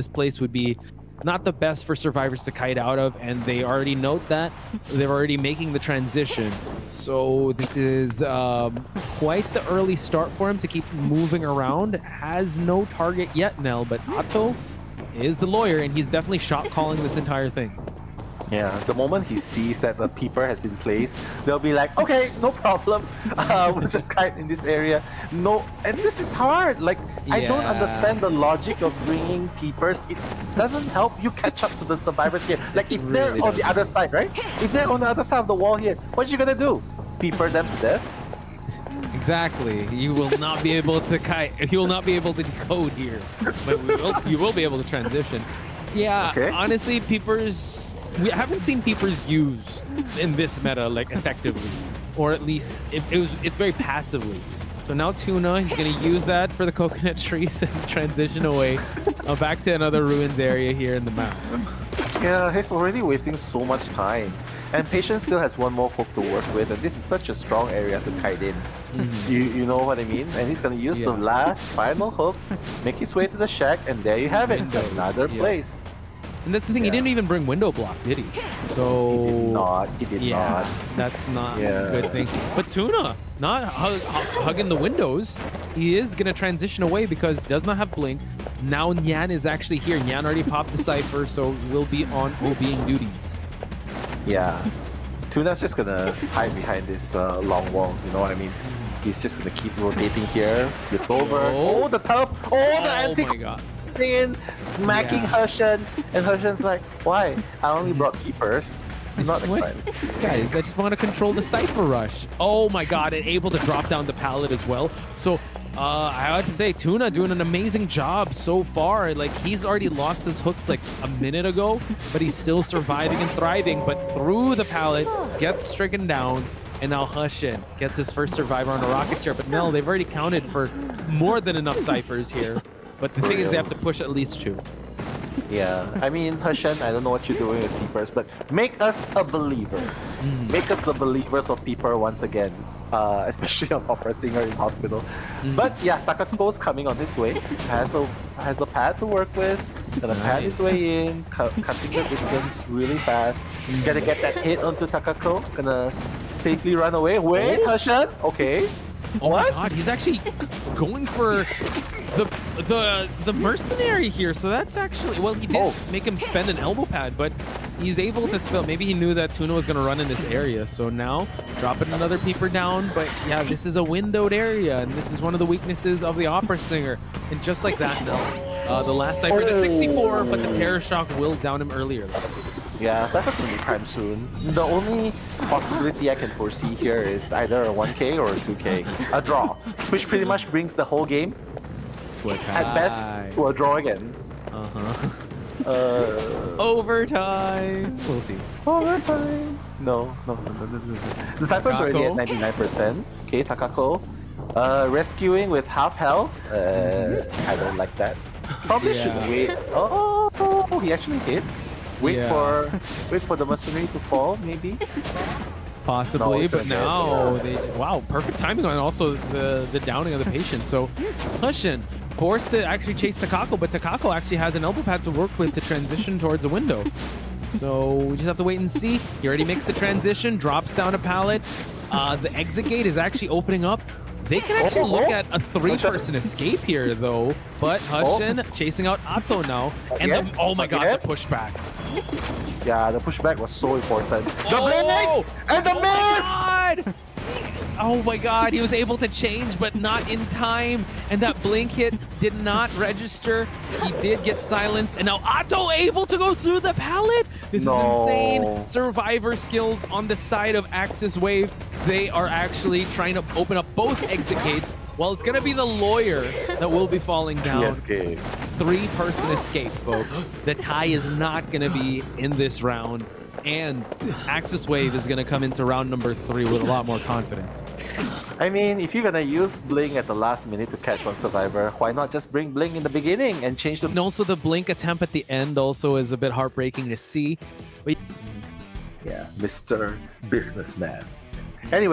place would be not the best for survivors to kite out of, and they already note that. They're already making the transition. So this is quite the early start for him to keep moving around. Has no target yet, Nell, but Otto is the lawyer, and he's definitely shot calling this entire thing. Yeah, the moment he sees that the peeper has been placed, they'll be like, okay, no problem. We'll just kite in this area. No, and this is hard. Like, I don't understand the logic of bringing peepers. It doesn't help you catch up to the survivors here. Like, if they're on the other side, right? If they're on the other side of the wall here, what you gonna do? Peeper them to death? Exactly. You will not be able to kite. You will not be able to decode here, but you will be able to transition. Yeah, honestly, peepers... We haven't seen peepers used in this meta like effectively, or at least it's very passively. So now Tuna, he's gonna use that for the coconut trees and transition away back to another ruins area here in the map. Yeah, he's already wasting so much time. And Patience still has 1 more hook to work with, and this is such a strong area to kite in. You know what I mean? And he's gonna use the last final hook, make his way to the shack, and there you have it, another place. And that's the thing, he didn't even bring window block, did he? So... He did not. That's not a good thing. But Tuna, not hugging the windows. He is going to transition away because he does not have blink. Now Nyan is actually here. Nyan already popped the cipher, so will be on OBing duties. Yeah. Tuna's just going to hide behind this long wall, you know what I mean? He's just going to keep rotating here, flip over. Oh, the top! Oh, the anti- Oh my god. In, smacking Hessian, and Hessian's like, why? I only brought keepers. I'm not excited. Guys, I just want to control the Cypher Rush. Oh my god, and able to drop down the pallet as well. So, I have to say, Tuna doing an amazing job so far. Like, he's already lost his hooks like a minute ago, but he's still surviving and thriving. But through the pallet, gets stricken down, and now Hessian gets his first survivor on a rocket chair. But Nell, they've already counted for more than enough ciphers here. But the thing is, they have to push at least 2. Yeah, I mean, Hessian, I don't know what you're doing with Peepers, but make us a believer. Make us the believers of Peeper once again, especially on Opera Singer in hospital. But yeah, Takako's coming on his way, has a pad to work with, Gonna pad his way in, cutting the distance really fast. Gonna get that hit onto Takako. Gonna safely run away. Wait, Hashan. Okay. Oh my What? god, he's actually going for the mercenary here. So that's actually, well, he did make him spend an elbow pad, but he's able to still, maybe he knew that Tuna was going to run in this area. So now dropping another peeper down. But yeah, this is a windowed area, and this is one of the weaknesses of the opera singer. And just like that, the last Cypher at 64, but the Terror Shock will down him earlier. Yeah, Cypher's gonna be time soon. The only possibility I can foresee here is either a 1K or a 2K. A draw, which pretty much brings the whole game, To a tie. at best, to a draw again. Overtime. We'll see. Overtime. No. The Cypher's already at 99%. Okay, Takako. Rescuing with half health. I don't like that. Probably should wait. Oh, he actually hit. Wait for the mercenary to fall, maybe. Possibly, No, but now wow, perfect timing on also the downing of the patient. So Hushin forced to actually chase Takako, but Takako actually has an elbow pad to work with to transition towards the window. So we just have to wait and see. He already makes the transition, drops down a pallet. The exit gate is actually opening up. They can actually look at a 3-person escape here, though. But Hushin chasing out Atto now. And oh my god, the pushback. Yeah, the pushback was so important. The Oh! blink and the miss! God! Oh my god, he was able to change, but not in time. And that blink hit did not register. He did get silenced. And now Atto able to go through the pallet. This is insane. Survivor skills on the side of AXIZ Wave. They are actually trying to open up both exit gates. Well, it's going to be the lawyer that will be falling down. Escape. 3-person escape, folks. The tie is not going to be in this round. And AXIZ Wave is going to come into round number 3 with a lot more confidence. I mean, if you're gonna use Bling at the last minute to catch one survivor, why not just bring Bling in the beginning and change the... And also the blink attempt at the end also is a bit heartbreaking to see. But Yeah, Mr. Businessman. Anyway.